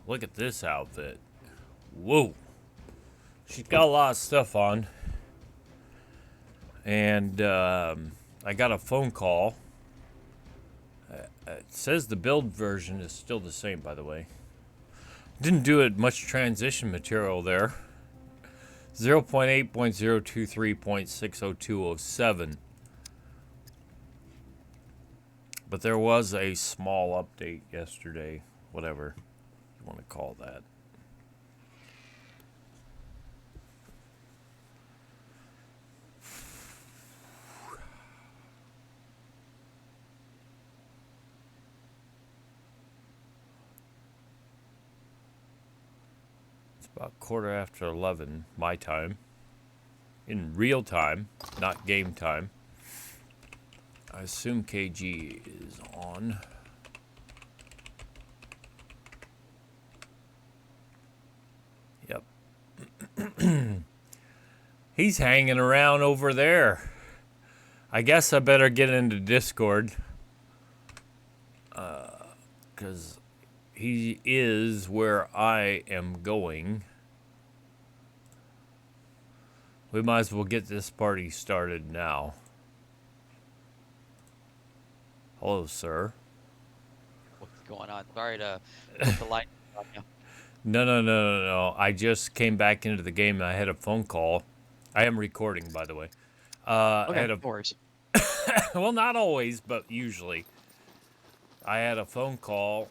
look at this outfit. Whoa. She's got a lot of stuff on. And I got a phone call. It says the build version is still the same, by the way. Didn't do it much transition material there. 0.8.023.60207. But there was a small update yesterday, whatever you want to call that. It's about 11:15 my time. In real time, not game time. I assume KG is on. Yep. He's hanging around over there. I guess I better get into Discord. Because he is where I am going. We might as well get this party started now. Hello, sir. What's going on? Sorry to put the light on you. No. I just came back into the game and I had a phone call. I am recording, by the way. Okay, I had of course. well, not always, but usually. I had a phone call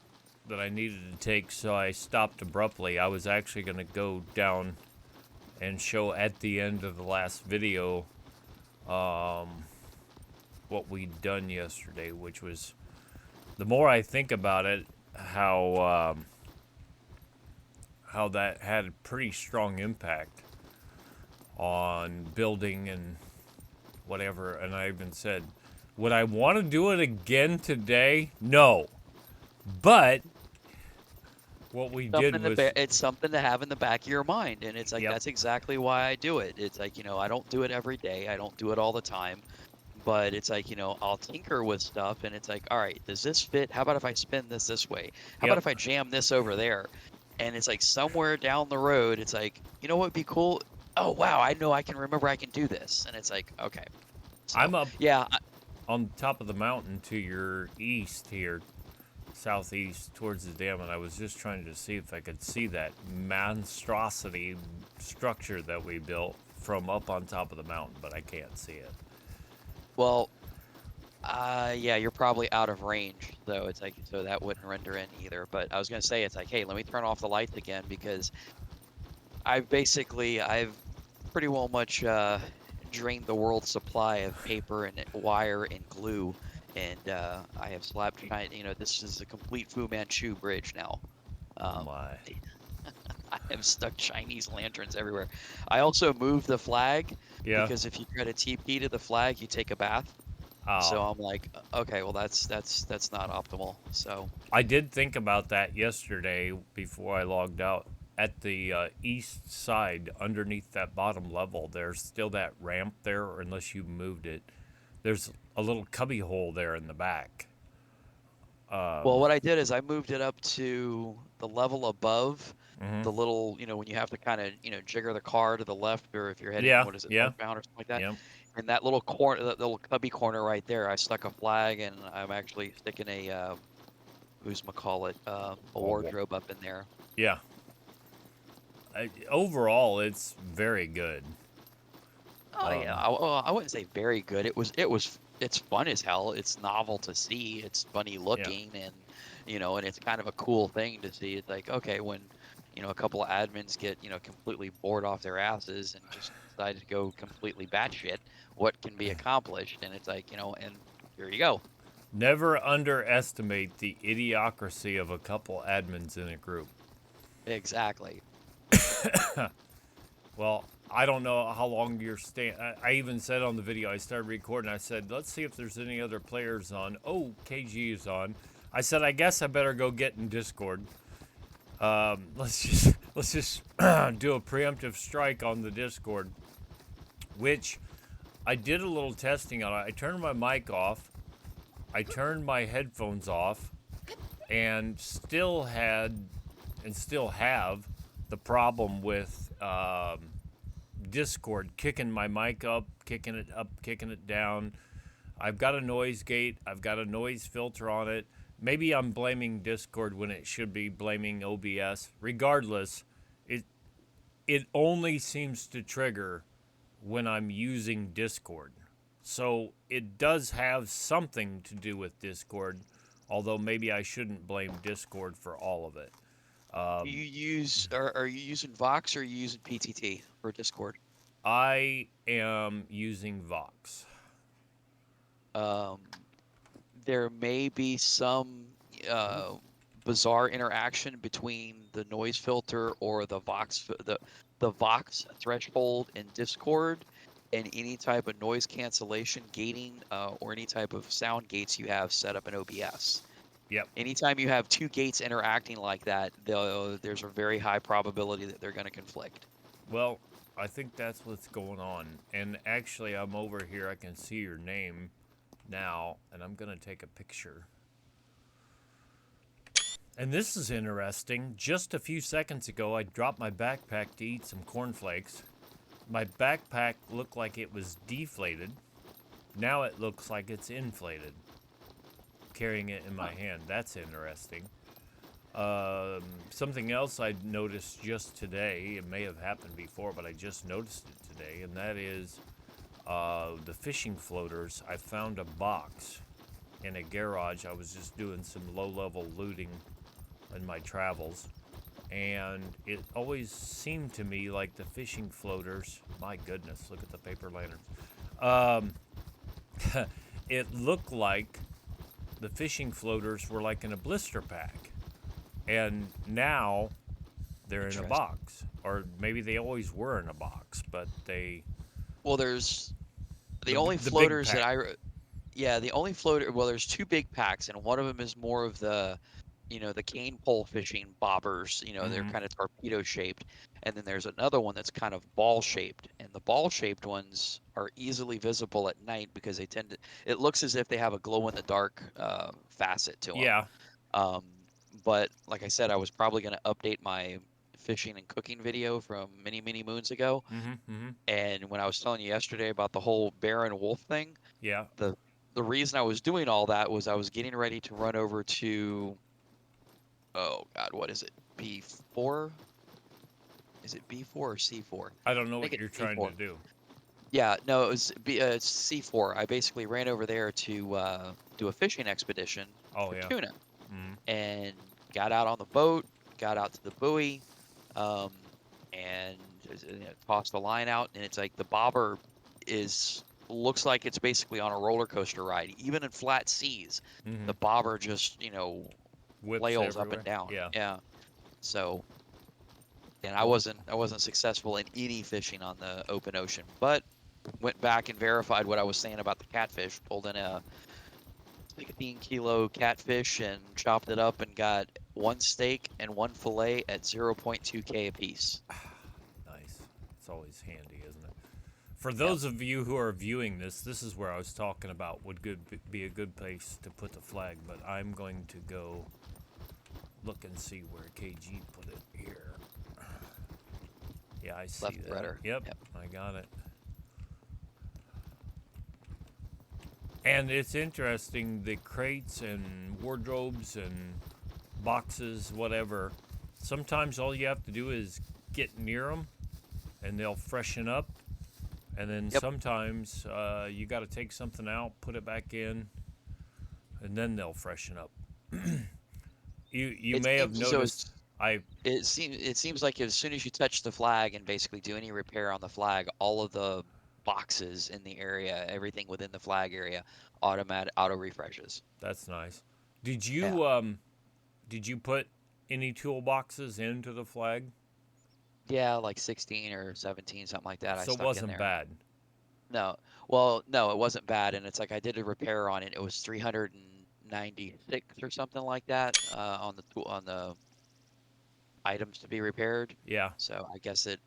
that I needed to take, so I stopped abruptly. I was actually going to go down and show at the end of the last video what we'd done yesterday, which was, the more I think about it, how that had a pretty strong impact on building and whatever. And I even said, would I want to do it again today? No. But what we did was... It's something to have in the back of your mind. And it's like, Yep. That's exactly why I do it. It's like, I don't do it every day. I don't do it all the time. But it's like, I'll tinker with stuff. And it's like, all right, does this fit? How about if I spin this way? How about if I jam this over there? And it's like somewhere down the road, it's like, you know what would be cool? Oh, wow, I know I can remember I can do this. And it's like, okay. So, I'm up yeah, on top of the mountain to your east here, southeast towards the dam, and I was just trying to see if I could see that monstrosity structure that we built from up on top of the mountain, but I can't see it. Well, yeah, you're probably out of range, though. It's like, so that wouldn't render in either. But I was going to say, it's like, hey, let me turn off the lights again, because I've pretty well much drained the world's supply of paper and wire and glue. And I have slapped, this is a complete Fu Manchu bridge now. Oh my. I have stuck Chinese lanterns everywhere. I also moved the flag, because if you try to TP to the flag, you take a bath. Oh. So I'm like, okay, well that's not optimal. So I did think about that yesterday before I logged out. At the east side, underneath that bottom level, there's still that ramp there, unless you moved it. There's a little cubby hole there in the back. well, what I did is I moved it up to the level above Mm-hmm. the little, when you have to kind of, jigger the car to the left, or if you're heading, northbound or something like that. Yeah. In that little corner, that little cubby corner right there, I stuck a flag, and I'm actually sticking a a wardrobe up in there. Yeah. Overall, it's very good. Oh yeah, I wouldn't say very good. It's fun as hell. It's novel to see. It's funny looking, and and it's kind of a cool thing to see. It's like, okay, when a couple of admins get completely bored off their asses and just decide to go completely batshit, what can be accomplished? And it's like, and here you go. Never underestimate the idiocracy of a couple admins in a group. Exactly. Well, I don't know how long you're staying. I even said on the video, I started recording, I said, let's see if there's any other players on. Oh, KG is on. I said, I guess I better go get in Discord. Let's just do a preemptive strike on the Discord, which I did a little testing on it. I turned my mic off. I turned my headphones off, and still had and still have the problem with Discord kicking my mic up, kicking it down. I've got a noise gate. I've got a noise filter on it. Maybe I'm blaming Discord when it should be blaming OBS. Regardless, it only seems to trigger when I'm using Discord. So it does have something to do with Discord, although maybe I shouldn't blame Discord for all of it. Do you use are you using Vox or are you using PTT for Discord? I am using Vox. Um, there may be some bizarre interaction between the noise filter or the Vox threshold in Discord and any type of noise cancellation gating or any type of sound gates you have set up in OBS. Yep. Anytime you have two gates interacting like that, there's a very high probability that they're going to conflict. Well, I think that's what's going on. And actually, I'm over here. I can see your name now, and I'm going to take a picture. And this is interesting. Just a few seconds ago, I dropped my backpack to eat some cornflakes. My backpack looked like it was deflated. Now it looks like it's inflated. Carrying it in my hand. That's interesting. Something else I noticed just today, it may have happened before, but I just noticed it today, and that is the fishing floaters. I found a box in a garage. I was just doing some low-level looting in my travels, and it always seemed to me like the fishing floaters, my goodness, look at the paper lanterns. It looked like the fishing floaters were like in a blister pack, and now they're in a box, or maybe they always were in a box, but they. Well, there's the The only big floaters that pack. yeah, the only floater. Well, there's two big packs, and one of them is more of the, the cane pole fishing bobbers. They're Mm-hmm. kind of torpedo shaped, and then there's another one that's kind of ball shaped, and the ball shaped ones are easily visible at night because they tend to. It looks as if they have a glow in the dark facet to them. Yeah. Um, but like I said, I was probably going to update my fishing and cooking video from many, many moons ago. Mm-hmm. Mm-hmm. And when I was telling you yesterday about the whole bear and wolf thing, Yeah. the the reason I was doing all that was I was getting ready to run over to, oh God, what is it? B4? Is it B4 or C4? I don't know I think what it's you're trying to C4. do. Yeah, no, it was it's C4. I basically ran over there to do a fishing expedition Oh for yeah. tuna Mm-hmm. and got out on the boat, got out to the buoy, um, and tossed the line out, and it's like the bobber is looks like it's basically on a roller coaster ride. Even in flat seas, Mm-hmm. the bobber just Whips flails up and everywhere. down. Yeah. Yeah. So, and I Well. wasn't successful in any fishing on the open ocean, but went back and verified what I was saying about the catfish. Pulled in a 16-kilo catfish and chopped it up and got one steak and one fillet at 0.2K a piece. Nice. It's always handy, isn't it? For Yep. those of you who are viewing this, this is where I was talking about would be a good place to put the flag, but I'm going to go look and see where KG put it here. Yeah, I see Left that. rudder. Yep, Yep. I got it. And it's interesting, the crates and wardrobes and boxes, whatever, sometimes all you have to do is get near them and they'll freshen up. And then Yep. sometimes you got to take something out, put it back in, and then they'll freshen up. You It may have seems as though noticed I it seems like as soon as you touch the flag and basically do any repair on the flag, all of the boxes in the area, everything within the flag area, automatic auto refreshes. that's nice. Did Yeah. you put any toolboxes into the flag? Yeah, like 16 or 17, something like that I So it stuck in wasn't there. bad. No. Well, no, it wasn't bad, and it's like I did a repair on it. It was 396 or something like that on the tool on the items to be repaired. Yeah. So I guess it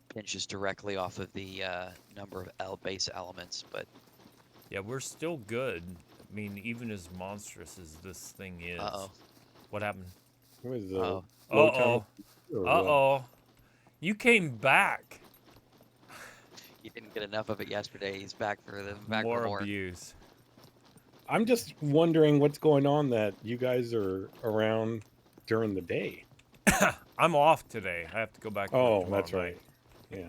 pinches directly off of the number of base elements, but Yeah, we're still good. I mean, even as monstrous as this thing is. uh-oh. What happened? What was the Oh. low time? Uh-oh. Uh-oh. You came back. He didn't get enough of it yesterday. He's back for More more. abuse. I'm just wondering what's going on that you guys are around during the day. I'm off today. I have to go back to work Oh, tomorrow that's night. right. Yeah.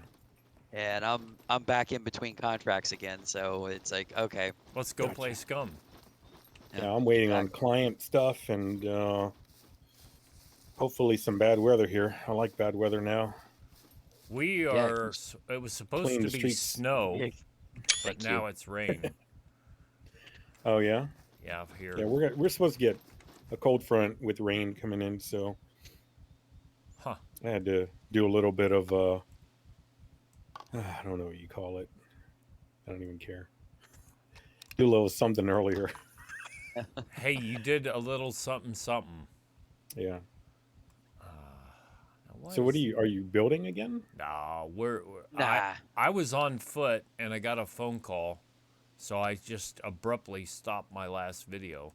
And I'm back in between contracts again, so it's like, okay. Let's go Gotcha. play SCUM. Yeah, I'm waiting on exactly. client stuff and hopefully some bad weather here. I like bad weather now. We Yeah, are. It was supposed Clean to the be streets. snow, Yeah, but thank now you. it's rain. Oh yeah. Yeah, here. Yeah, we're supposed to get a cold front with rain coming in, so Huh. I had to do a little bit of I don't know what you call it. I don't even care. Do a little something earlier. Hey, you did a little something something. Yeah. Now So what are you building again? No, Nah. I was on foot and I got a phone call, so I just abruptly stopped my last video.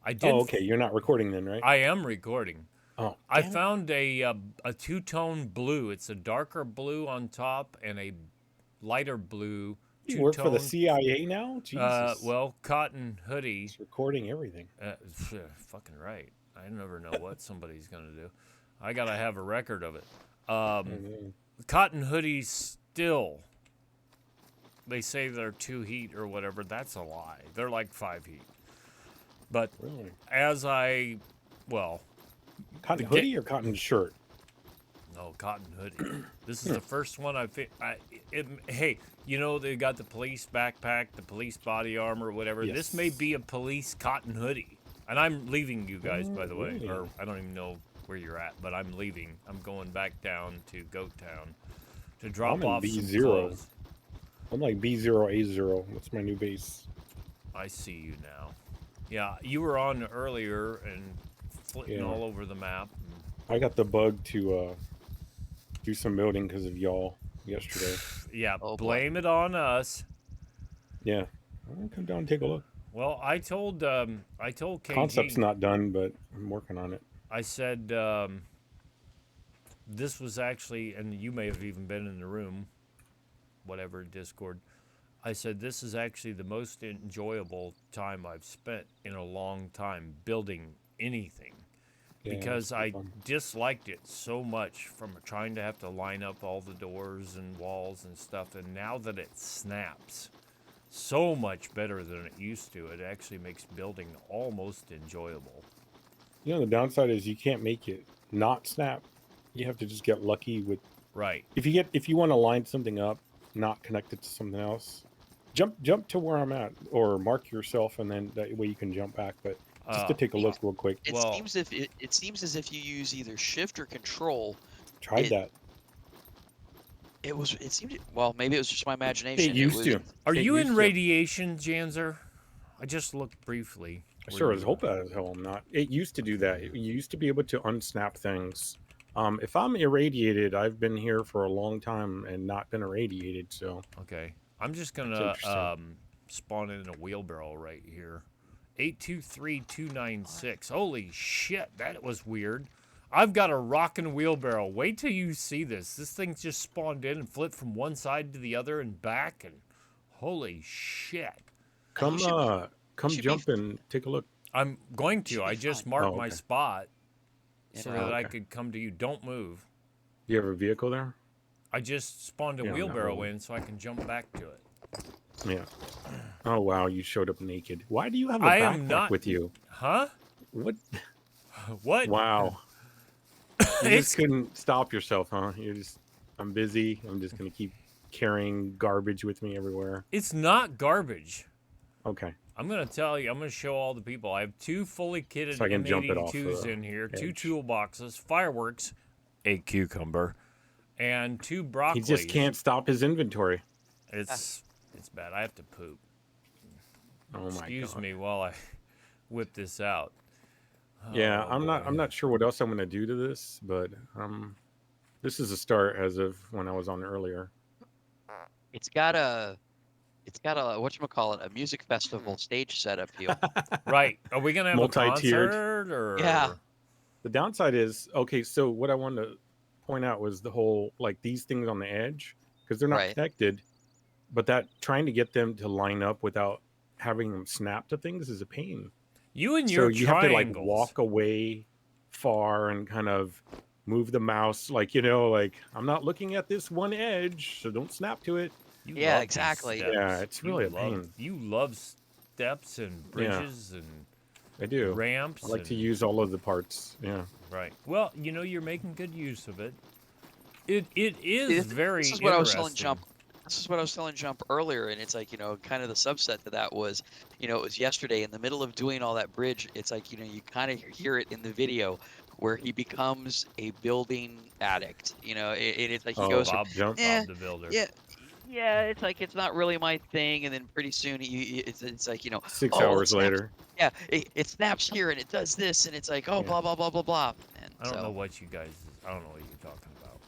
I did. Oh, okay. You're not recording then, right? I am recording. Oh, I damn it. found a two-tone blue. It's a darker blue on top and a lighter blue. You work for the Two-tone. CIA now? Jesus. Well, cotton hoodie. It's recording everything. Fucking right. I never know what somebody's gonna do. I gotta have a record of it. Cotton hoodies still. They say they're 2 heat or whatever. That's a lie. They're like 5 heat. But Really? as I, well, Cotton The hoodie or cotton shirt? no, cotton hoodie. This is the first one hey, you know they got the police backpack, the police body armor, whatever. This may Yes. be a police cotton hoodie. And I'm leaving you guys, by the way. really? Or I don't even know where you're at, but I'm leaving. I'm going back down to Goat Town to drop I'm in off some B0. clothes. I'm like B0A0. That's my new base. I see you now. Yeah, you were on earlier and flitting Yeah. all over the map. I got the bug to do some building because of y'all yesterday. Yeah, Oh, boy. blame it on us. Yeah. I'll come down and take a look. Well, I told KG. Concept's not done, but I'm working on it. I said this was actually, and you may have even been in the room, whatever, Discord. I said this is actually the most enjoyable time I've spent in a long time building anything. Yeah, Because it's pretty I fun. disliked it so much from trying to have to line up all the doors and walls and stuff. And now that it snaps so much better than it used to, it actually makes building almost enjoyable. You know, the downside is you can't make it not snap. You have to just get lucky with Right. if you want to line something up, not connect it to something else. Jump to where I'm at, or mark yourself, and then that way you can jump back. But just to take a look real quick. It Well- seems it seems as if you use either shift or control. Tried that. It seemed well, maybe it was just my imagination. It used to. Are It you in used to. radiation, Janzer? I just looked briefly. I where sure you as were. hope as hell I'm not. It used to do that. You used to be able to unsnap things. If I'm irradiated, I've been here for a long time and not been irradiated. So Okay. I'm just That's gonna interesting. spawn in a wheelbarrow right here. 823296. Holy shit, that was weird. I've got a rockin' wheelbarrow. Wait till you see this. This thing just spawned in and flipped from one side to the other and back, and holy shit. come should be- come should be- jump and take a look. I'm going Should to. be I just fine. marked Oh, my okay. spot so Yeah. that I Okay. could come to you. Don't move. Do you have a vehicle there? I just spawned a Yeah, I'm not wheelbarrow moving. in so I can jump back to it. Yeah. Oh wow, you showed up naked. Why do you have a I backpack am not- with you? Huh? What? What? Wow. You It's just couldn't stop yourself, huh? You're just. I'm busy. I'm just gonna keep carrying garbage with me everywhere. it's not garbage. Okay. I'm gonna tell you. I'm gonna show all the people. I have 2 fully kitted So I can jump it off M82s the in here, 2 edge. toolboxes, fireworks, a cucumber, and 2 broccoli. He just can't stop his inventory. It's bad. I have to poop. Oh my Excuse god. me while I whip this out. Yeah, Oh, I'm boy. not sure what else I'm gonna do to this, but this is a start as of when I was on earlier. It's got a whatchamacallit, a music festival stage setup feel. Right. Are we gonna have a Multi-tiered. concert or? Yeah. The downside is, okay, so what I wanted to point out was the whole, like, these things on the edge, because they're not Right. connected, but that trying to get them to line up without having them snap to things is a pain. You and So your you have to like triangles. walk away far and kind of move the mouse, like, you know, like, I'm not looking at this one edge, so don't snap to it. You Yeah, love these exactly. steps. Yeah, it's really a pain. You love steps and Yeah. bridges and I do. ramps. I like to and- use all of the parts. Yeah. Right. Well, you know, you're making good use of it. It is See, very this is what I was telling interesting. Jump. This is what I was telling Jump earlier, and it's like, you know, kind of the subset to that was, you know, it was yesterday in the middle of doing all that bridge. It's like, you know, you kind of hear it in the video where he becomes a building addict. You know, it's like he goes from, Jump. Bob the Builder. yeah, it's like it's not really my thing, and then pretty soon it's like, you know, 6 oh, hours it snaps- later. Yeah, it snaps here and it does this, and it's like, oh, Yeah. blah blah blah blah blah. And I don't know so, what you guys. I don't know what you're talking about.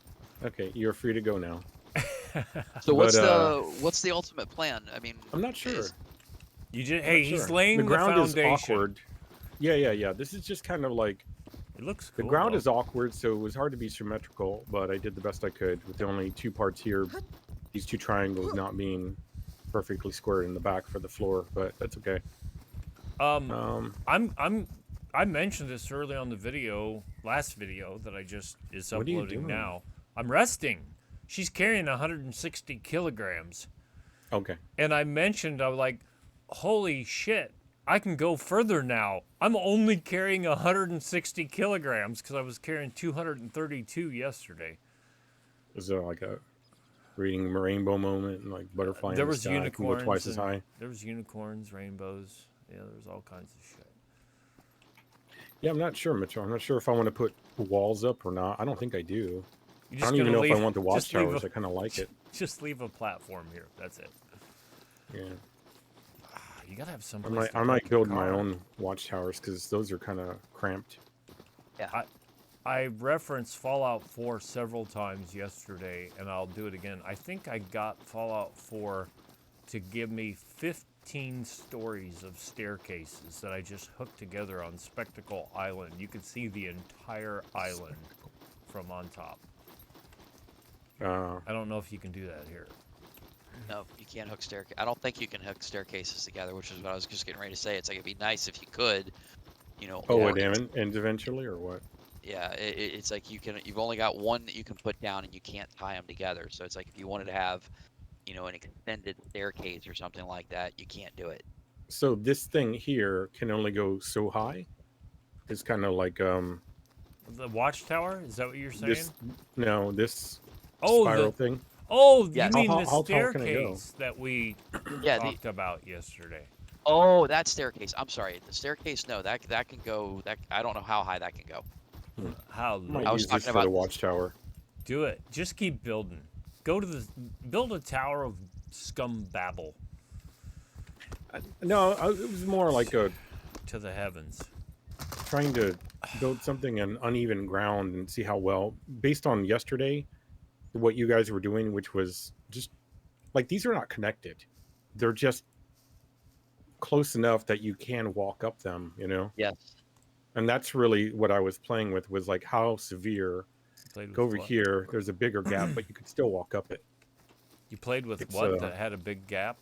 Okay, you're free to go now. so what's but, what's the ultimate plan? I mean, I'm not sure. You just I'm hey, not he's sure. laying the ground is foundation. awkward. Yeah. This is just kind of like It looks the cool. ground though. is awkward, so it was hard to be symmetrical, but I did the best I could with the only 2 parts here. These 2 triangles not being perfectly squared in the back for the floor, but that's okay. I mentioned this early on the video, last video that I just is What are you uploading doing? now. I'm resting. She's carrying 160 kilograms. Okay. And I mentioned, I was like, holy shit, I can go further now. I'm only carrying 160 kilograms because I was carrying 232 yesterday. Was there like a reading rainbow moment and like butterfly in There the was sky can go unicorns. twice as and- high? There was unicorns, rainbows. Yeah, there was all kinds of shit. Yeah, I'm not sure, Mitchell. I'm not sure if I want to put walls up or not. I don't think I do. You I just don't even gotta know leave, if I want the just leave watchtowers. a- I kind of like it. Just leave a platform here. That's it. Yeah. You gotta have some. I might build my own watchtowers because those are kind of cramped. I referenced Fallout 4 several times yesterday, and I'll do it again. I think I got Fallout 4 to give me 15 stories of staircases that I just hooked together on Spectacle Island. You could see the entire island from on top. I don't know if you can do that here. no, you can't hook staircase. I don't think you can hook staircases together, which is what I was just getting ready to say. It's like it'd be nice if you could, you know. Oh, or it it's- ends eventually, or what? Yeah, it's like you've only got one that you can put down, and you can't tie them together. So it's like if you wanted to have, you know, an extended staircase or something like that, you can't do it. So this thing here can only go so high. It's kind of like The watchtower? Is that what you're saying? this Oh, spiral the thing. oh, Yeah. you mean How the tall can it go? staircase that we Yeah. talked about yesterday? Oh, that staircase. I'm sorry. The staircase. No, that can go. That I don't know how high that can go. How I might low? was use this talking for the about- watchtower. Do it. Just keep building. Build a tower of scum babble No, it was more like a to the heavens. trying to build something on uneven ground and see how well, based on yesterday, what you guys were doing, which was just like these are not connected. They're just close enough that you can walk up them, you know? Yes. And that's really what I was playing with, was like how severe. Played with Go over what? here, there's a bigger gap, but you could still walk up it. You played with It's, what that had a big gap?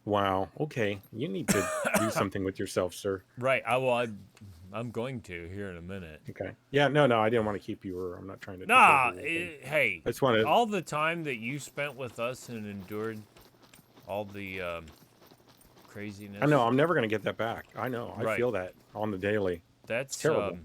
Wow. Okay. You need to do something with yourself, sir. Right. I'm going to here in a minute. Okay. Yeah, no, I didn't want to keep you, or I'm not trying to. take Nah. over anything. Hey. I just wanted. All the time that you spent with us and endured all the craziness. I know. I'm never going to get that back. I know. I Right. feel that on the daily. That's terrible.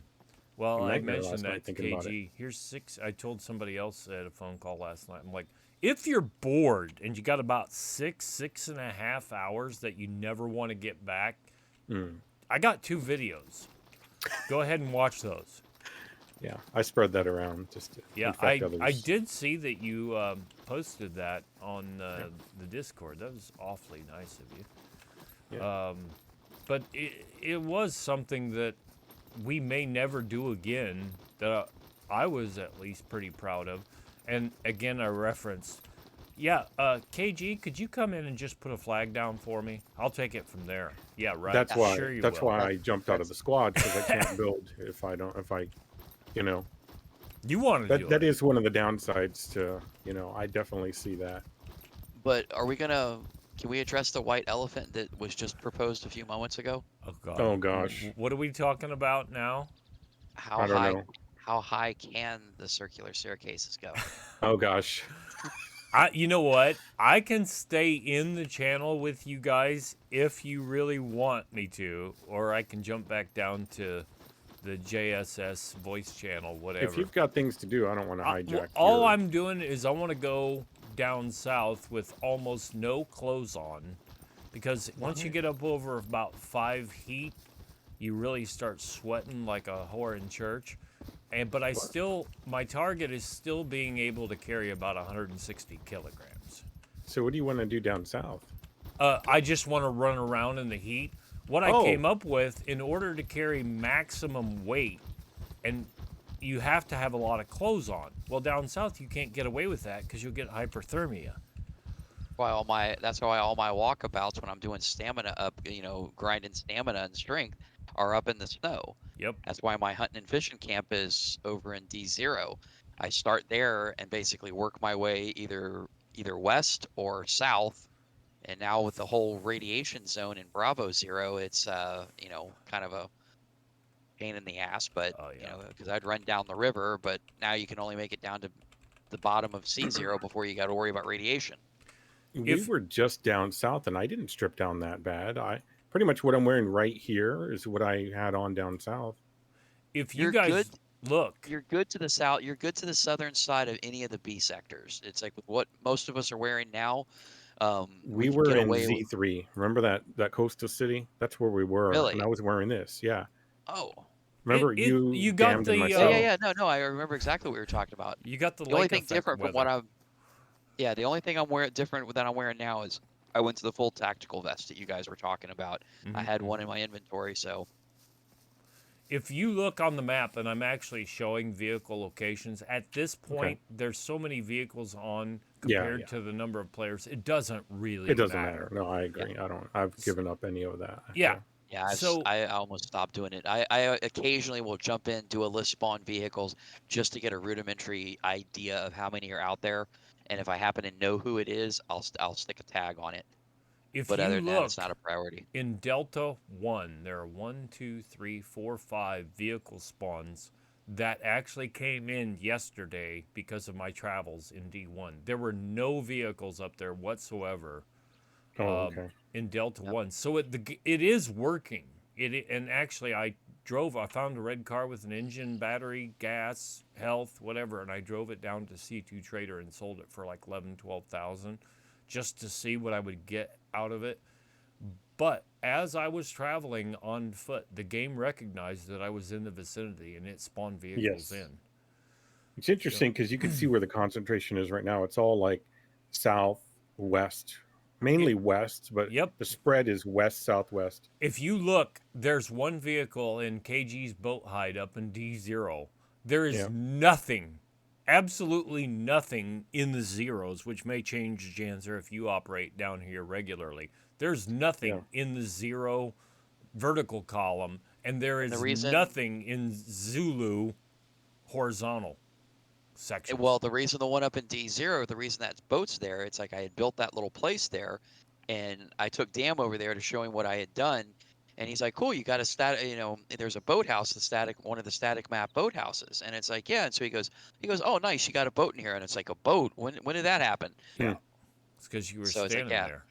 Well, A I nightmare mentioned last night that to thinking about KG. Here's 6. I told somebody else at a phone call last night. I'm like, if you're bored and you got about 6.5 hours that you never want to get back, I got 2 videos. Go ahead and watch those. Yeah, I spread that around just to Yeah, infect others. I did see that you posted that on the Discord. That was awfully nice of you. Yeah. But it was something that we may never do again, that I was at least pretty proud of. And again, I referenced Yeah, KG, could you come in and just put a flag down for me? I'll take it from there. Yeah, right. That's why. Sure you That's will. why That, I jumped out of that's the squad because I can't build if I don't. If I, you know, You want to do that it. is one of the downsides to. I definitely see that. But are we gonna? Can we address the white elephant that was just proposed a few moments ago? Oh God, Oh gosh, what are we talking about now? How I don't high? know. How high can the circular staircases go? Oh gosh. You know what? I can stay in the channel with you guys if you really want me to, or I can jump back down to the JSS voice channel, If whatever. you've got things to do, I don't want to hijack All your. I'm doing is I want to go down south with almost no clothes on, because once you Why? get up over about 5 heat, you really start sweating like a whore in church. But What? my target is still being able to carry about 160 kilograms. So what do you want to do down south? I just want to run around in the heat. What I Oh, came up with, in order to carry maximum weight, and you have to have a lot of clothes on. Well, down south you can't get away with that because you'll get hyperthermia. That's why all my walkabouts when I'm doing stamina up, grinding stamina and strength are up in the snow. Yep. That's why my hunting and fishing camp is over in D0. I start there and basically work my way either west or south. And now with the whole radiation zone in Bravo Zero, it's kind of a pain in the ass, but Oh yeah. because I'd run down the river, but now you can only make it down to the bottom of C0 before you got to worry about radiation. we If were just down south, and I didn't strip down that bad. I pretty much what I'm wearing right here is what I had on down south. if you You're good guys look, you're good to the south. You're good to the southern side of any of the B sectors. It's like with what most of us are wearing now. We We can were get in away with Z3. Remember that coastal city? That's where we were, and I really. was wearing this. Yeah. Oh, Remember it you, you got Damned, and the yeah, yeah, myself. yeah. No, I remember exactly what we were talking about. you got the The only lake thing effect different from what weather. the only thing I'm wearing different that I'm wearing now is I went to the full tactical vest that you guys were talking about. I Hmm. had one in my inventory, so If you look on the map, and I'm actually showing vehicle locations, at this Okay. point, there's so many vehicles on Yeah, compared yeah. to the number of players, it doesn't It really doesn't matter. matter. No, I yeah. agree. I don't. I've S- given up any of that. Yeah. Yeah. Yeah, So I almost stopped doing it. I occasionally will jump in, do a list spawn vehicles just to get a rudimentary idea of how many are out there, and if I happen to know who it is, I'll stick a tag on it. if But other you than that, it's look not a priority. in Delta 1, there are 1, 2, 3, 4, 5 vehicle spawns that actually came in yesterday because of my travels in D1. There were no vehicles up there whatsoever Oh, okay. in Delta Yep. 1. So it is working. And actually I found a red car with an engine, battery, gas, health, whatever, and I drove it down to C2 Trader and sold it for like 12,000 just to see what I would get out of it. But as I was traveling on foot, the game recognized that I was in the vicinity and it spawned vehicles Yes. in. It's So, interesting because you can see where the concentration is right now. It's all like south, west, it, mainly west, but yep. the spread is west, southwest. If you look, there's one vehicle in KG's boat hide up in D0. There is Yeah. nothing, absolutely nothing in the zeros, which may change, Janzer, if you operate down here regularly. There's Yeah. nothing in the zero vertical column, and there And the is reason nothing in Zulu horizontal sections. Well, the reason the one up in D0, the reason that boat's there, it's like I had built that little place there, and I took Dam over there to show him what I had done, and he's like, "Cool, you got a there's a boathouse, one of the static map boathouses," and it's like, "Yeah," and so he goes, "Oh, nice, you got a boat in here," and it's like a boat. When did that happen? Yeah, Hmm. it's because you were So it's like, standing yeah, there.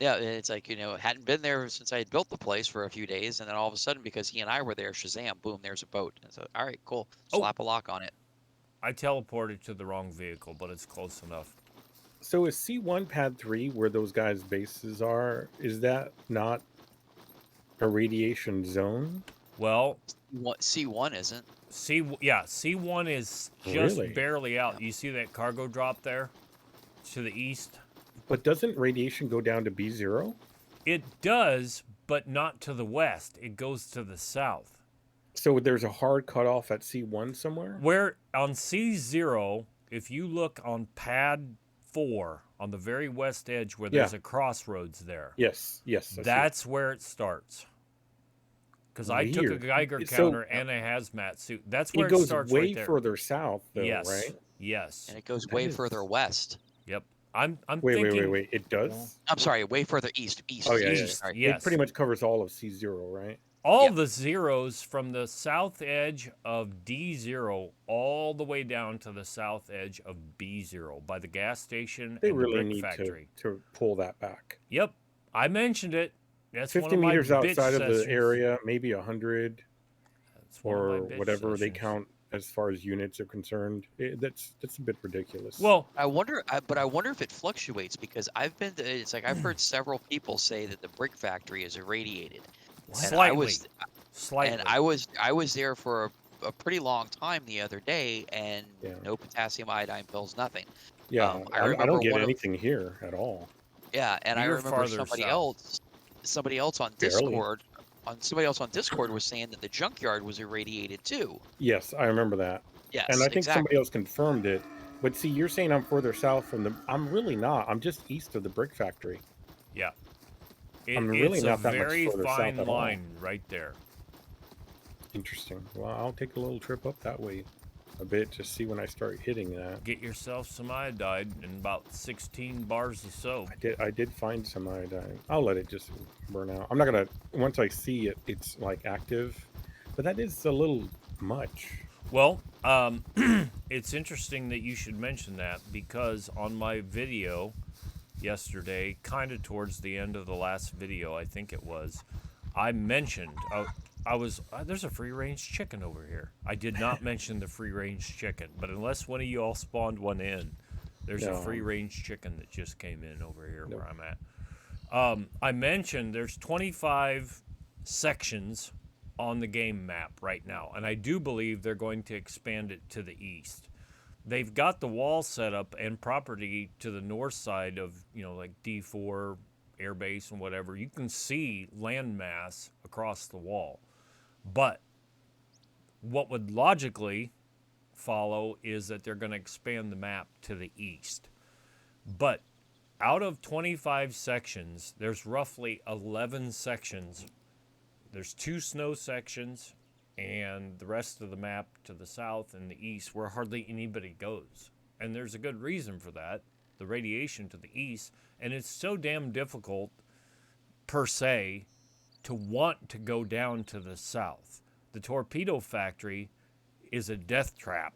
yeah, and it's like hadn't been there since I had built the place for a few days, and then all of a sudden because he and I were there, Shazam, boom, there's a boat, and so all right, cool, Oh, slap a lock on it. I teleported to the wrong vehicle, but it's close enough. So is C1 pad 3 where those guys' bases are? Is that not a radiation zone? Well, What C1 isn't? C1 is just Really? barely out. You see that cargo drop there to the east? But doesn't radiation go down to B0? It does, but not to the west. It goes to the south. So there's a hard cutoff at C1 somewhere? Where on C0, if you look on pad 4, on the very west edge where Yeah. there's a crossroads there. Yes. Yes. I see it. That's where it starts. Because I took a Weird. Geiger So counter and a hazmat suit. That's where it it goes starts way right there. further south, though, Yes. right? Yes. And it goes That way is- further west. Yep. I'm Wait. thinking. It does? I'm sorry, way further east. East. Oh, yeah, yeah. East. Sorry. Yes. It pretty much covers all of C0, right? All Yep. the zeros from the south edge of D0 all the way down to the south edge of B0 by the gas station They and really the brick need factory. to pull that back. Yep. I mentioned it. That's 50 one of my meters bitch outside of the sessions. area, maybe 100 That's one of or my bitch whatever they sessions. count as far as units are concerned. That's a bit ridiculous. Well, I wonder if it fluctuates because it's like I've heard several people say that the brick factory is irradiated. slightly. And I was there for a pretty long time the other day, and Yeah. no potassium iodine pills, nothing. yeah, I I remember don't get one of- anything here at all. Yeah, and I You're remember farther somebody south. else on Barely. Discord was saying that the junkyard was irradiated too. Yes, I remember that. Yes, And I think exactly. somebody else confirmed it. But see, you're saying I'm further south from the. I'm really not. I'm just east of the brick factory. Yeah. I'm really it's not a that much very further south fine at all. line right there. Interesting. Well, I'll take a little trip up that way a bit to see when I start hitting that. Get yourself some iodide and about 16 bars of soap. I did find some iodine. I'll let it just burn out. I'm not gonna. Once I see it, it's like active, but that is a little much. Well, it's interesting that you should mention that because on my video yesterday, kind of towards the end of the last video, I think it was, I mentioned there's a free range chicken over here. I did not mention the free range chicken, but unless one of you all spawned one in, there's a No. free range chicken that just came in over here Nope. where I'm at. I mentioned there's 25 sections on the game map right now, and I do believe they're going to expand it to the east. They've got the wall set up and property to the north side of, like D4 airbase and whatever. You can see landmass across the wall. But what would logically follow is that they're going to expand the map to the east. But out of 25 sections, there's roughly 11 sections. There's 2 snow sections and the rest of the map to the south and the east where hardly anybody goes. And there's a good reason for that, the radiation to the east. And it's so damn difficult, per se, to want to go down to the south. The torpedo factory is a death trap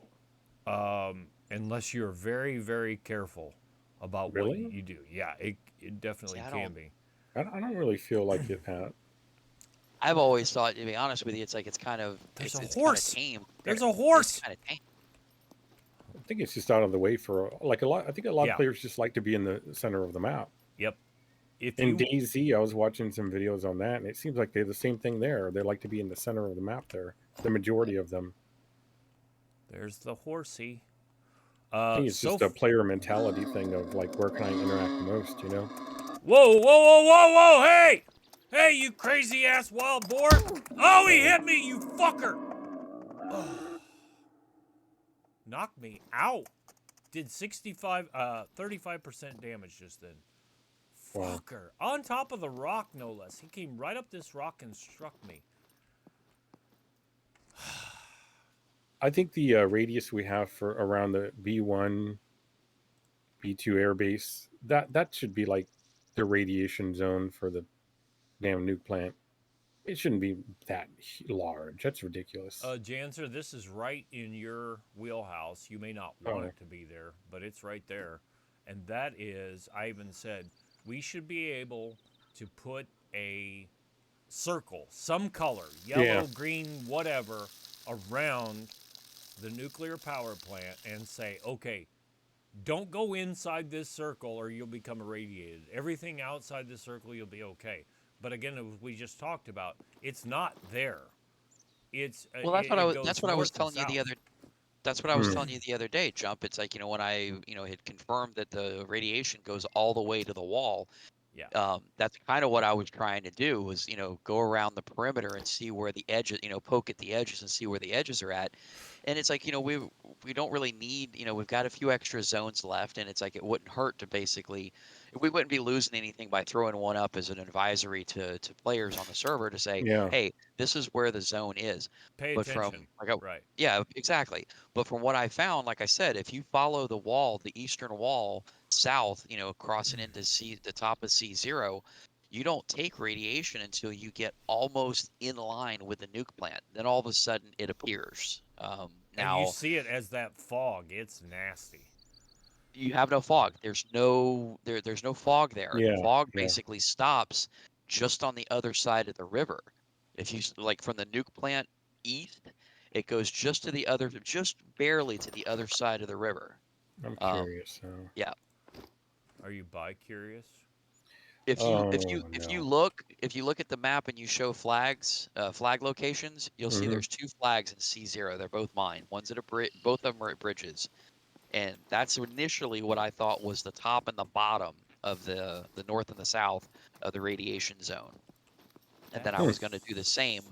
unless you're very, very careful about Really? what you do. Yeah, it definitely See, I can don't- be. I don't really feel like it, Pat. I've always thought, to be honest with you, it's like it's kind of There's it's a it's horse. Kind of tame. There's a horse. It's kind of tame. I think it's just out of the way for like a lot. I think a lot Yeah. of players just like to be in the center of the map. Yep. If In you DayZ, I was watching some videos on that, and it seems like they're the same thing there. They like to be in the center of the map there. The majority of them. there's the horsey. I think it's so just a player mentality thing of like, where can I interact the most, you know? Whoa, whoa, whoa, whoa, whoa, hey! Hey, you crazy ass wild boar! Oh, he hit me, you fucker! Oh. Knocked me out. Did 35% damage just then. Wow. Fucker. On top of the rock, no less. He came right up this rock and struck me. I think the radius we have for around the B1, B2 airbase, that should be like the radiation zone for the damn nuke plant. It shouldn't be that large. That's ridiculous. Janser, this is right in your wheelhouse. You may not want it to be there, but it's right there. And that is, I even said, we should be able to put a circle, some color, yellow, Yeah. green, whatever, around the nuclear power plant and say, okay, don't go inside this circle or you'll become irradiated. Everything outside the circle, you'll be okay. But again, as we just talked about, it's not there. It's Well, that's what I was telling you the the other. That's what I was telling you the other day, Jump. It's like when I had confirmed that the radiation goes all the way to the wall. Yeah. That's kind of what I was trying to do was, go around the perimeter and see where the edges, poke at the edges and see where the edges are at. And it's like, we don't really need, we've got a few extra zones left, and it's like it wouldn't hurt to basically, we wouldn't be losing anything by throwing one up as an advisory to players on the server to say, Yeah. hey, this is where the zone is. Pay But attention. Right. yeah, exactly. But from what I found, like I said, if you follow the wall, the eastern wall south, crossing into the top of C0, you don't take radiation until you get almost in line with the nuke plant. Then all of a sudden it appears. And you Now see it as that fog. It's nasty. you have no fog. There's no fog there. The Yeah. fog Yeah. basically stops just on the other side of the river. If you like from the nuke plant east, it goes just barely to the other side of the river. I'm Um, curious. yeah. Are you bi-curious? Oh If no. you look at the map and you show flag locations, you'll see Hmm. there's two flags in C0. They're both mine. One's at a bridge. Both of them are at bridges, and that's initially what I thought was the top and the bottom of the north and the south of the radiation zone. And then I was That's going to do the same,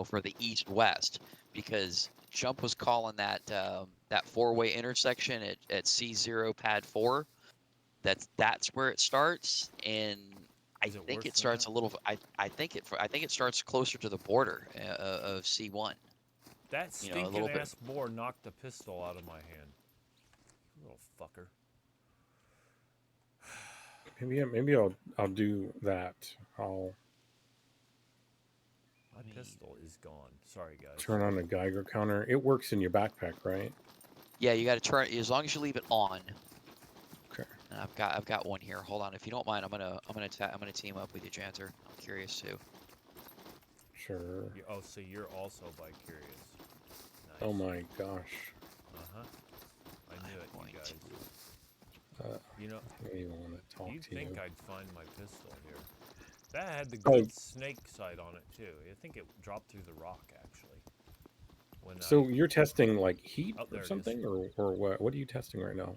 for the east-west, because Jump was calling that four-way intersection at C0 pad 4. That's where it starts, and I Is it think worse it than starts that? a little. I think it starts closer to the border of C1. That A stinking little bit. ass boar knocked the pistol out of my hand. Little fucker. Maybe I'll do that. I'll My pistol is gone. Sorry, guys. turn on the Geiger counter. It works in your backpack, right? Yeah, you got to turn as long as you leave it on. Okay. And I've got one here. Hold on, if you don't mind, I'm gonna team up with you, Janter. I'm curious too. Sure. Oh, so you're also bi-curious. Nice. Oh my gosh. Uh-huh. I knew it, Going you guys. Uh, You know, I don't even want to talk you'd to think you. I'd find my pistol here. That had the Oh, good snake sight on it, too. I think it dropped through the rock, actually. When so you're testing like heat Oh, or there it is. something, or what? What are you testing right now?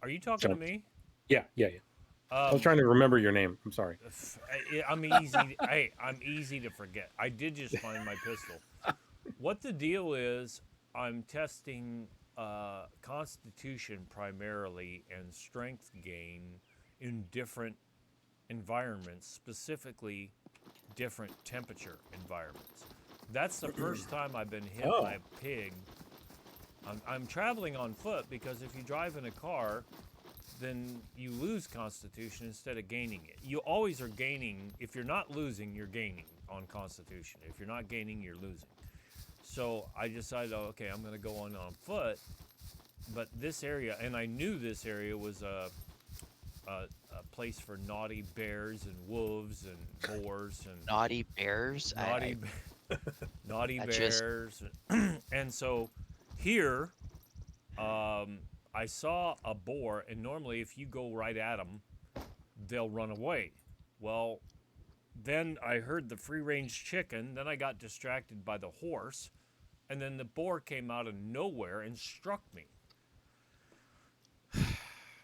Are you talking to Jump. me? Yeah. I was trying to remember your name. I'm sorry. I'm easy. Hey, I'm easy to forget. I did just find my pistol. What the deal is, I'm testing constitution primarily and strength gain in different environments, specifically different temperature environments. That's the first time I've been hit by Oh, a pig. I'm traveling on foot because if you drive in a car, then you lose constitution instead of gaining it. You always are gaining. If you're not losing, you're gaining on constitution. If you're not gaining, you're losing. So I decided, oh, okay, I'm going to go on foot. But this area, and I knew this area was a place for naughty bears and wolves and boars and Naughty bears. naughty naughty I just bears. And so here, I saw a boar, and normally if you go right at them, they'll run away. Well, then I heard the free range chicken, then I got distracted by the horse, and then the boar came out of nowhere and struck me.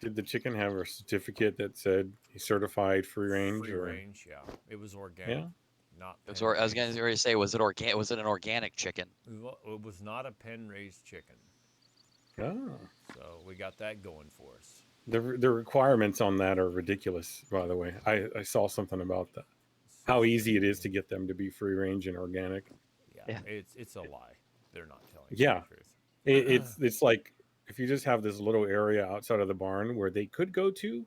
did the chicken have a certificate that said he's certified free range Free or? range, yeah. It was organic, Yeah. not it was, pen I was raised. gonna say, was it an organic chicken? It was not a pen raised chicken. Oh. So we got that going for us. The requirements on that are ridiculous. By the way, I saw something about that. How easy it is to get them to be free range and organic. Yeah, Yeah. it's a lie. They're not telling Yeah, the truth. it's like if you just have this little area outside of the barn where they could go to,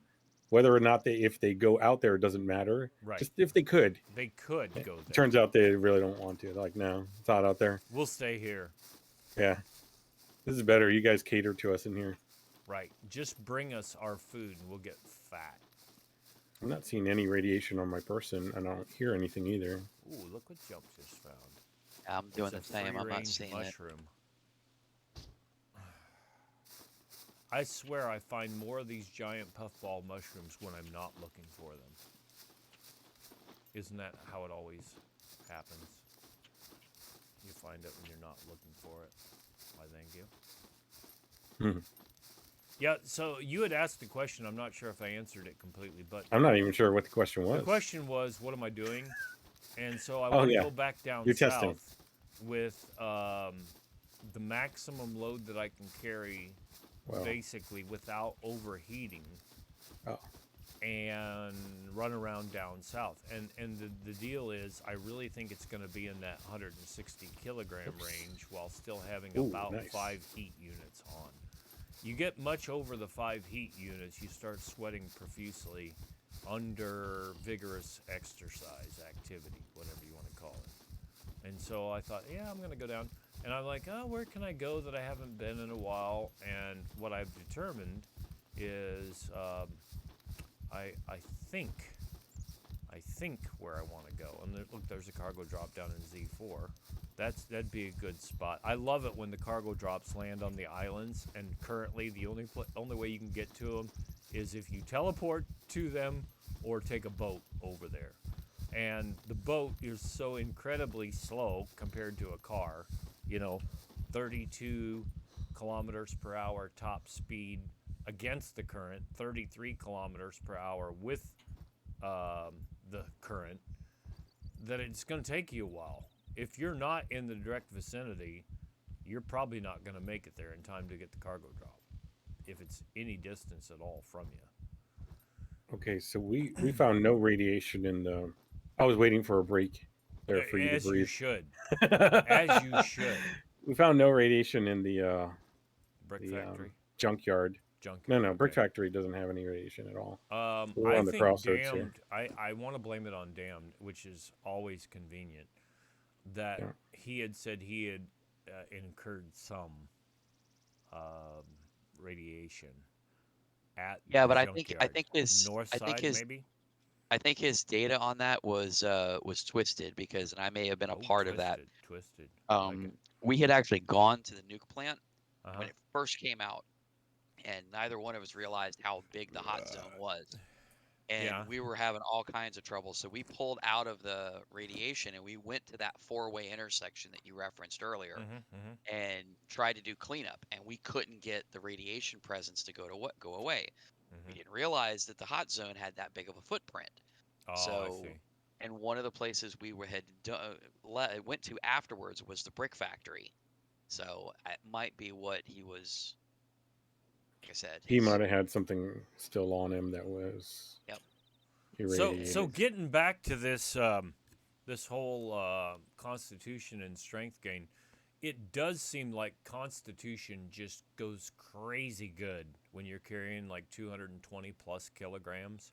whether or not if they go out there, it doesn't matter. Right. Just if they could. They could It go there. turns out they really don't want to. They're like, no, it's hot out there. We'll stay here. Yeah, this is better. You guys cater to us in here. Right. Just bring us our food and we'll get fat. I'm not seeing any radiation on my person, and I don't hear anything either. Ooh, look what Jump just found. I'm doing It's the a same. I'm not free-range seeing it. mushroom. I swear I find more of these giant puffball mushrooms when I'm not looking for them. Isn't that how it always happens? You find it when you're not looking for it. Why, thank you. Yeah, so you had asked the question. I'm not sure if I answered it completely, but I'm not even sure what the question the was. question was, what am I doing? And so I Oh, want to yeah. go back down You're testing. south with the maximum load that I can carry, Wow. basically without overheating, Oh. and run around down south. And the deal is, I really think it's going to be in that 160 kilogram Oops. range while still having Ooh, about nice. 5 heat units on. You get much over the 5 heat units, you start sweating profusely under vigorous exercise activity, whatever you want to call it. And so I thought, yeah, I'm going to go down. And I'm like, oh, where can I go that I haven't been in a while? And what I've determined is I think where I want to go. And look, there's a cargo drop down in Z4. That'd be a good spot. I love it when the cargo drops land on the islands. And currently, the only way you can get to them is if you teleport to them or take a boat over there. And the boat is so incredibly slow compared to a car. 32 kilometers per hour top speed against the current, 33 kilometers per hour with the current, that it's going to take you a while. If you're not in the direct vicinity, you're probably not going to make it there in time to get the cargo drop, if it's any distance at all from you. Okay, so we found no radiation in the. I was waiting for a break there for you to As you breathe. should. As you should. We found no radiation in the Brick factory? junkyard. Junkyard. No, Brick Okay. Factory doesn't have any radiation at all. We're I on the think crossroads here. Damned, I want to blame it on Damned, which is always convenient, that Yeah. he had said he had incurred some radiation at Yeah, the but junkyard. North side, maybe? I think his data on that was twisted because, and I may have been a Oh, part of that. twisted. I like it. We had actually gone to the nuke plant Uh-huh. when it first came out, and neither one of us realized how big the hot zone was. And Yeah. we were having all kinds of trouble. So we pulled out of the radiation and we went to that four-way intersection that you referenced earlier and tried to do cleanup. And we couldn't get the radiation presence to go away. We didn't realize that the hot zone had that big of a footprint. Oh, So, I see. and one of the places we went to afterwards was the brick factory. So it might be what he was. Like I said, He might have had something still on him that was irradiated. So getting back to this this whole constitution and strength gain, it does seem like constitution just goes crazy good when you're carrying like 220 plus kilograms,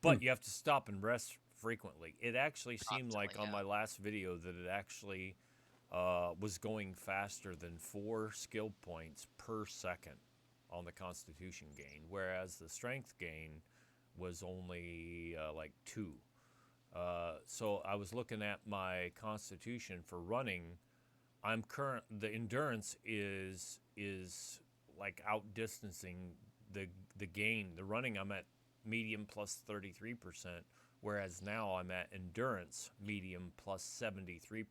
but you have to stop and rest frequently. It actually seemed like on my last video that it actually was going faster than 4 skill points per second on the constitution gain, whereas the strength gain was only like 2. So I was looking at my constitution for running. The endurance is like outdistancing the gain. The running, I'm at medium plus 33%, whereas now I'm at endurance medium plus 73%.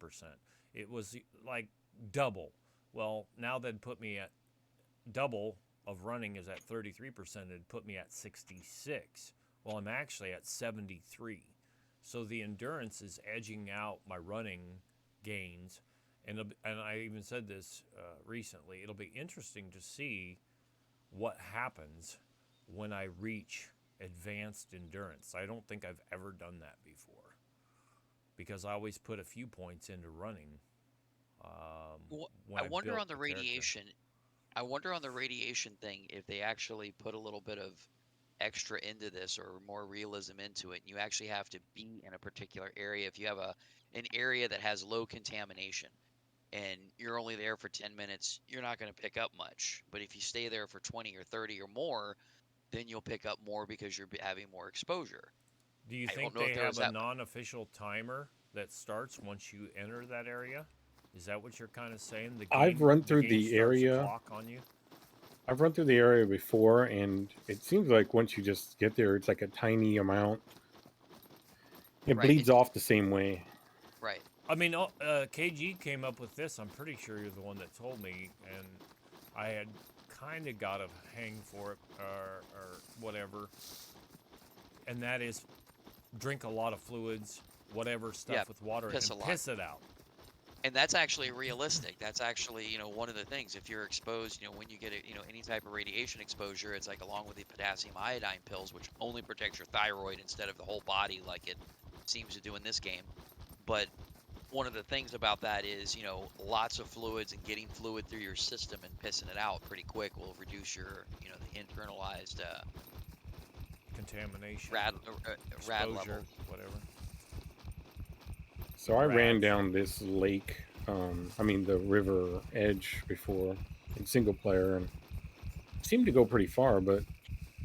It was like double. Well, now they'd put me at double of running is at 33%. It'd put me at 66. Well, I'm actually at 73. So the endurance is edging out my running gains. And I even said this recently. It'll be interesting to see what happens when I reach advanced endurance. I don't think I've ever done that before, because I always put a few points into running. I wonder on the radiation. I wonder on the radiation thing if they actually put a little bit of extra into this or more realism into it. And you actually have to be in a particular area. If you have an area that has low contamination and you're only there for 10 minutes, you're not going to pick up much. But if you stay there for 20 or 30 or more, then you'll pick up more because you're having more exposure. Do you think they have a non-official timer that starts once you enter that area? Is that what you're kind of saying? I've run through the area. Clock on you? I've run through the area before, and it seems like once you just get there, it's like a tiny amount. It bleeds off the same way. Right. I mean, KG came up with this. I'm pretty sure you're the one that told me, and I had kind of got a hang for it or whatever, and that is drink a lot of fluids, whatever stuff Yeah, with water, piss and a lot. piss it out. And that's actually realistic. That's actually, one of the things. If you're exposed, when you get any type of radiation exposure, it's like along with the potassium iodine pills, which only protects your thyroid instead of the whole body, like it seems to do in this game. But one of the things about that is, lots of fluids and getting fluid through your system and pissing it out pretty quick will reduce your, the internalized Contamination, rad exposure, level. whatever. So I ran Rads. down this lake, the river edge before in single player, and seemed to go pretty far, but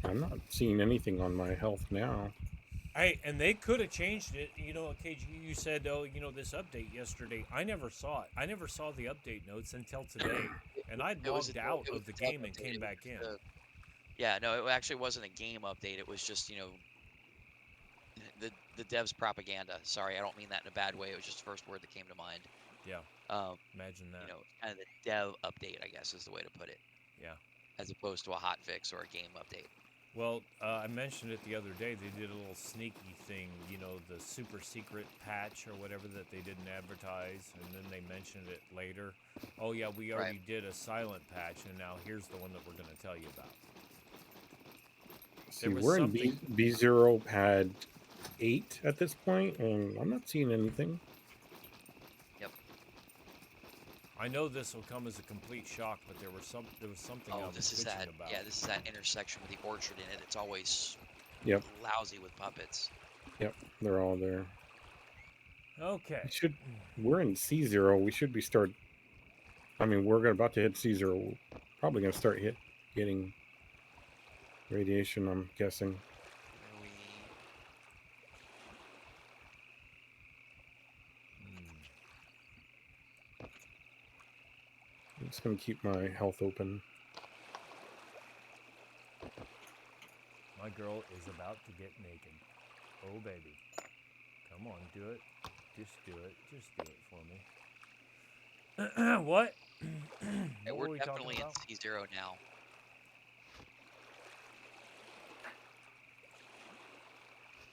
I'm not seeing anything on my health now. Hey, and they could have changed it. KG, you said, oh, this update yesterday. I never saw it. I never saw the update notes until today. And I'd It was logged a, out it was of the a dev game and update. came It was back in. just yeah, no, it actually wasn't a game update. It was just, the devs propaganda. Sorry, I don't mean that in a bad way. It was just the first word that came to mind. Yeah, Um, imagine that. kind of the dev update, I guess, is the way to put it, Yeah. as opposed to a hot fix or a game update. Well, I mentioned it the other day. They did a little sneaky thing, the super secret patch or whatever that they didn't advertise, and then they mentioned it later. Oh, yeah, we already did a silent patch, and now here's the one that we're going to tell you about. See, was we're something- in B0 pad 8 at this point, and I'm not seeing anything. Yep. I know this will come as a complete shock, but there was something I was this is bitching that. about. Yeah, this is that intersection with the orchard in it. It's always Yep, lousy with puppets. yep, they're all there. Okay. We're in C0. We should be we're about to hit C0. We're probably going to start getting radiation, I'm guessing. Where we I'm just going to keep my health open. My girl is about to get naked. Oh, baby. Come on, do it. Just do it. Just do it for me. What? Yeah, What we're were we definitely talking in about? C0 now.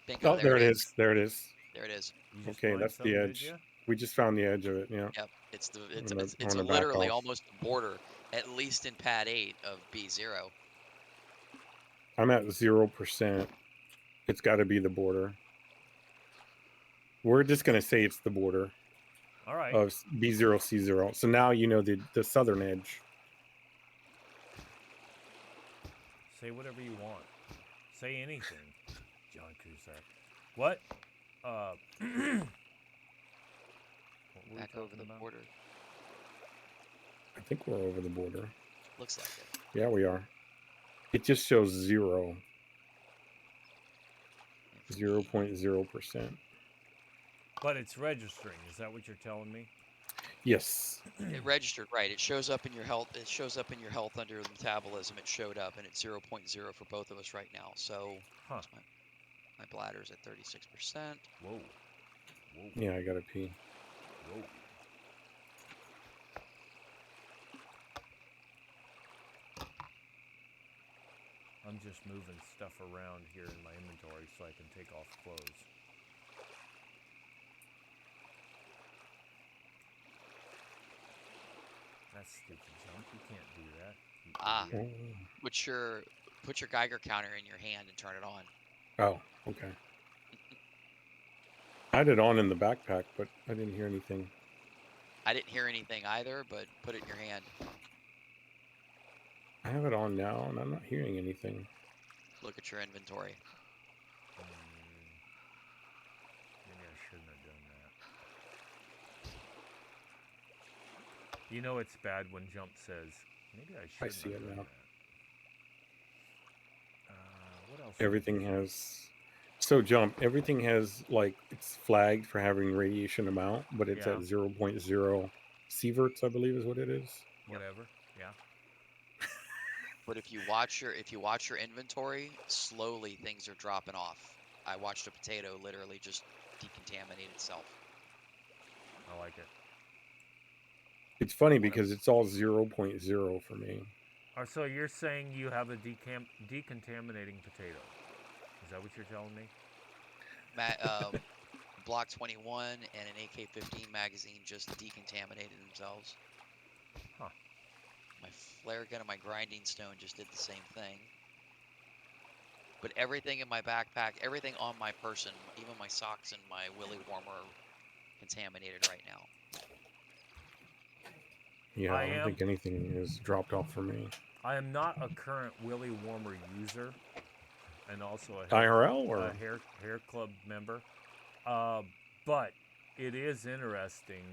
Bingo, Oh, there it is. There it is. There it is. You just Okay, find that's the something, did edge. ya? We just found the edge of it. Yeah. Yep, it's I'm gonna back literally off. almost the border, at least in pad 8 of B0. I'm at 0%. It's got to be the border. We're just gonna say it's the border All right. of B0 C0. So now you know the southern edge. Say whatever you want. Say anything, John Cusack. What? What were we Back over talking the about? border. I think we're over the border. Looks like it. Yeah, we are. It just shows 0.0%. But it's registering. Is that what you're telling me? Yes. It registered right. It shows up in your health. It shows up in your health under metabolism. It showed up, and it's 0.0 for both of us right now. So Huh. my bladder's at 36%. Whoa. Whoa. Yeah, I gotta pee. Whoa. I'm just moving stuff around here in my inventory so I can take off clothes. That's stupid, Jump. You can't do that. You idiot. Put your Geiger counter in your hand and turn it on. Oh, okay. I had it on in the backpack, but I didn't hear anything. I didn't hear anything either, but put it in your hand. I have it on now, and I'm not hearing anything. Look at your inventory. Maybe I shouldn't have done that. You know it's bad when Jump says, maybe I shouldn't see have it done now. that. What else? Everything has... So, Jump, everything has, it's flagged for having radiation amount, but it's at 0.0 sieverts, I believe is what it is. Whatever. Yeah. But if you watch your inventory, slowly things are dropping off. I watched a potato literally just decontaminate itself. I like it. It's funny because it's all 0.0 for me. Or so you're saying you have a decontaminating potato? Is that what you're telling me? Block 21 and an AK-15 magazine just decontaminated themselves. Huh. My flare gun and my grinding stone just did the same thing. But everything in my backpack, everything on my person, even my socks and my willy warmer are contaminated right now. Yeah, I don't think anything is dropped off for me. I am not a current Willy Warmer user, and also a IRL or hair club member. But it is interesting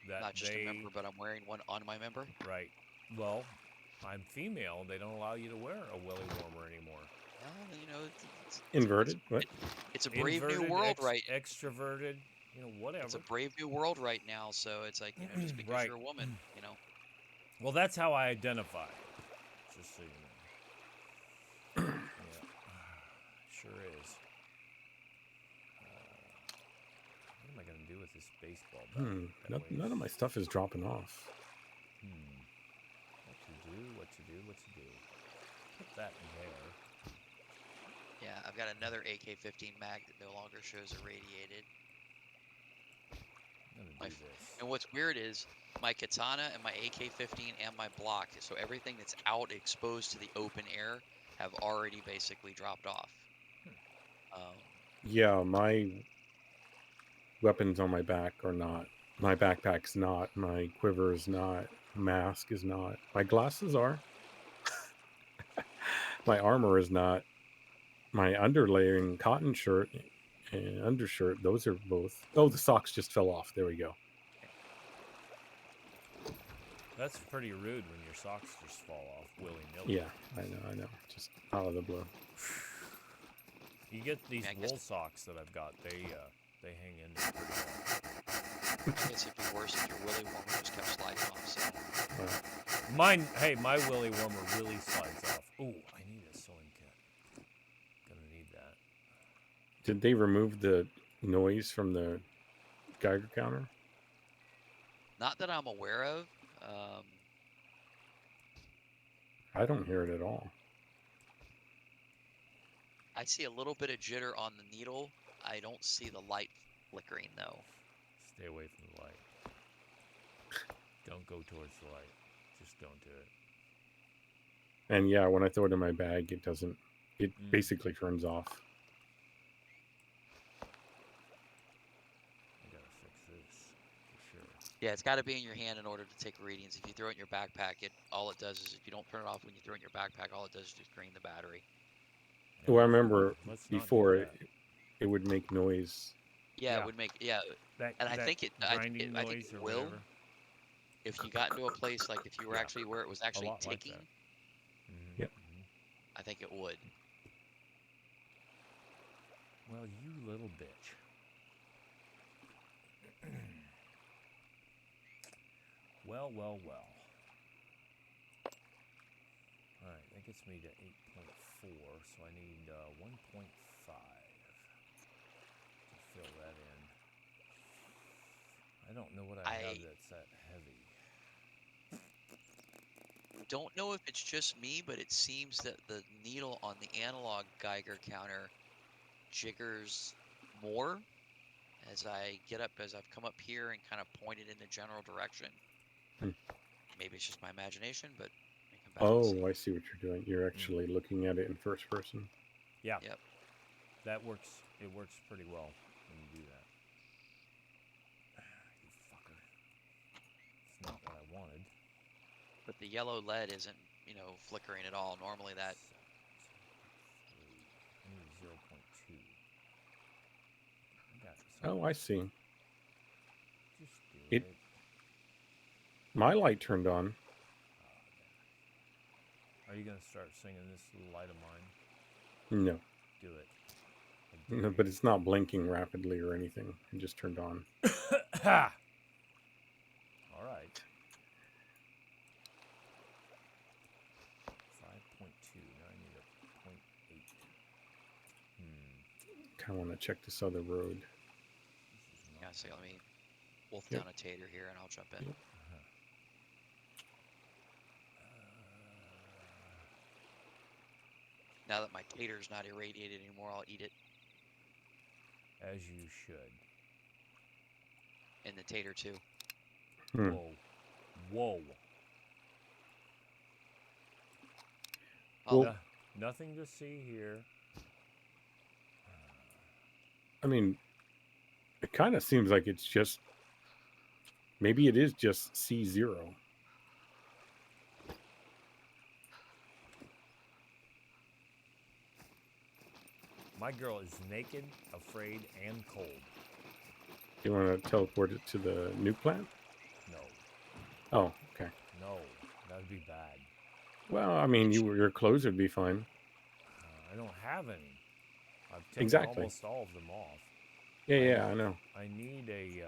that Not just a member, but I'm wearing one on my member. Right. Well, I'm female. They don't allow you to wear a Willy Warmer anymore. Well, you know, it's inverted. What? It's a brave new world, right? Extroverted. You know, whatever. It's a brave new world right now. So it's like, you know, just because you're a woman, you know. Well, that's how I identify. Just so you know. Yeah. Sure is. What am I going to do with this baseball bat? None of my stuff is dropping off. What to do? Put that in there. Yeah, I've got another AK-15 mag that no longer shows irradiated. I'm going to do this. And what's weird is my katana and my AK-15 and my block, so everything that's out exposed to the open air, have already basically dropped off. Yeah, my weapons on my back are not. My backpack's not. My quiver is not. Mask is not. My glasses are. My armor is not. My underlaying cotton shirt and undershirt, those are both. Oh, the socks just fell off. There we go. That's pretty rude when your socks just fall off willy-nilly. Yeah, I know. Just out of the blue. You get these wool socks that I've got. They hang in there pretty well. I guess it'd be worse if your willy warmer just kept sliding off. So. My willy warmer really slides off. Ooh, I need a sewing kit. Gonna need that. Did they remove the noise from the Geiger counter? Not that I'm aware of. I don't hear it at all. I see a little bit of jitter on the needle. I don't see the light flickering though. Stay away from the light. Don't go towards the light. Just don't do it. And yeah, when I throw it in my bag, it doesn't. It basically turns off. I gotta fix this for sure. Yeah, it's got to be in your hand in order to take readings. If you throw it in your backpack, all it does is if you don't turn it off when you throw it in your backpack, all it does is just drain the battery. Yeah, well, I remember before it would make noise. Yeah, it would make and I think it will. Whatever. If you got into a place like if you were actually where it was actually ticking, like yep. I think it would. Well, you little bitch. Well. All right, that gets me to 8.4, so I need 1.5 to fill that in. I don't know what I have that's that heavy. Don't know if it's just me, but it seems that the needle on the analog Geiger counter jiggers more as I've come up here and kind of pointed in the general direction. Maybe it's just my imagination, but oh, I see what you're doing. You're actually looking at it in first person. Yeah. Yep. That works. It works pretty well when you do that. You fucker. It's not what I wanted. But the yellow LED isn't, flickering at all. Normally that. I need 0.2. Oh, I see. Just do it. My light turned on. Are you going to start singing this little light of mine? No. Do it. No, but it's not blinking rapidly or anything. It just turned on. Ha! All right. 5.2. Now I need a 0.8. Kind of want to check this other road. Yeah, so let me wolf down a tater here and I'll jump in. Yep. Now that my tater's not irradiated anymore, I'll eat it. As you should. And the tater too. Hmm. Whoa. Whoa. Oh, Well, Nothing to see here. I mean, it kind of seems like it's just, maybe it is just C0. My girl is naked, afraid, and cold. You want to teleport it to the nuke plant? No. Oh, okay. No. That would be bad. Well, I mean, your clothes would be fine. I don't have any. I've taken Exactly. almost all of them off. Yeah, I know. I need a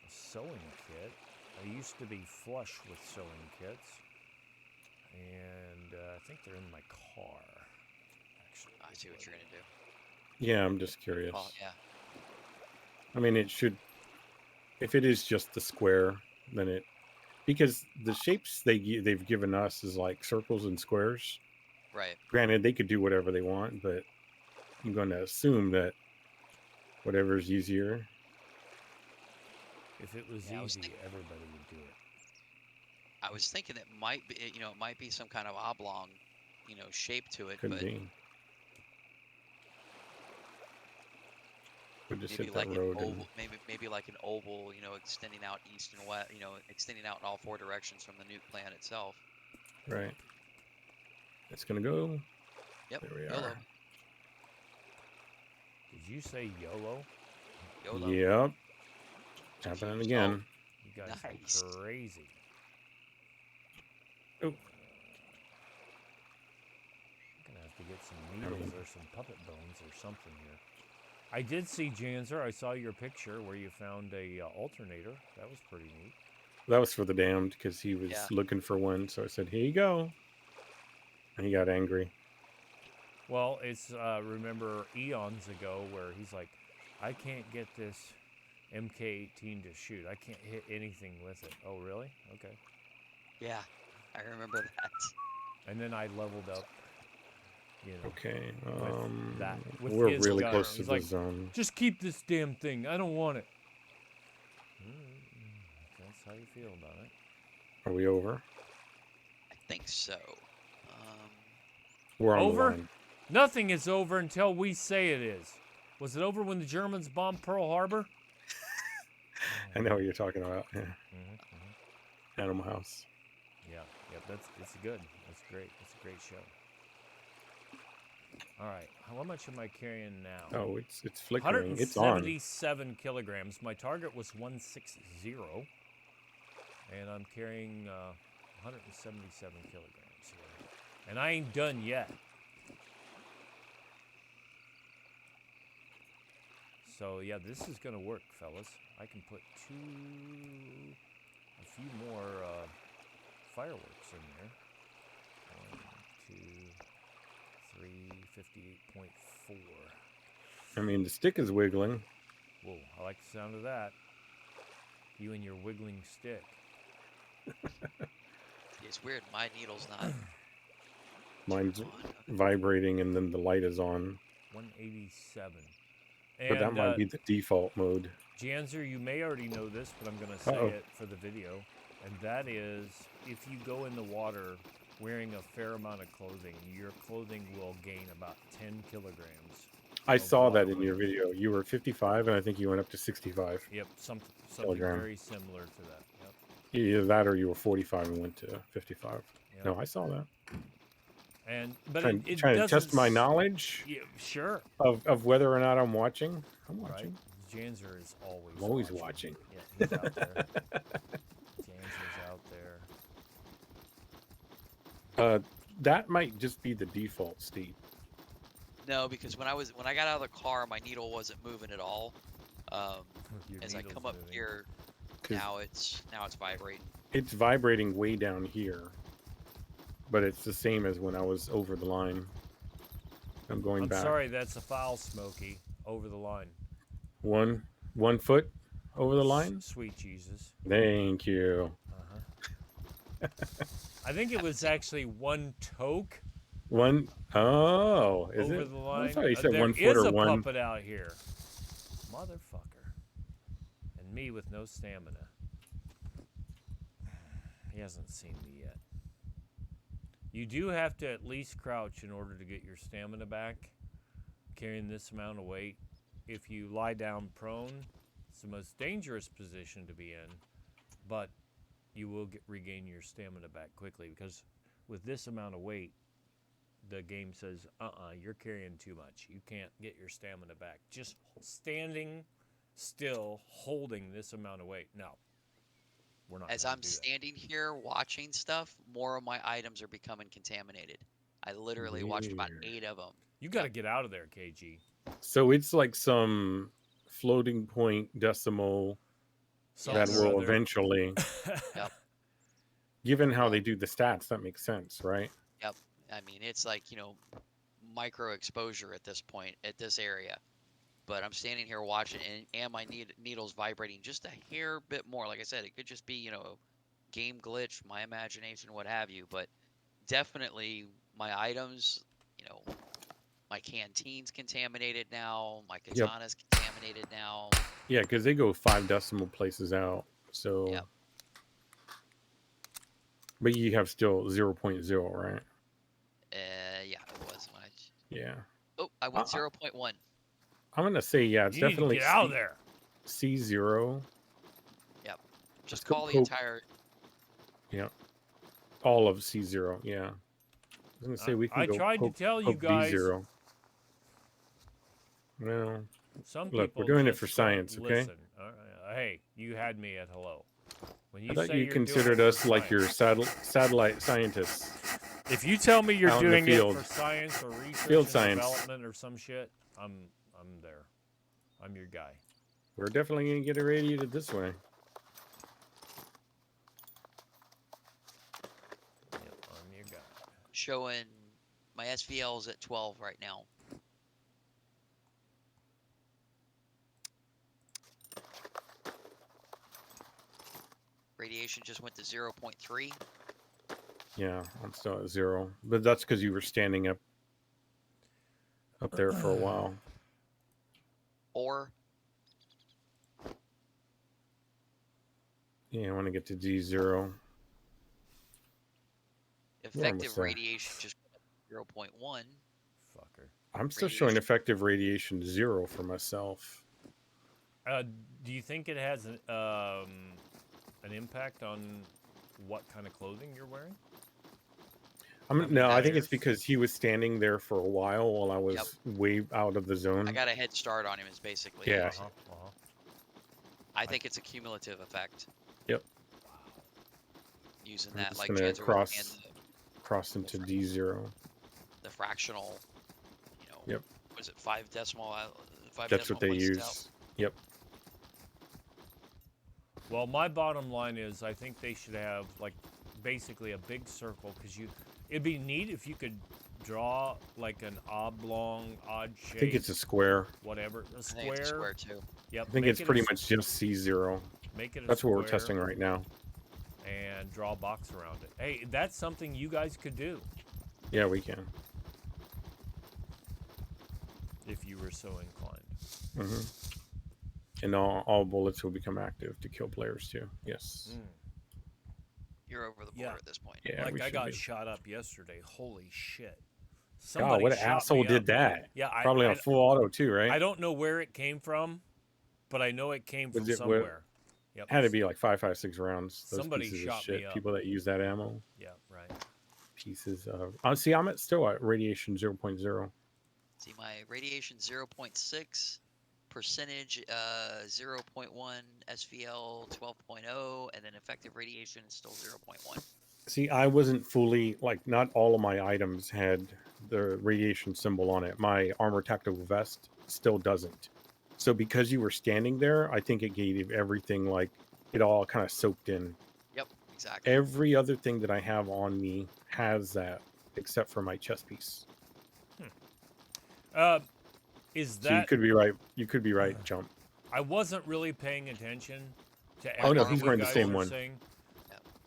sewing kit. I used to be flush with sewing kits. And I think they're in my car. Actually, I see what you're gonna do. Yeah, I'm just curious. Oh yeah. I mean, it should, if it is just the square, then it, because the shapes they've given us is like circles and squares. Right. Granted, they could do whatever they want, but I'm going to assume that whatever's easier. if it was Yeah, easy, everybody would do it. I was thinking it might be, it might be some kind of oblong, shape to it, Could but be. We just maybe hit that like road. an oval, maybe like an oval, extending out east and west, extending out in all four directions from the nuke plant itself. Right. It's going to go. Yep. There we YOLO. are. Did you say YOLO? YOLO. Yep. Happening again. You guys Nice. are crazy. Oh. I'm gonna have to get some needles or some puppet bones or something here. I did see Janzer. I saw your picture where you found a alternator. That was pretty neat. That was for the damned because he was looking for one. So I said, here you go. And he got angry. Well, it's remember eons ago where he's like, I can't get this MK18 to shoot. I can't hit anything with it. Oh, really? Okay. Yeah, I remember that. And then I leveled up. Okay. with we're his really gunner. close to He's the like, zone. just keep this damn thing. I don't want it. That's how you feel about it. Are we over? I think so. We're on Over? the line. Nothing is over until we say it is. Was it over when the Germans bombed Pearl Harbor? I know what you're talking about. Yeah. Animal House. Yeah, it's good. It's great. It's a great show. All right, how much am I carrying now? Oh, it's flickering. It's on. 177 kilograms. My target was 160, and I'm carrying 177 kilograms here. And I ain't done yet. So yeah, this is gonna work, fellas. I can put a few more fireworks in there. 1, 2, 3, 58.4. I mean, the stick is wiggling. Whoa, I like the sound of that. You and your wiggling stick. It's weird. My needle's not. Mine's on. vibrating and then the light is on. 187. But that might be the default mode. Janzer, you may already know this, but I'm going to say it for the video. And that is, if you go in the water wearing a fair amount of clothing, your clothing will gain about 10 kilograms. I saw that in your video. You were 55, and I think you went up to 65. Yep, something Kilogram. very similar to that. Yep. Either that or you were 45 and went to 55. Yep. No, I saw that. But trying to test my knowledge. Yeah, sure. Of whether or not I'm watching. I'm watching. Right. Janzer is always. I'm always watching. Yeah, he's out there. Janzer's out there. That might just be the default state. No, because when I got out of the car, my needle wasn't moving at all. As I come up here, now it's vibrating. It's vibrating way down here, but it's the same as when I was over the line. I'm going back. I'm sorry, that's a foul, Smokey. Over the line. 1 foot over the line. Sweet Jesus. Thank you. I think it was actually 1 toke One oh, is Over it? the I line. thought you said There 1 is foot or a one. puppet out here. Motherfucker. And me with no stamina. He hasn't seen me yet. You do have to at least crouch in order to get your stamina back. Carrying this amount of weight. If you lie down prone, it's the most dangerous position to be in. But you will regain your stamina back quickly because with this amount of weight, the game says, you're carrying too much. You can't get your stamina back. Just standing still, holding this amount of weight. No, we're not As going I'm to do that. standing here watching stuff, more of my items are becoming contaminated. I literally watched about Weird. 8 of them. You got to get out of there, KG. So it's like some floating point decimal that Yes. Something or will other. eventually, Yep. given how Well, they do the stats, that makes sense, right? Yep. I mean, it's like, micro exposure at this point, at this area. But I'm standing here watching, and my needle's vibrating just a hair bit more. Like I said, it could just be, game glitch, my imagination, what have you. But definitely my items, my canteen's contaminated now. My Yep. katana's contaminated now. Yeah, because they go 5 decimal places out. So, Yep. but you have still 0.0, right? Yeah, it was when I. Yeah. Oh, I went 0.1. I'm gonna say it's You need to definitely get out of there. C0. Yep. Just go call the poke. entire. Yeah. All of C0. Yeah. I was gonna say we can I go. tried to tell you poke guys. D0. Well, Some look, people we're doing it just for don't science, okay? listen. Hey, you had me at hello. When you I thought say you you're considered doing it us for like your science. satellite scientists. If you tell me you're out in the doing it field. for science or research Field and science. development or some shit, I'm there. I'm your guy. We're definitely gonna get irradiated this way. Yep, I'm your guy. Showing my SVL's at 12 right now. Radiation just went to 0.3. Yeah, I'm still at 0, but that's because you were standing up there for a while. Or Yeah, I want to get to D0. effective radiation just went to 0.1. Fucker. I'm still showing effective radiation 0 for myself. Do you think it has an impact on what kind of clothing you're wearing? No, I think it's because he was standing there for a while I was way out of the zone. I got a head start on him is basically Yeah. it. I think it's a cumulative effect. Yep. Using I'm that just like gonna Jezero cross into D0. The fractional, Yep. what is it, 5 decimal? That's what they use. Out? Yep. Well, my bottom line is I think they should have like basically a big circle because it'd be neat if you could draw like an oblong, odd shape. I think it's a square. Whatever, a square. I think it's a square too. Yep. I think it's pretty much just C0. Make it. That's what we're testing right now. And draw a box around it. Hey, that's something you guys could do. Yeah, we can. If you were so inclined. Mm-hmm. And all bullets will become active to kill players too. Yes. You're over the border at this point. Yeah, like I got shot up yesterday. Holy shit. God, what an asshole did that? Yeah, probably on full auto too, right? I don't know where it came from, but I know it came from somewhere. Yep. Had to be like 5.56 rounds. Those Somebody pieces shot of shit. me up. People that use that ammo. Yeah, right. Pieces of. See, I'm still at radiation 0.0. See, my radiation 0.6, percentage 0.1, SVL 12.0, and then effective radiation is still 0.1. See, I wasn't fully not all of my items had the radiation symbol on it. My armor tactical vest still doesn't. So because you were standing there, I think it gave everything it all kind of soaked in. Yep, exactly. Every other thing that I have on me has that, except for my chest piece. Is that? So you could be right. You could be right. Jump. I wasn't really paying attention to. Oh no, he's wearing the same one. Saying.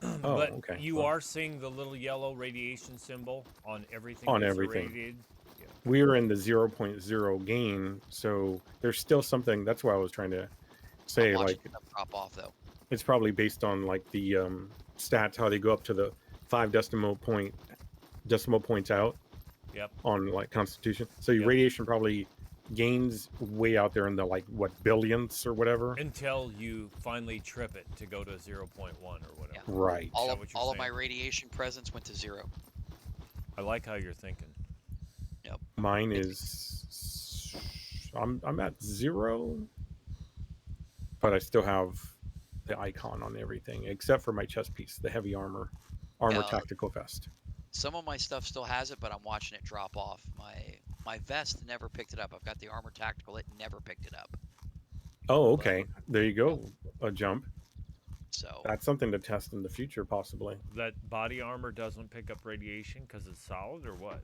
Oh, But okay. you Well, are seeing the little yellow radiation symbol on everything on that's everything. irradiated. Yeah. We are in the 0.0 gain, so there's still something. That's why I was trying to I'm say, watching like, them drop off though. it's probably based on like the stats, how they go up to the 5 decimal points out Yep. on like Constitution. So your Yep. radiation probably gains way out there in the like what billionths or whatever. Until you finally trip it to go to 0.1 or whatever. Yeah. Right. Is that what you're All of my saying? radiation presence went to 0. I like how you're thinking. Yep. Mine It's- is I'm at 0, but I still have the icon on everything except for my chest piece, the heavy armor Yeah. tactical vest. Some of my stuff still has it, but I'm watching it drop off. My vest never picked it up. I've got the armor tactical. It never picked it up. Oh, okay. There you go. A jump. So That's something to test in the future, possibly. That body armor doesn't pick up radiation because it's solid, or what?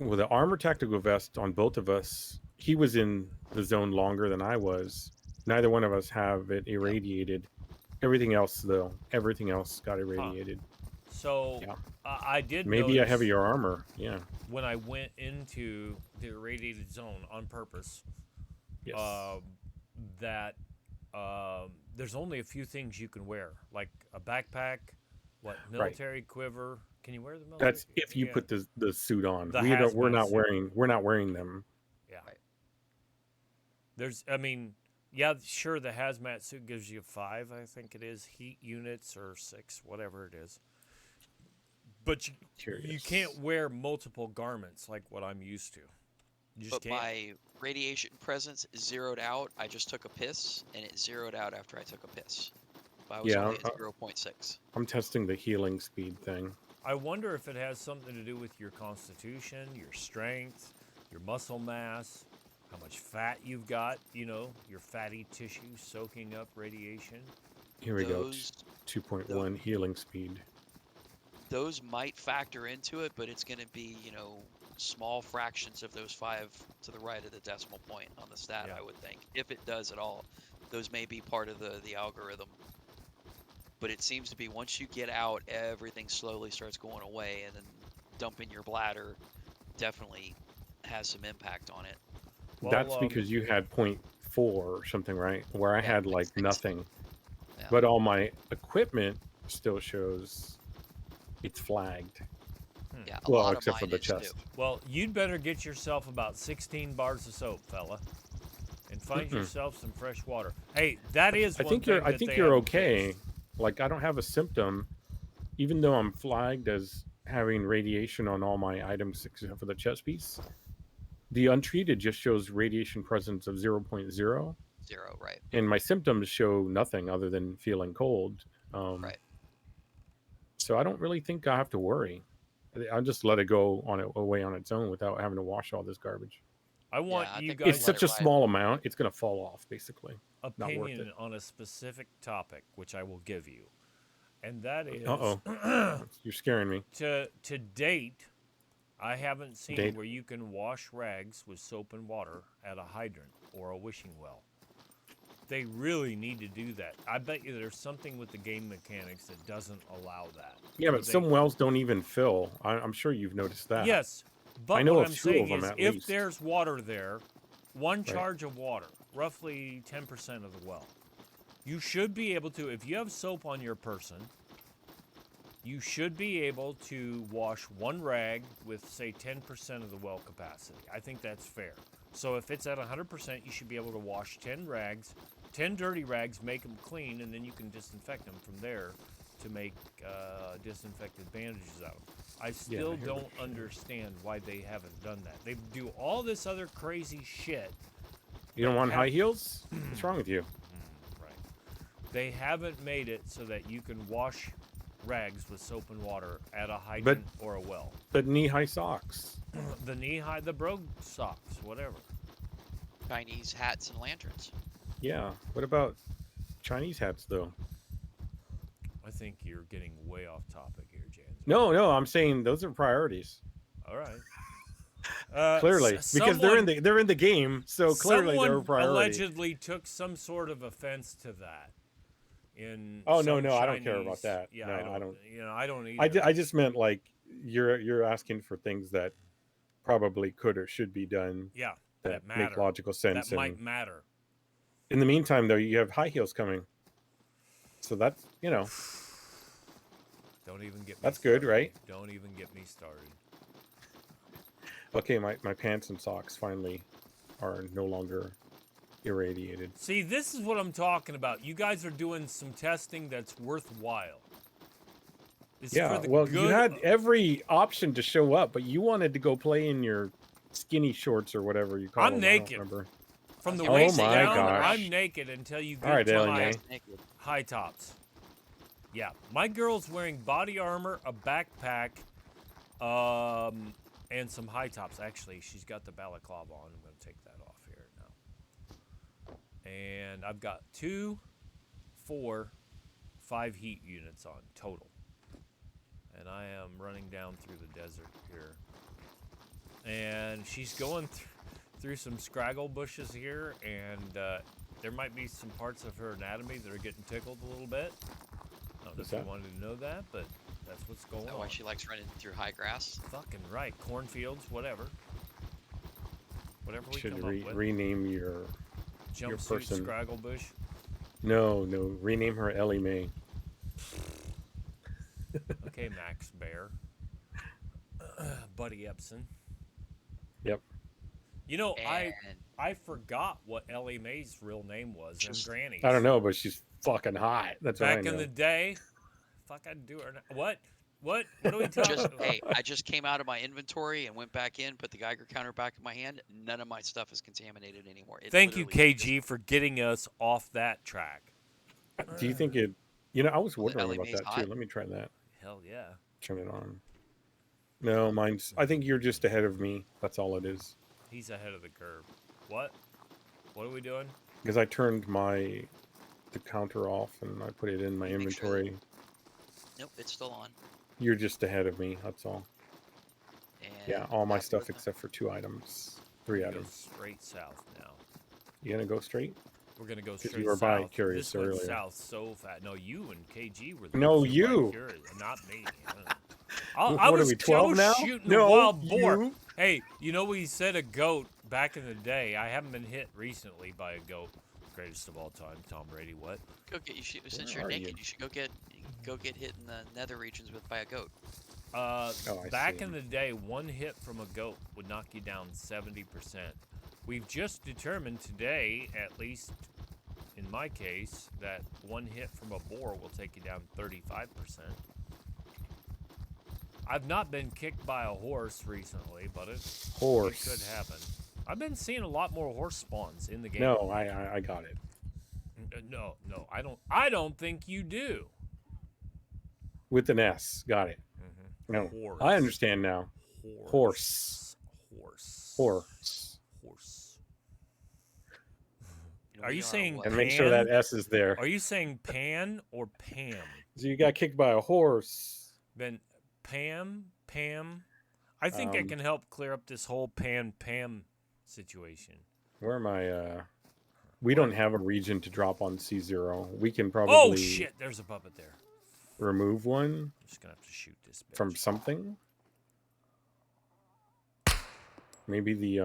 With the armor tactical vest on both of us, he was in the zone longer than I was. Neither one of us have it irradiated. Everything else, though, everything else got irradiated. So Yeah. I did Maybe a notice heavier armor. Yeah. when I went into the irradiated zone on purpose. Yes. That there's only a few things you can wear, like a backpack, military quiver. Can you wear the military? That's if you Yeah. put the suit on. The We're hazmat not suit. wearing them. Yeah. Right. Yeah, sure. The hazmat suit gives you 5, I think it is, heat units or 6, whatever it is. But you Curious. can't wear multiple garments like what I'm used to. You just but can't. my radiation presence zeroed out. I just took a piss, and it zeroed out after I took a piss. I was Yeah, only at 0.6. I'm testing the healing speed thing. I wonder if it has something to do with your constitution, your strength, your muscle mass, how much fat you've got, your fatty tissue soaking up radiation. Here we go. Those 2.1 healing speed. those might factor into it, but it's going to be, small fractions of those 5 to the right of the decimal point on the stat, Yeah. I would think. If it does at all. Those may be part of the algorithm. But it seems to be once you get out, everything slowly starts going away, and then dumping your bladder definitely has some impact on it. Well, That's because you had 0.4 or something, right? Where I Yeah, had 0.6. like nothing. Yeah. But all my equipment still shows it's flagged. Yeah, a Well, lot except of for mine the is too. chest. Well, you'd better get yourself about 16 bars of soap, fella, and find yourself some fresh water. Hey, that is. I one think thing you're. I that think they you're haven't okay. fixed. Like I don't have a symptom, even though I'm flagged as having radiation on all my items except for the chest piece. The untreated just shows radiation presence of 0.0, 0, right? and my symptoms show nothing other than feeling cold. Right. So I don't really think I have to worry. I'll just let it go away on its own without having to wash all this garbage. I want I you think guys' It's such a small amount; it's gonna fall off basically. Not worth opinion it. on a specific topic, which I will give you, and that is You're scaring me. to date. I haven't seen Date. where you can wash rags with soap and water at a hydrant or a wishing well. They really need to do that. I bet you there's something with the game mechanics that doesn't allow that. Yeah, Where but some wells don't even fill. I'm sure you've noticed that. Yes, but I know what a I'm few of saying them is, at if least. there's water there, one Right. charge of water, roughly 10% of the well, you should be able to. If you have soap on your person, you should be able to wash one rag with, say, 10% of the well capacity. I think that's fair. So if it's at 100%, you should be able to wash 10 rags, 10 dirty rags, make them clean, and then you can disinfect them from there to make disinfected bandages out of them. I still hear don't what you're saying. understand why they haven't done that. They do all this other crazy shit. You don't want Have- high heels? What's wrong with you? Right. They haven't made it so that you can wash rags with soap and water at a hydrant or a well. But knee-high socks. The knee-high, the brogue socks, whatever. Chinese hats and lanterns. Yeah. What about Chinese hats though? I think you're getting way off topic here, Jans. No, I'm saying those are priorities. All right. Clearly, because they're in the game, so clearly they're a someone priority. allegedly took some sort of offense to that in. Oh no, some no, I don't care about Chinese- that. Yeah, No, I don't. You know, I don't I, either. I just meant like you're asking for things that probably could or should be done Yeah, that that make matter. logical sense. That might And matter. in the meantime, though, you have high heels coming, so that's Don't even get me That's good, started. right? Don't even get me started. okay. My pants and socks finally are no longer irradiated. See, this is what I'm talking about. You guys are doing some testing that's worthwhile. It's Yeah, for the well, good. you had every option to show up, but you wanted to go play in your skinny shorts or whatever you call I'm them. naked. I don't remember. From the Oh waist my down, gosh. I'm naked until you All right, get to Ellie my Mae. Naked. high tops. Yeah, my girl's wearing body armor, a backpack, and some high tops. Actually, she's got the balaclava on. I'm going to take that off here now. And I've got 2, 4, 5 heat units on total. And I am running down through the desert here. And she's going through some scraggle bushes here, and there might be some parts of her anatomy that are getting tickled a little bit. I don't know What's if you that? wanted to know that, but that's what's going Is that on. why she likes running through high grass? Fucking right. Cornfields, whatever. Whatever we Should come up with. rename your Jumpsuit, person. scraggle bush. no, rename her Ellie Mae. Okay, Max Bear. Buddy Epson. Yep. You know, And I forgot what Ellie Mae's real name was. Just- And Granny's. I don't know, but she's fucking hot. That's what I Back know. in the day, fuck, I'd do her. What? What are we talking just about? hey, I just came out of my inventory and went back in, put the Geiger counter back in my hand. None of my stuff is contaminated anymore. It Thank you, literally just- KG, for getting us off that track. Do you think it? You know, I was Well, the wondering Ellie about Mae's that hot. too. Let me try that. Hell yeah. Turn it on. No, mine's. I think you're just ahead of me. That's all it is. He's ahead of the curve. What? What are we doing? Because I turned the counter off and I put it in my Make sure that- inventory. Nope, it's still on. You're just ahead of me. That's all. And Yeah, all my after stuff that- except for 2 items, 3 Go items. straight south now. You gonna go straight? We're gonna go 'Cause straight you were south. bi-curious This went earlier. south so fast. No, you and KG were the No, ones who were you. bi-curious, not me. What I are was we, 12 now? shooting No, a wild boar. you. Hey, you know we said a goat back in the day. I haven't been hit recently by a goat. Greatest of all time, Tom Brady. What? Go get you should, since Where you're are naked, you? you should go get hit in the nether regions by a goat. I Back see. in the day, one hit from a goat would knock you down 70%. We've just determined today, at least in my case, that one hit from a boar will take you down 35%. I've not been kicked by a horse recently, but it Horse. could happen. I've been seeing a lot more horse spawns in the game. No, I got it. No, I don't think you do. With an S. Got it. Mm-hmm. No, Horse. I understand now. Horse. Horse. Horse. know, Are we you saying what? And make sure that S is there. Are you saying Pan or Pam? So you got kicked by a horse. Then Pam. I think I can help clear up this whole Pam situation. Where am I? We don't have a region to drop on C0. We can probably Oh shit! There's a puppet there. remove one I'm just gonna have to shoot this bitch. from something. Maybe the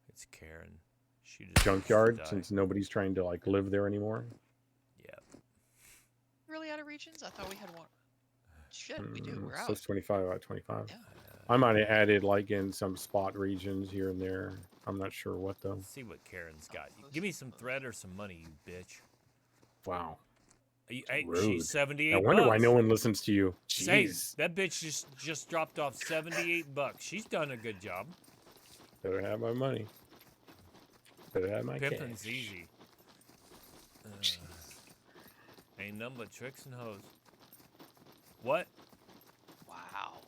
It's Karen. She deserves to junkyard, die. since nobody's trying to like live there anymore. Yeah. Really out of regions? I thought we had one. Shit, we do. We're So out. it's 25 out of 25. Yeah. I might have added like in some spot regions here and there. I'm not sure what though. Let's see what Karen's got. Give me some thread or some money, you bitch. Wow. Hey, Rude. she's 78 I wonder why bucks. no one listens to you. Say, Jeez. that bitch just dropped off 78 bucks. She's done a good job. Better have my money. Better have my Pimpin's cash. easy. Ain't nothing but tricks and hoes. What? Wow.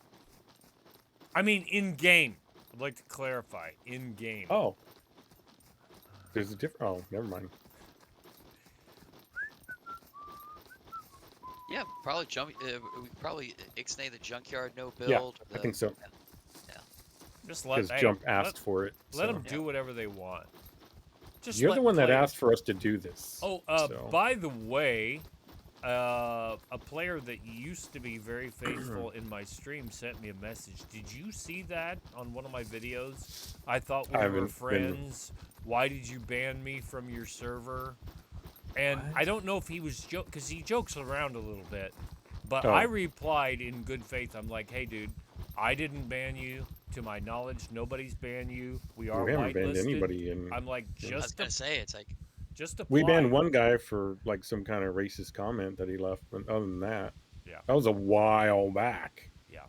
I mean, in game. I'd like to clarify. In game. Oh. There's a different. Oh, never mind. Yeah, probably we probably ixnay the junkyard no build. Yeah, or I think so. Just let Because hey, Jump asked for it. let so. them do whatever they want. Just You're let the one that players- asked for us to do this. Oh, so. by the way, a player that used to be very faithful in my stream sent me a message. Did you see that on one of my videos? I thought we I were haven't been. friends. Why did you ban me from your server? And What? I don't know if he was joke because he jokes around a little bit. But Oh. I replied in good faith. I'm like, hey, dude, I didn't ban you. To my knowledge, nobody's banned you. We are We haven't banned whitelisted. anybody in. I'm like, Yeah. I was just gonna say it's like just We apply. banned one guy for like some kind of racist comment that he left, but other than that, Yeah, that was a while back. yeah.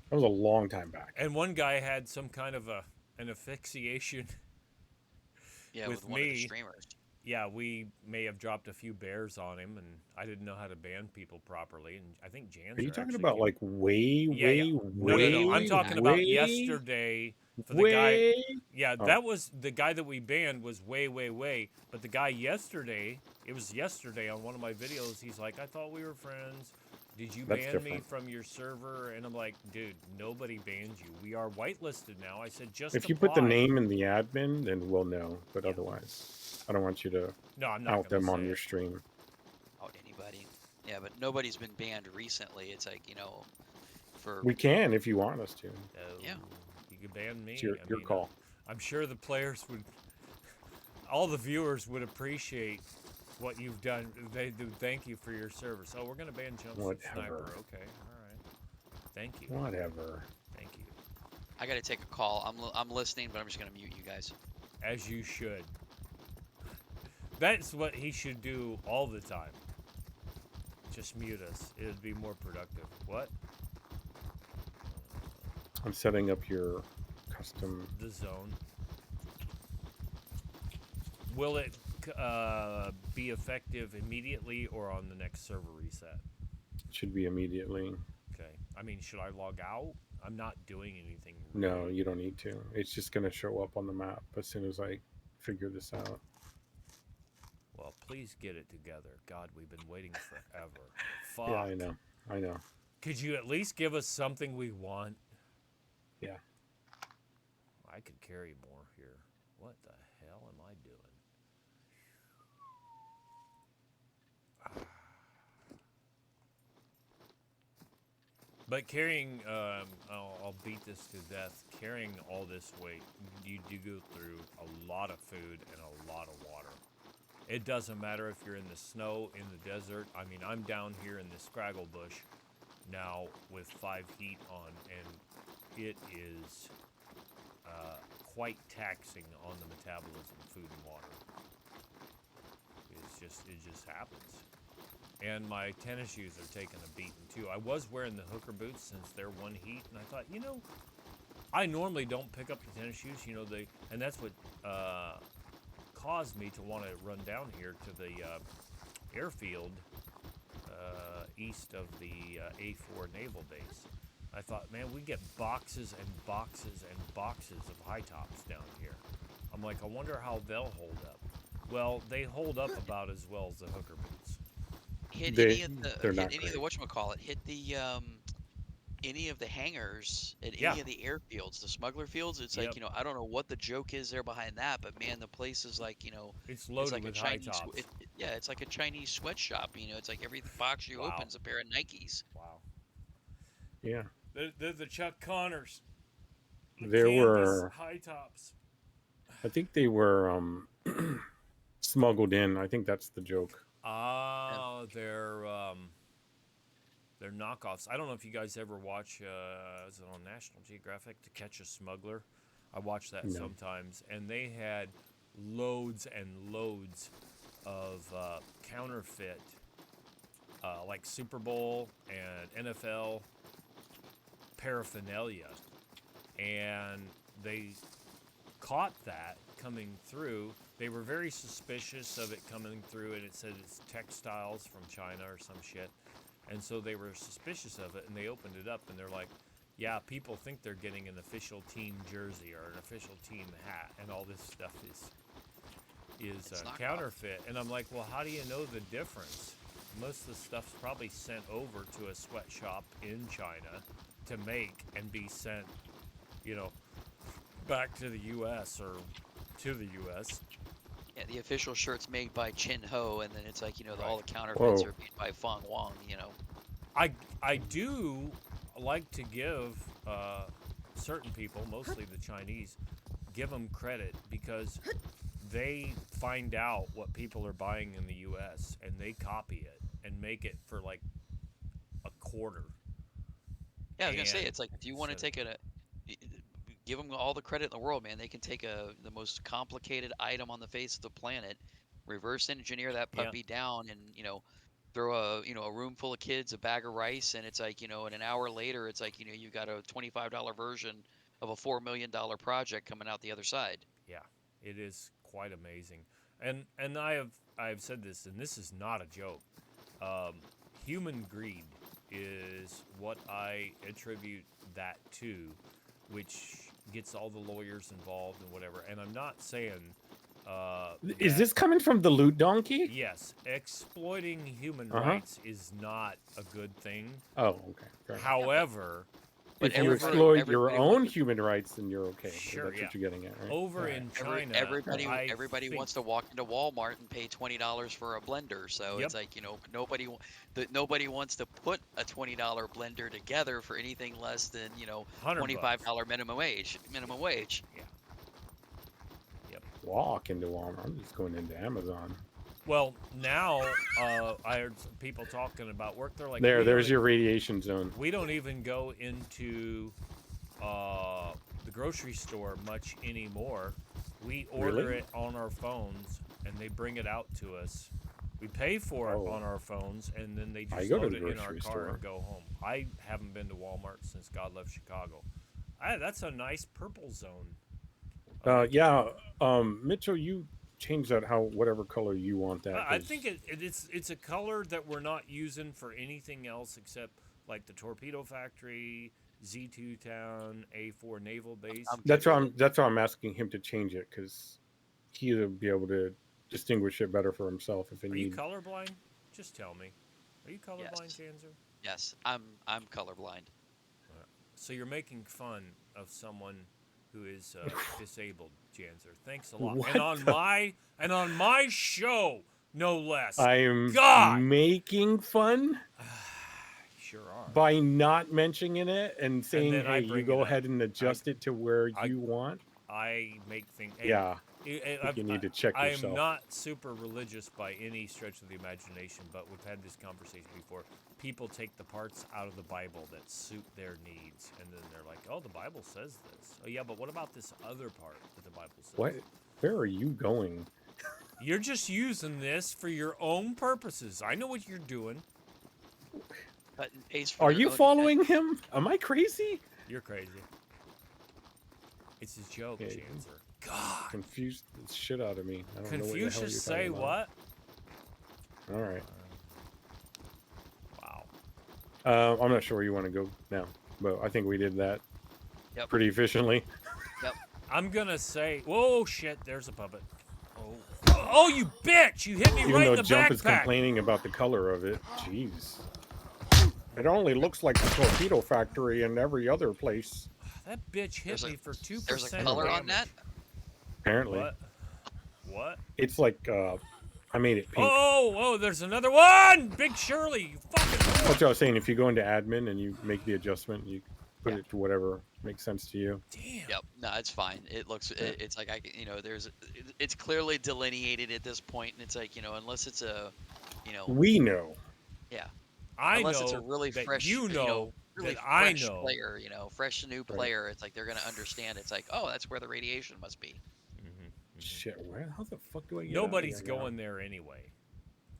That was a long time back. And one guy had some kind of an asphyxiation yeah with with one of the me. streamers. Yeah, we may have dropped a few bears on him, and I didn't know how to ban people properly. And I think Janzer Are you talking actually about came- like way, Yeah, yeah. way, No, way, no, no. I'm talking about way, yesterday for the guy. way? Yeah, Oh. that was the guy that we banned was way, way, way. But the guy yesterday, it was yesterday on one of my videos. He's like, I thought we were friends. Did you That's ban me different. from your server? And I'm like, dude, nobody banned you. We are whitelisted now. I said, just If you put the apply. name in the admin, then we'll know. But Yeah. otherwise, I don't want you to No, I'm not out gonna them on say your it. stream. Out anybody. Yeah, but nobody's been banned recently. It's like, for We can if you want us to. No, Yeah. you could ban me. It's your I mean, call. I'm sure the players would, all the viewers would appreciate what you've done. They do thank you for your service. Oh, we're gonna ban Jumpsuit Sniper. Whatever. Okay, all right. Thank you. Whatever. Thank you. I got to take a call. I'm listening, but I'm just gonna mute you guys. As you should. That's what he should do all the time. Just mute us. It would be more productive. What? I'm setting up your custom. The zone. Will it be effective immediately or on the next server reset? It should be immediately. Okay. I mean, should I log out? I'm not doing anything. No, really. you don't need to. It's just going to show up on the map as soon as I figure this out. Well, please get it together. God, we've been waiting forever. Fuck. Yeah, I know. I know. Could you at least give us something we want? Yeah. I could carry more here. What the hell am I doing? But carrying, I'll beat this to death. Carrying all this weight, you do go through a lot of food and a lot of water. It doesn't matter if you're in the snow, in the desert. I mean, I'm down here in the scraggle bush now with 5 heat on, and it is quite taxing on the metabolism, food and water. It just happens. And my tennis shoes are taking a beating too. I was wearing the hooker boots since they're 1 heat, and I thought, I normally don't pick up the tennis shoes, and that's what caused me to want to run down here to the airfield east of the A4 Naval Base. I thought, man, we get boxes and boxes and boxes of high tops down here. I'm like, I wonder how they'll hold up. Well, they hold up about as well as the hooker boots. Hit They're any of the not any of the whatchamacallit, hit the any of the hangars at Yeah. any of the airfields, the smuggler fields. It's Yep. like, I don't know what the joke is there behind that, but man, the place is like, It's it's loaded like a with high Chinese tops. yeah, it's like a Chinese sweatshop, it's like every box you Wow. open's a pair of Nikes. Wow. Yeah. They're the Chuck Connors. The There canvas were- high tops. I think they were smuggled in. I think that's the joke. Ah, they're knockoffs. I don't know if you guys ever watch, is it on National Geographic, To Catch a Smuggler? I watch that No. sometimes, and they had loads and loads of counterfeit, like Super Bowl and NFL paraphernalia, and they caught that coming through. They were very suspicious of it coming through, and it said it's textiles from China or some shit. And so they were suspicious of it, and they opened it up, and they're like, yeah, people think they're getting an official team jersey or an official team hat, and all this stuff is It's knockoff. counterfeit. And I'm like, well, how do you know the difference? Most of the stuff's probably sent over to a sweatshop in China to make and be sent, back to the U.S. or to the U.S. the official shirt's made by Chin Ho, and then it's like, you know, all Right. the counterfeits Whoa. are made by Fong Wong, you know. I do like to give certain people, mostly the Chinese, give them credit because they find out what people are buying in the U.S. and they copy it and make it for like a quarter. Yeah, I was gonna say, And it's like if you want to so- take give them all the credit in the world, man. They can take the most complicated item on the face of the planet, reverse engineer that yeah, puppy down, and throw a room full of kids a bag of rice, and it's like, in an hour later, it's like, you got a $25 version of a $4 million project coming out the other side. yeah, it is quite amazing. And I have said this, and this is not a joke. Um, Human greed is what I attribute that to, which gets all the lawyers involved and whatever. And I'm not saying Is that this coming from the loot donkey? yes, exploiting human Uh-huh. rights is not a good thing. Oh, okay. Fair enough. However, But If you over- exploit your everybody own wants- human rights, then you're okay. Sure, That's yeah. what you're getting at, right? over Alright. in Every, China, everybody I everybody think, wants to walk into Walmart and pay $20 for a blender. So Yep. it's like, nobody wants to put a $20 blender together for anything less than, $25 minimum wage. Walk into Walmart. I'm just going into Amazon. Well, now I heard some people talking about work. They're like, There's your radiation zone. We don't even go into the grocery store much anymore. We order Really? it on our phones, and they bring it out to us. We pay for it Oh. on our phones, and then they I just go to load the it in our grocery car store. and go home. I haven't been to Walmart since God left Chicago. That's a nice purple zone. Yeah. Mitchell, you change that whatever color you want that. I 'cause- think it's a color that we're not using for anything else except like the Torpedo Factory, Z2 Town, A4 Naval Base. that's why I'm asking him to change it, because he'll be able to distinguish it better for himself if it Are you needs. colorblind? Just tell me. Are you colorblind, Yes. Janzer? Yes, I'm colorblind. So you're making fun of someone who is disabled, Janzer. Thanks a lot. And on my show, no less. I'm God! making fun Sure are. by not mentioning it and saying, then I "Hey, you bring go it up. ahead and adjust it to where I- you want." I make things. Yeah, I think you need to check I yourself. am not super religious by any stretch of the imagination, but we've had this conversation before. People take the parts out of the Bible that suit their needs, and then they're like, "Oh, the Bible says this." Oh, yeah, but what about this other part that the Bible says? What? Where are you going? You're just using this for your own purposes. I know what you're doing. Cut and paste for Are their you own- following him? Am I crazy? You're crazy. It's a joke, Okay. Janzer. God. Confused the shit out of me. I don't know what the hell Confucius you're say talking about. what? All right. Wow. I'm not sure where you want to go now, but I think we did that Yep. pretty efficiently. I'm gonna say, whoa, shit! There's a puppet. Oh, you bitch! You hit me Even right in though the Jump is backpack. complaining about the color of it. Jeez. It only looks like the Torpedo Factory and every other place, That bitch hit There's a- me for 2%. There's a color on that? apparently. What? What? It's like, I made it pink. Oh, there's another one! Big Shirley, you fucking. That's what I was saying. If you go into admin and you make the adjustment, you put Yeah. it to whatever makes sense to you. Damn. Yep. No, it's fine. It looks. It's like it's clearly delineated at this point, and it's like, unless it's a, We know. I unless know it's a really that fresh, you know really that I fresh know. player, fresh new player. It's like they're gonna understand. It's like, oh, that's where the radiation must be. Shit, how the fuck do I get Nobody's out of here now? going there anyway.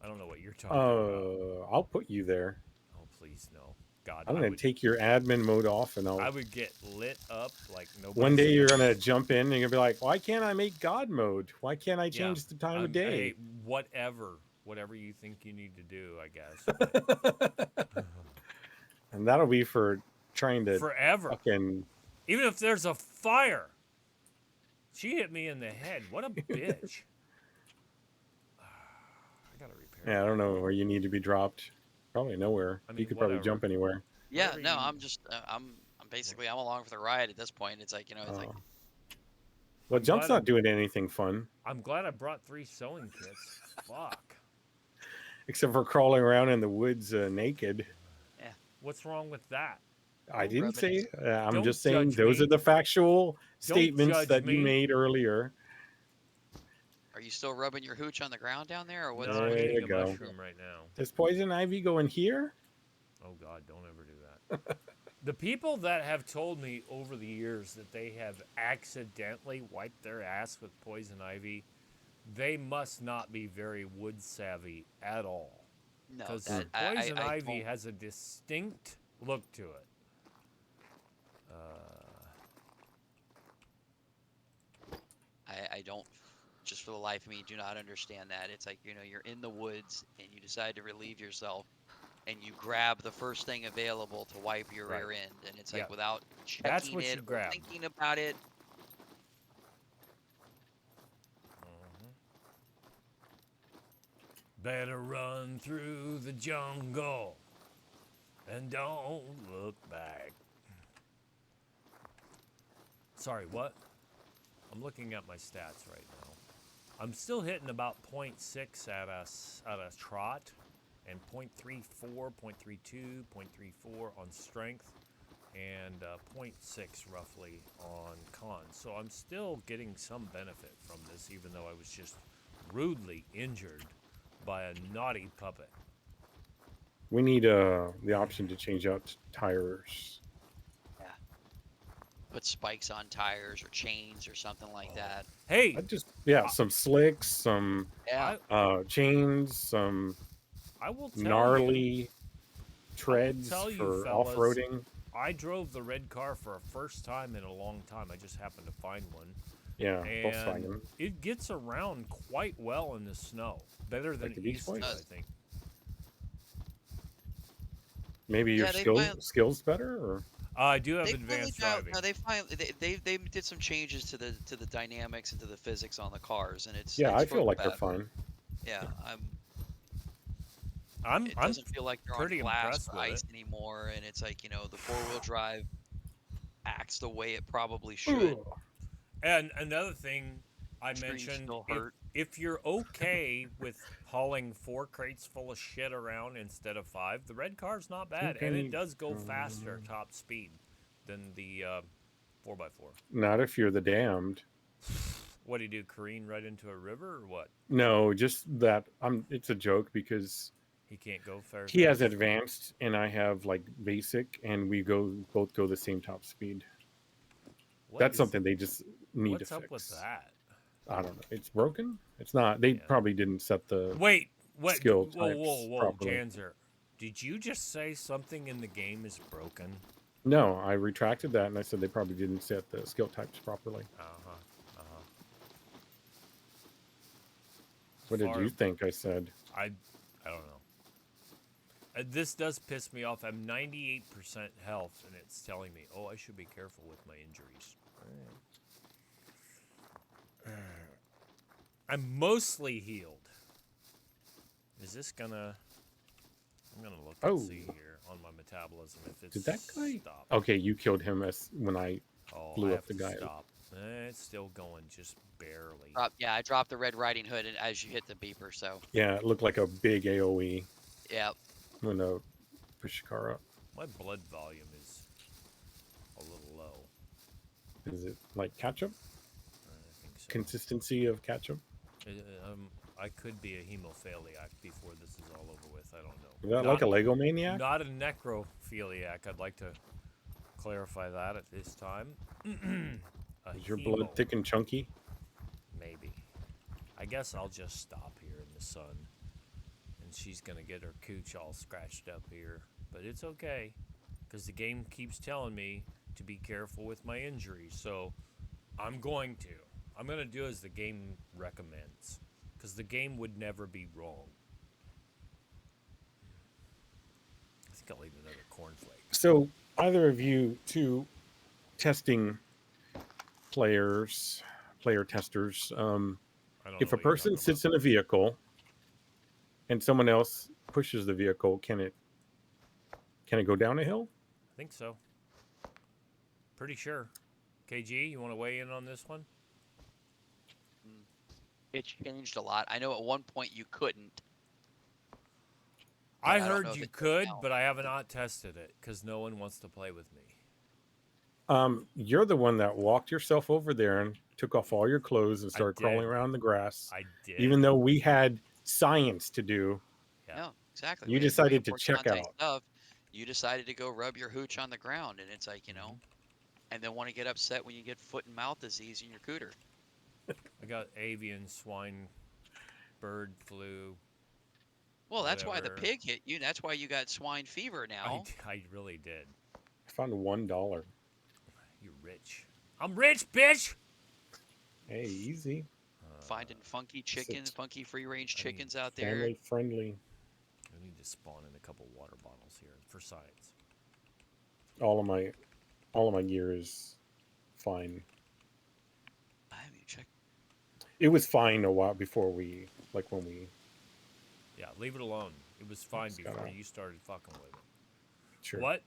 I don't know what you're talking about. I'll put you there. Oh, please no. God, I'm I gonna would, take your admin mode off, and I I'll. would get lit up like nobody. One day you're gonna jump in and you're gonna be like, "Why can't I make God mode? Why can't I change the time of day?" Whatever you think you need to do, I guess. And that'll be for trying to Forever. fucking. Even if there's a fire. She hit me in the head. What a bitch. I gotta repair. Yeah, I don't know where you need to be dropped. Probably nowhere. I You mean, could probably whatever. jump anywhere. Yeah. Whatever No, you- I'm just. I'm basically. I'm along for the ride at this point. It's like, it's like. Oh. Well, I'm Jump's glad not doing anything fun I'm glad I brought 3 sewing kits. Fuck. except for crawling around in the woods naked. Yeah. What's wrong with that? I didn't Rubbing say. his. I'm Don't just saying judge those are me. the factual Don't statements judge that you me. made earlier. Are you still rubbing your hooch on the ground down there, or what's No, I'm what are There you eating you a doing? go. mushroom right now. Does poison ivy go in here? Oh God, don't ever do that. The people that have told me over the years that they have accidentally wiped their ass with poison ivy, they must not be very wood savvy at all. No, Because that poison I ivy don't. has a distinct look to it. I don't. Just for the life of me, do not understand that. It's like, you're in the woods and you decide to relieve yourself, and you grab the first thing available to wipe your Right. rear end, and it's Yeah. like without That's checking what it you or grab. thinking about it. Better run through the jungle and don't look back. Sorry, what? I'm looking at my stats right now. I'm still hitting about 0.6 at a trot, and 0.34, 0.32, 0.34 on strength, and 0.6 roughly on con. So I'm still getting some benefit from this, even though I was just rudely injured by a naughty puppet. We need the option to change out tires. Yeah. Put spikes on tires or chains or something like that. Hey, I just I- some slicks, some Yeah. chains, some I will tell you, gnarly treads tell you, for fellas, off-roading. I drove the red car for a first time in a long time. I just happened to find one. Yeah, And Volkswagen. it gets around quite well in the snow. Better than Like the it Beach used to, Boys? I think. Maybe your Yeah, they skills better, or I do have They finally advanced got driving. no. They finally they did some changes to the dynamics and to the physics on the cars, and yeah, I it's for feel the like they're better. fine. Yeah, I'm it I'm doesn't feel like they're on pretty glass impressed or with it. ice anymore, and it's like, the four-wheel drive acts the way it probably should. Ugh. And another thing I Trees mentioned, still if hurt. if you're okay with hauling 4 crates full of shit around instead of 5, the red car's not bad, Think I and it need, does go faster top speed than the 4x4. not if you're the damned. What do you do? Careen right into a river or what? No, just that it's a joke because He can't go very he has fast. advanced and I have like basic, and we both go the same top speed. That's something they just need to What's up fix. with that? I don't know. It's broken. It's not. They Yeah. probably didn't set the Wait, what? skill Whoa, types whoa, properly. Janzer. Did you just say something in the game is broken? No, I retracted that and I said they probably didn't set the skill types properly. What did you think I said? I don't know. This does piss me off. I'm 98% health, and it's telling me, oh, I should be careful with my injuries. I'm mostly healed. Is this gonna... I'm gonna look and see here on my metabolism if it's Did that guy? stopped. Okay, you killed him when I blew I up have the to guy. stop. It's still going, just barely. Yeah, I dropped the Red Riding Hood and as you hit the beeper, so Yeah, it looked like a big AOE. yeah. I'm gonna push the car up. My blood volume is a little low. Is it like ketchup? I think so. Consistency of ketchup? I could be a hemophiliac before this is all over with. I don't know. Is that like a Lego maniac? Not a necrophiliac. I'd like to clarify that at this time. Is your blood thick and chunky? Maybe. I guess I'll just stop here in the sun. And she's going to get her cooch all scratched up here. But it's okay. Because the game keeps telling me to be careful with my injuries. So I'm going to. I'm going to do as the game recommends. Because the game would never be wrong. I think I'll eat another cornflake. So either of you two testing player testers, if a person sits in a vehicle and someone else pushes the vehicle, can it go down a hill? I think so. Pretty sure. KG, you want to weigh in on this one? It changed a lot. I know at one point you couldn't. I And I don't know heard if you it does could, now. but I have not tested it because no one wants to play with me. You're the one that walked yourself over there and took off all your clothes and I started crawling did. around the grass. I did. Even though we had science to do, Yeah. No, exactly. you We had very decided to important check out. stuff. You decided to go rub your hooch on the ground, and it's like, Mm-hmm. and then want to get upset when you get foot and mouth disease in your cooter. I got avian, swine, bird flu. Well, that's why the whatever. pig hit you. That's why you got swine fever now. I really did. I found $1. You're rich. I'm rich, bitch. Hey, easy. Finding funky chickens, funky free-range I mean, chickens out there. Family friendly. I need to spawn in a couple water bottles here for science. All of my gear is fine. I haven't checked. It was fine a while before when we. Yeah, leave it alone. It was fine It's got before a- you started fucking with it. Sure. What?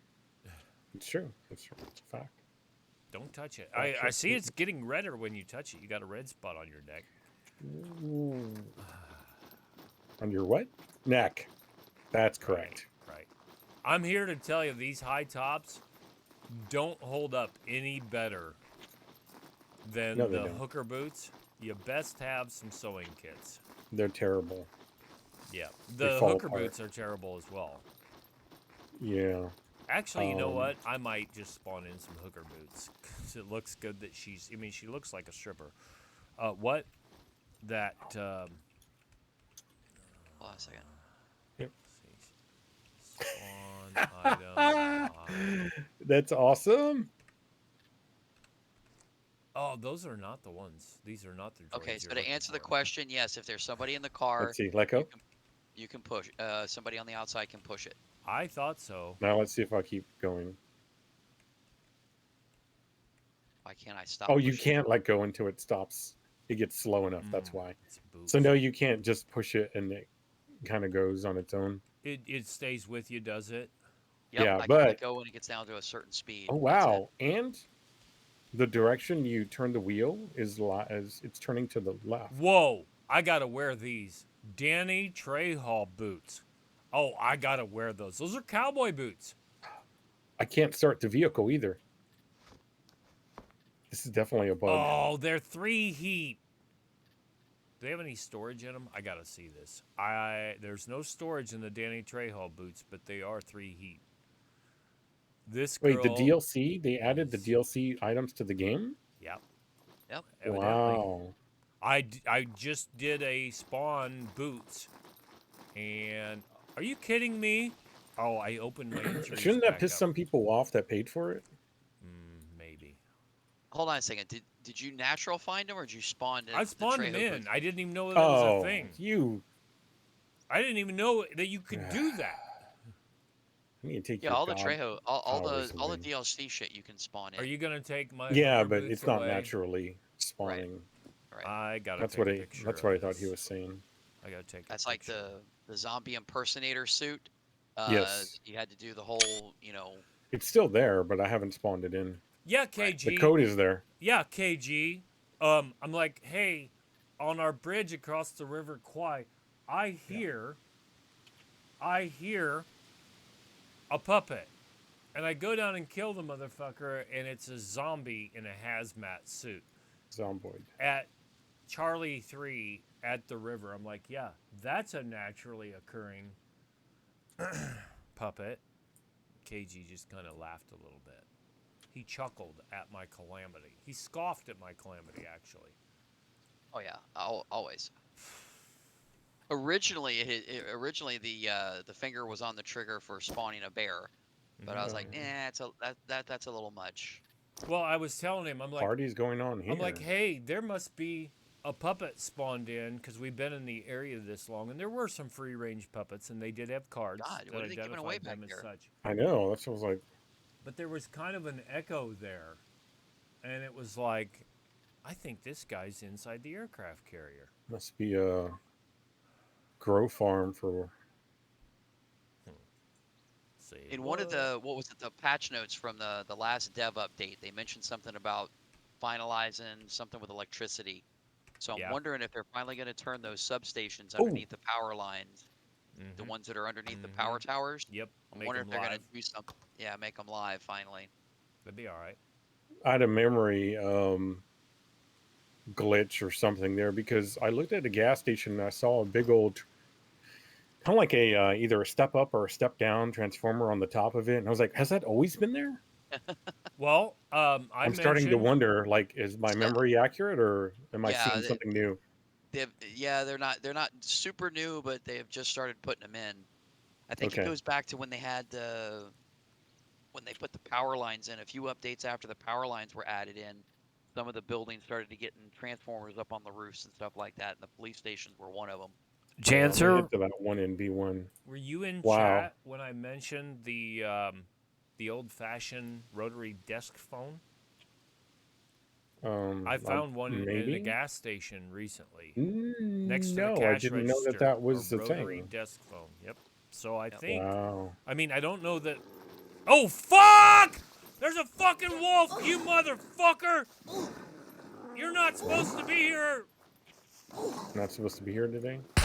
It's true. It's true. It's a fact. Don't touch it. Actual I see it's statement. getting redder when you touch it. You got a red spot on your neck. Ooh. On your what? Neck. That's correct. Right. I'm here to tell you these high tops don't hold up any better than No, they the don't. hooker boots. You best have some sewing kits. They're terrible. Yeah. They The fall hooker apart. boots are terrible as well. Yeah. Actually, you know Um, what? I might just spawn in some hooker boots. 'Cause it looks good that she looks like a stripper. What? That, Hold on a second. Yep. let's see. Spawn item. That's awesome. Oh, those are not the ones. These are not the droids Okay, so you're to looking answer the for. question, yes, if there's somebody in the car, Let's see. Let go. you can push. Somebody on the outside can push it. I thought so. Now let's see if I keep going. Why can't I stop? Oh, you pushing? can't let go until it stops. It gets slow enough. That's why. It's boots. So no, you can't just push it and it kind of goes on its own. It stays with you, does it? Yep, Yeah, I can let but- go when it gets down to a certain speed. Oh That's it. wow! And the direction you turn the wheel is as it's turning to the left. Whoa! I gotta wear these Danny Trejo boots. Oh, I gotta wear those. Those are cowboy boots. I can't start the vehicle either. This is definitely a bug. Oh, they're 3 heat. Do they have any storage in them? I gotta see this. There's no storage in the Danny Trejo boots, but they are 3 heat. This girl. Wait, the DLC? They added the is- DLC items to the game? Yep. Yep. Evidently. Wow. I just did a spawn boots, and are you kidding me? Oh, I opened my injuries. Shouldn't that back piss up. some people off that paid for it? Maybe. Hold on a second. Did you natural find them or did you spawn? I spawned the them Trejo in. boots? I didn't even know that was Oh, a thing. you! I didn't even know that you could do that. I need to take Yeah, your all the god Trejo, all powers the away. DLC shit you can spawn in. Are you gonna take my? Yeah, hooker but boots it's not away? naturally spawning. Right. I gotta. That's take what a I. picture That's of what I thought he this. was saying. I gotta take. That's a like picture. the zombie impersonator suit. Yes. You had to do the whole, It's still there, but I haven't spawned it in. Yeah, KG. The code is there. Yeah, KG. I'm like, hey, on our bridge across the River Kwai, I hear a puppet. And I go down and kill the motherfucker, and it's a zombie in a hazmat suit Zomboid. at Charlie 3 at the river. I'm like, yeah, that's a naturally occurring puppet. KG just kind of laughed a little bit. He chuckled at my calamity. He scoffed at my calamity, actually. Oh yeah, always. Originally, the finger was on the trigger for spawning a bear, but I was like, that's a little much. Well, I was telling him, I'm like, Party's going on here. I'm like, hey, there must be a puppet spawned in because we've been in the area this long, and there were some free-range puppets, and they did have cards God, that what are they giving away identified them back as there? such. I know. That's what I was like. But there was kind of an echo there, and it was like, I think this guy's inside the aircraft carrier. Must be a grow farm for. See, In one of the the patch notes from the last dev update, they mentioned something about finalizing something with electricity. So I'm Yeah. wondering if they're finally going to turn those substations Oh. underneath the power lines, the Mhm. ones that are underneath the power towers. Yep. I'm Make wondering them if they're going live. to do something. Yeah, make them live finally. That'd be all right. I had a memory glitch or something there because I looked at a gas station and I saw a big old, kind of like a either a step up or a step down transformer on the top of it, and I was like, has that always been there? Well, I I'm starting to mentioned. wonder, like, is my memory accurate or am I Yeah, seeing something new? they're not super new, but they have just started putting them in. I think it Okay. goes back to when they had when they put the power lines in. A few updates after the power lines were added in, some of the buildings started to get transformers up on the roofs and stuff like that, and the police stations were one of them. Yeah, I'm gonna Janser, hit to that one in B1. were you in Wow. chat when I mentioned the old-fashioned rotary desk phone? I found one in a Maybe. gas station recently, next to the No, I cash didn't know that register. that A was the rotary thing. desk phone. Yep. So I Yep. think. Wow. I mean, I don't know that. Oh fuck! There's a fucking wolf, you motherfucker! You're not supposed to be here. Not supposed to be here today. I'm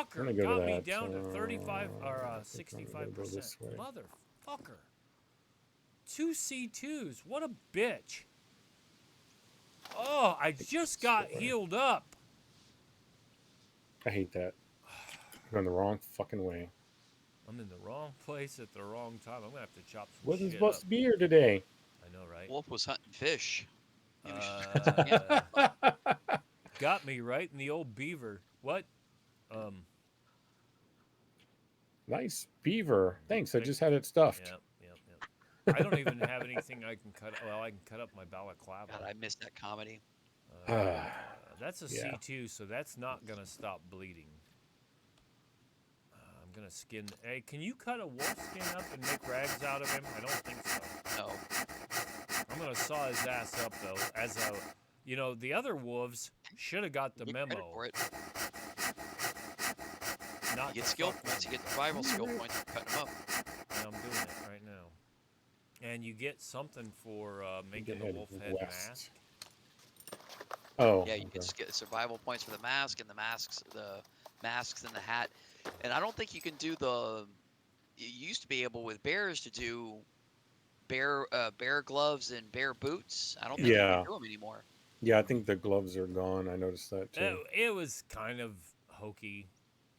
Fucker gonna go to got me that. down to 35 or I think I'm gonna go 65%. this way. Motherfucker. 2C2s. What a bitch. Oh, I just got Store. healed up. I hate that. I'm going the wrong fucking way. I'm in the wrong place at the wrong time. I'm gonna have to chop some Wasn't shit supposed up. to be here today. I know, right? Wolf was hunting fish. Maybe we should Got me right in the old beaver. What? Nice beaver. Thanks. I Pick- just had it stuffed. Yep. I don't even have anything I can cut. Well, I can cut up my balaclava. God, I missed that comedy. That's a Yeah. C2, so that's not gonna stop bleeding. I'm gonna skin. Hey, can you cut a wolf skin up and make rags out of him? I don't think so. No. I'm gonna saw his ass up though. As a, the other wolves should have got the Get credit memo. for it. Not You get to skill fuck points, with you get survival skill points for cutting them up. And I'm doing it right now. And you get something for making the Head wolf head west. mask. Oh. Yeah, you okay. get survival points for the mask and the masks and the hat. And I don't think you can do the. You used to be able with bears to do bear gloves and bear boots. I don't think you Yeah. can do them anymore. Yeah, I think the gloves are gone. I noticed that too. It was kind of hokey,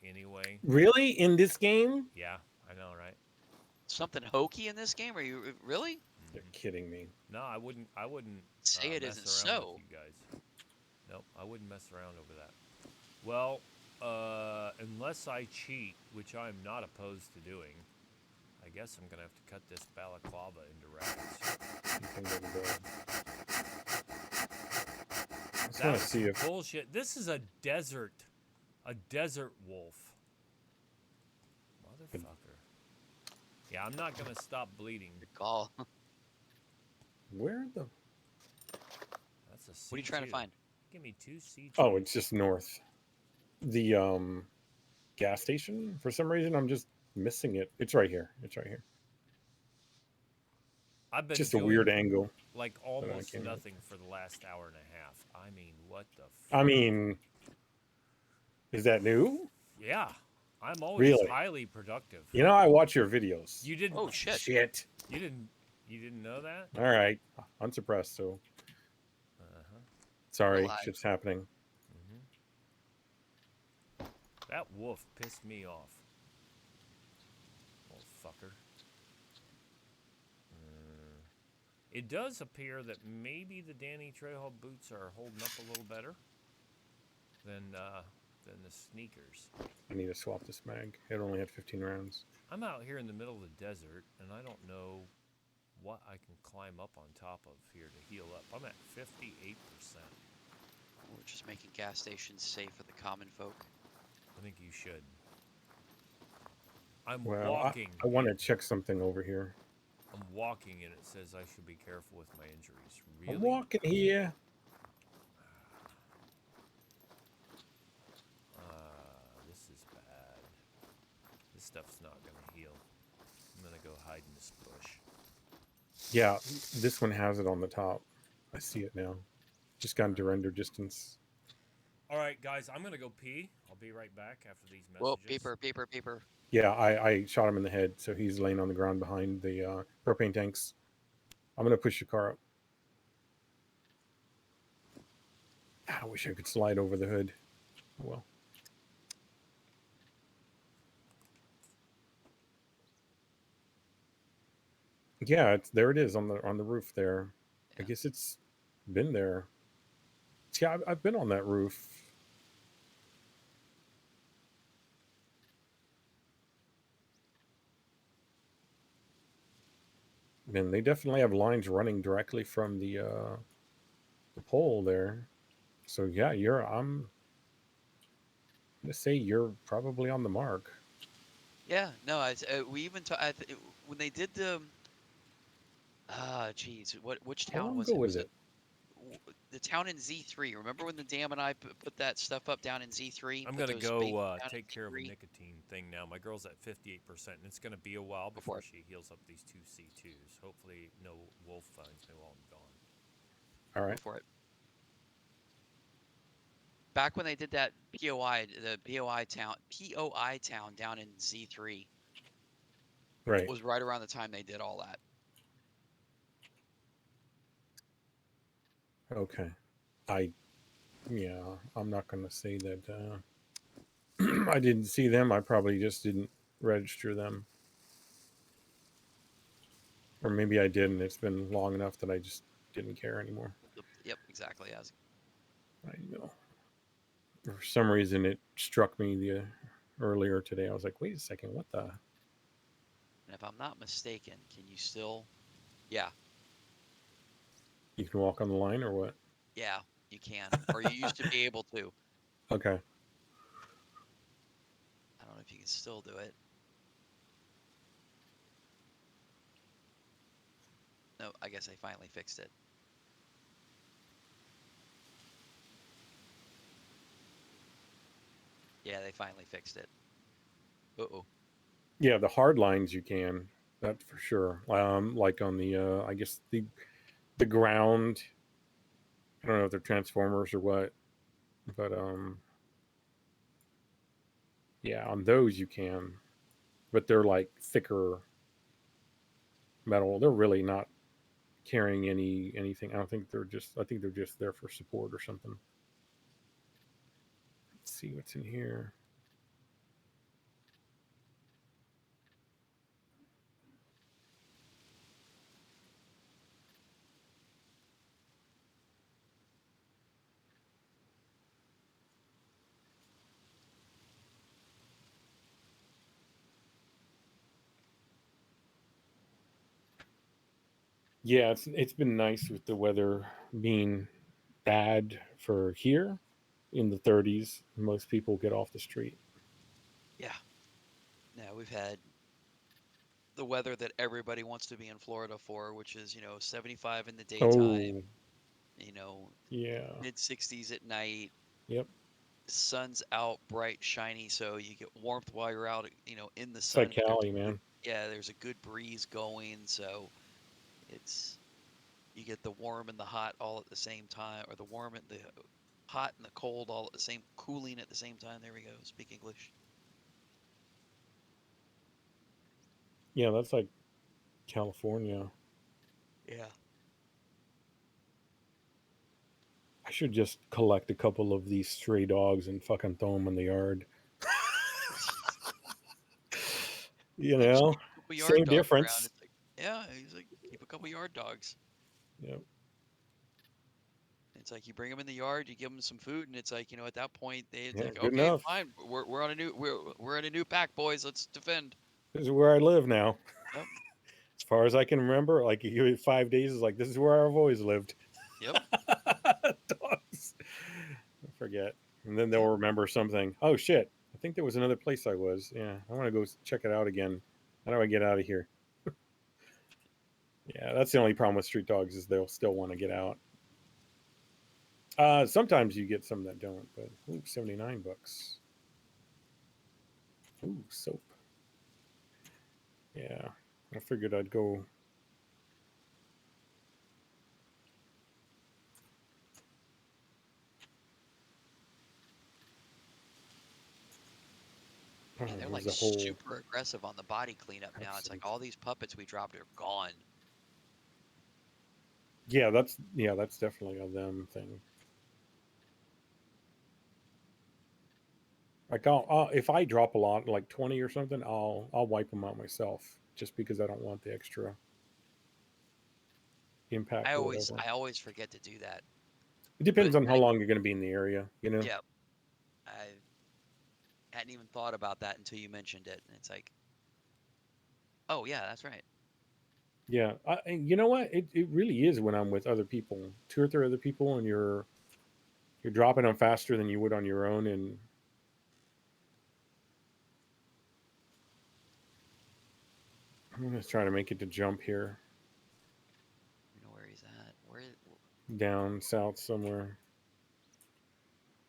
anyway. Really? In this game? Yeah, I know, right? Something hokey in this game? Are you really? You're kidding me. No, I wouldn't. Say it mess isn't around so. with you guys. Nope, I wouldn't mess around over that. Well, unless I cheat, which I'm not opposed to doing, I guess I'm gonna have to cut this balaclava into rags. You can go to bed. I just want That's to see if bullshit. This is a desert wolf. Motherfucker. Yeah, I'm not gonna stop bleeding. Good call. where the. That's a C2. What are you trying to find? Give me 2 C2. Oh, it's just north. The gas station. For some reason, I'm just missing it. It's right here. It's right here. I've been Just a doing weird angle. like I almost can't- nothing for the last hour and a half. I mean, what the I mean, is that new? Yeah. I'm always Really? highly productive. You know, I watch your videos. You didn't Oh shit. Shit. You didn't know that? All right. Unsuppressed, so Uh-huh. sorry. Alive. Shit's happening. That wolf pissed me off. Old fucker. It does appear that maybe the Danny Trejo boots are holding up a little better than the sneakers. I need to swap this mag. It only had 15 rounds. I'm out here in the middle of the desert, and I don't know what I can climb up on top of here to heal up. I'm at 58%. We're just making gas stations safe for the common folk. I think you should. I'm Well, walking. I want to check something over here. I'm walking, and it says I should be careful with my injuries. Really? I'm walking here. This is bad. This stuff's not gonna heal. I'm gonna go hide in this bush. Yeah, this one has it on the top. I see it now. Just got into render distance. All right, guys, I'm gonna go pee. I'll be right back after these Whoa, messages. peeper, peeper, peeper. Yeah, I shot him in the head, so he's laying on the ground behind the propane tanks. I'm gonna push the car up. I wish I could slide over the hood. Oh, well. Yeah, there it is on the roof there. I Yeah. guess it's been there. See, I've been on that roof. Man, they definitely have lines running directly from the pole there. So yeah, I'm gonna say you're probably on the mark. Yeah, no, we even when they did the geez, which How town long was ago it? was Was it it? the town in Z3? Remember when the dam and I put that stuff up down in Z3? I'm Put gonna those bases go down take in care of a Z3? nicotine thing now. My girl's at 58%, and it's gonna be a while Go for before it. she heals up these two C2s. Hopefully, no wolf finds me while I'm gone. All Go right. for it. Back when they did that the POI town down in Z3 Right. was right around the time they did all that. Okay. I yeah, I'm not gonna say that I didn't see them. I probably just didn't register them. Or maybe I did, and it's been long enough that I just didn't care anymore. Yep, exactly. As I know. For some reason, it struck me the earlier today. I was like, wait a second, what the? and if I'm not mistaken, can you still? Yeah, You can walk on the line or what? yeah, you can. Or you used to be able to. Okay. I don't know if you can still do it. No, I guess they finally fixed it. Yeah, they finally fixed it. Uh-oh. Yeah, the hard lines you can. That for sure. Like on the I guess the ground. I don't know if they're transformers or what, but yeah, on those you can. But they're like thicker metal. They're really not carrying anything. I don't think they're just. I think they're just there for support or something. Let's see what's in here. Yeah, it's been nice with the weather being bad for here in the 30s. Most people get off the street. Yeah. Now we've had the weather that everybody wants to be in Florida for, which is, 75 in the daytime, Oh, you know, yeah. mid 60s at night. Yep. Sun's out, bright, shiny, so you get warmth while you're out, in the It's like sun, but Cali, man. there's a good breeze going, so it's you get the warm and the hot all at the same time, or the warm and the hot and the cold all at the same, cooling at the same time. There we go. Speak English. Yeah, that's like California. Yeah. I should just collect a couple of these stray dogs and fucking throw them in the yard. You Like, just know, keep a couple yard same dogs around. difference. It's like, yeah, he's like, keep a couple yard dogs. Yep. It's like you bring them in the yard, you give them some food, and it's like, at that point it's Yeah, like, good okay, enough. fine, we're on a new we're in a new pack, boys. Let's defend. This is where I live now. Yep. As far as I can remember, like you give it 5 days, is like this is where I've always lived. Yep. Dogs. I forget, and then they'll Yeah. remember something. Oh shit! I think there was another place I was. Yeah, I want to go check it out again. How do I get out of here? Yeah, that's the only problem with street dogs is they'll still want to get out. Sometimes you get some that don't, but ooh, $79. Ooh, soap. Yeah, I figured I'd go. They're it like was a whole super aggressive on the body cleanup now. It's like cutscene. all these puppets we dropped are gone. Yeah, that's definitely a them thing. Like if I drop a lot, like 20 or something, I'll wipe them out myself, just because I don't want the extra impact or whatever. I always forget to do that. It depends But on how long you're going to be in the area, you know. yeah, I hadn't even thought about that until you mentioned it. And it's like, oh yeah, that's right. Yeah, and you know what? It really is when I'm with other people, 2 or 3 other people, and you're dropping them faster than you would on your own, and I'm gonna try to make it to jump here You know where he's at? down south somewhere.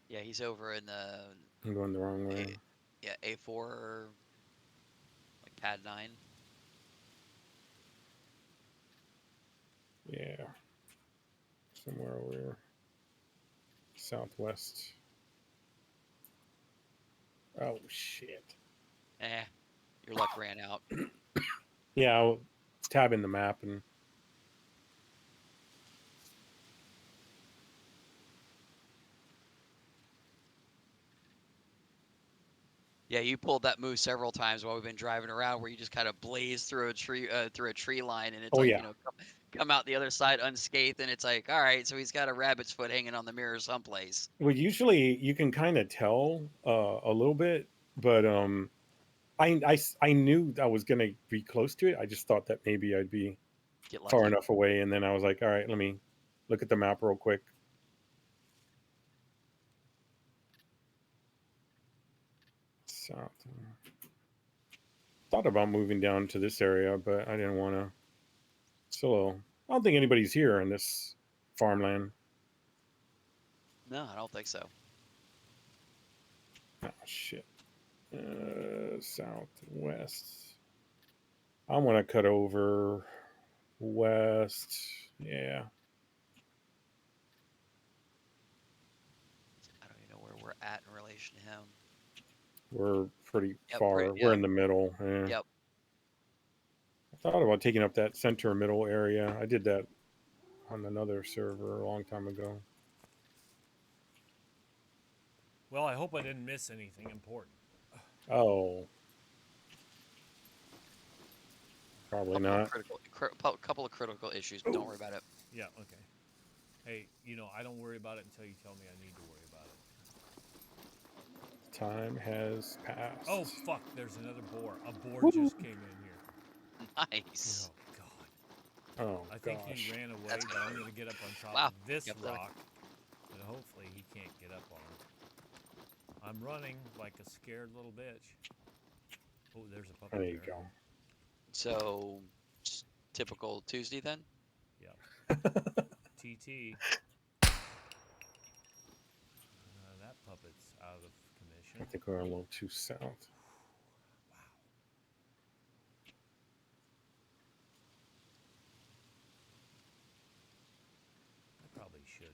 Yeah, he's over in the I'm going the wrong way. A4, like pad 9. Yeah, somewhere over here, southwest. Oh shit. Your luck ran out. Yeah, I was tabbing the map and Yeah, you pulled that move several times while we've been driving around, where you just kind of blaze through a tree line, and it's oh like, yeah. come out the other side unscathed, and it's like, all right, so he's got a rabbit's foot hanging on the mirror someplace. Well, usually you can kind of tell a little bit, but I knew I was gonna be close to it. I just thought that maybe I'd be Get far lucky. enough away, and then I was like, all right, let me look at the map real quick. South. Thought about moving down to this area, but I didn't want to. So I don't think anybody's here in this farmland. No, I don't think so. Oh shit. Southwest. I want to cut over west. Yeah. I don't even know where we're at in relation to him. We're pretty Yep, far. We're in the middle. Yeah. Yep. I thought about taking up that center middle area. I did that on another server a long time ago. Well, I hope I didn't miss anything important. Oh. Probably not. Couple of critical issues, but don't worry about it. Yeah, okay. Hey, I don't worry about it until you tell me I need to worry about it. Time has passed. Oh, fuck, there's another boar. A boar Woo. just came in here. Nice. Oh, God. Oh, I think gosh. he ran away, That's but I'm going to get up on top Wow. of this Yep, there. rock. And hopefully he can't get up on it. I'm running like a scared little bitch. Oh, there's a puppy There you go. So, typical Tuesday then? Yeah. TT. That puppet's out of commission. I think we're a little too south. Wow. I probably should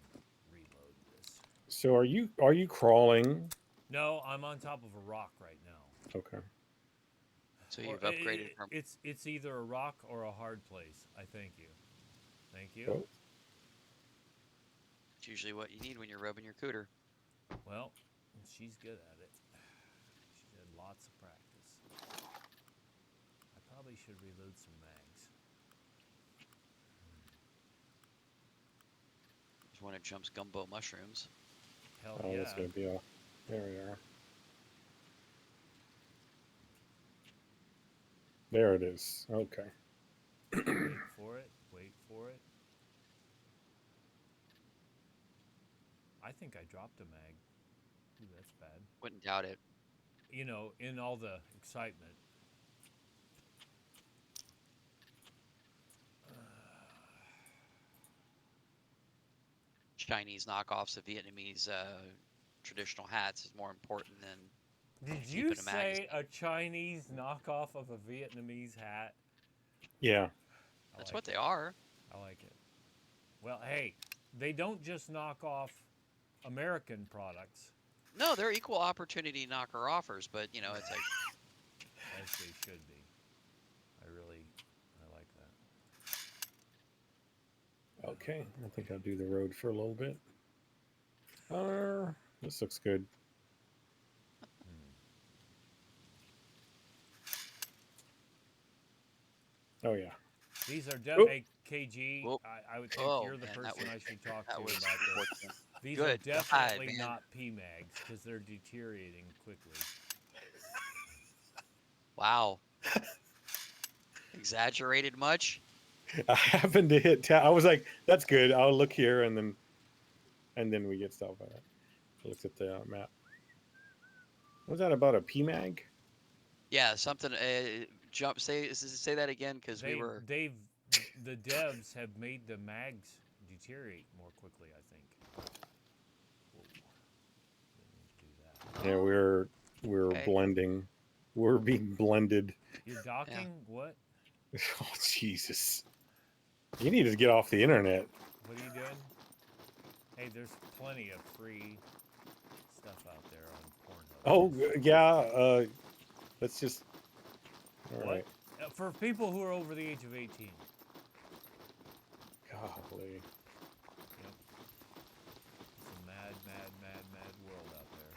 reload this. So are you crawling? No, I'm on top of a rock right now. Okay. So you've upgraded from. It's either a rock or a hard place. I thank you. Thank you. Oh. It's usually what you need when you're rubbing your cooter. Well, she's good at it. She did lots of practice. I probably should reload some mags. There's one that jumps gumbo mushrooms. Hell Oh, yeah. that's gonna be a. There we are. There it is. Okay. Wait for it. Wait for it. I think I dropped a mag. Ooh, that's bad. Wouldn't doubt it. In all the excitement. Chinese knockoffs of Vietnamese traditional hats is more important than Did keeping you a magazine. say a Chinese knockoff of a Vietnamese hat? Yeah. That's what they are. I like it. Well, hey, they don't just knock off American products. No, they're equal opportunity knocker offers, but it's like as they should be. I like that. Okay, I think I'll do the road for a little bit. This looks good. Oh yeah. These are Oh. hey, KG. Whoop. I would think Oh, you're the man, that person was I should talk that to was about this. unfortunate. These are Good God, definitely man. not PMags because they're deteriorating quickly. Wow. Exaggerated much? I happened to hit tab. I was like, "That's good. I'll look here," and then we get stopped by that. Looks at the map. Was that about a PMag? Yeah, something. Jump. Say that again, because we were. The devs have made the mags deteriorate more quickly. I think. Whoa. Didn't mean to do that. Yeah, we're Okay. blending. We're being blended. You're docking? What? Oh Jesus! You need to get off the internet. What are you doing? Hey, there's plenty of free stuff out there on Pornhub. Oh yeah. Let's just. All What? right. For people who are over the age of 18. Golly. Yep. It's a mad world out there.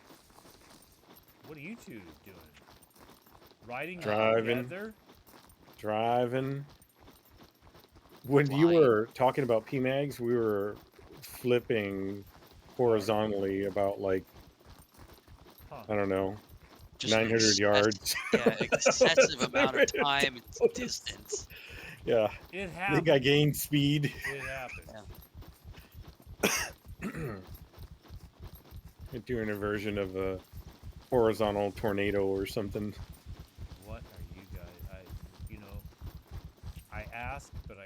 What are you two doing? Riding Driving. together? Driving. When you Flying. were talking about PMags, we were flipping horizontally about like Huh. I don't know, Just 900 yards. Yeah, excessive amount of time and Ridiculous. distance. Yeah, It I happens. think I gained speed. It happens. Yeah. You're doing a version of a horizontal tornado or something. What are you guys? I asked, but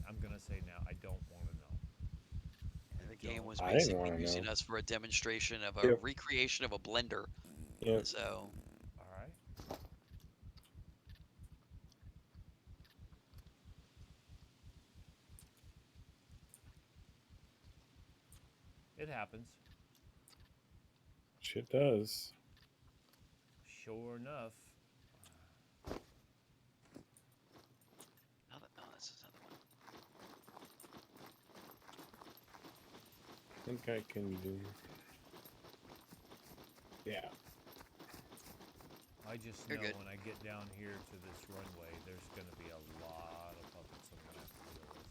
I'm gonna say now I don't want to know. And the game was I didn't basically wanna using know. us for a demonstration of a Yep. recreation of a blender. Yep. So All right. It happens. Shit does. Sure enough. no, this is another one. I think I can do. Yeah. I just You're know good. when I get down here to this runway, there's going to be a lot of puppets I'm going to have to deal with.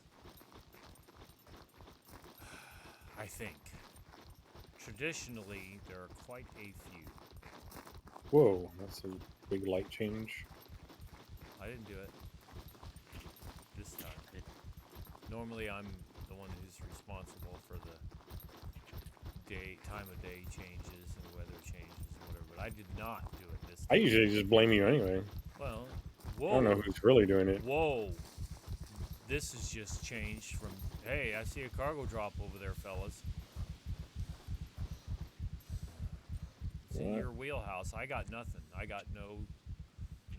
I think. Traditionally, there are quite a few. Whoa, that's a big light change. I didn't do it this time. Normally, I'm the one who's responsible for the time of day changes and weather changes and whatever, but I did not do it this I time. usually just blame you anyway. Well, I whoa. don't know who's really doing it. Whoa. This has just changed from, hey, I see a cargo drop over there, fellas. It's in What? your wheelhouse. I got nothing. I got no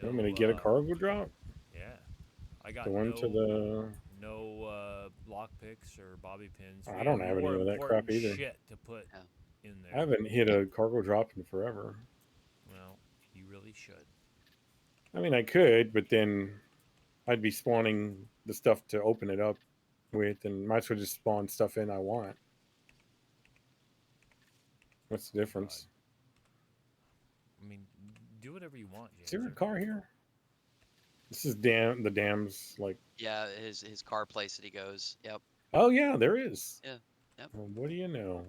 You want me to get a cargo drop? Yeah. I got The one to the... no lock picks or bobby pins. I don't have any more of that crap important either. shit to put Yeah. in there. I haven't hit a cargo drop in forever. Well, you really should. I mean, I could, but then I'd be spawning the stuff to open it up with, and might as well just spawn stuff in I want. What's the difference? I mean, do whatever you want, James. Is there a car here? This is the dam's like... Yeah, his car place that he goes. Yep. Oh yeah, there is. Yeah. Yep. Well, what do you know?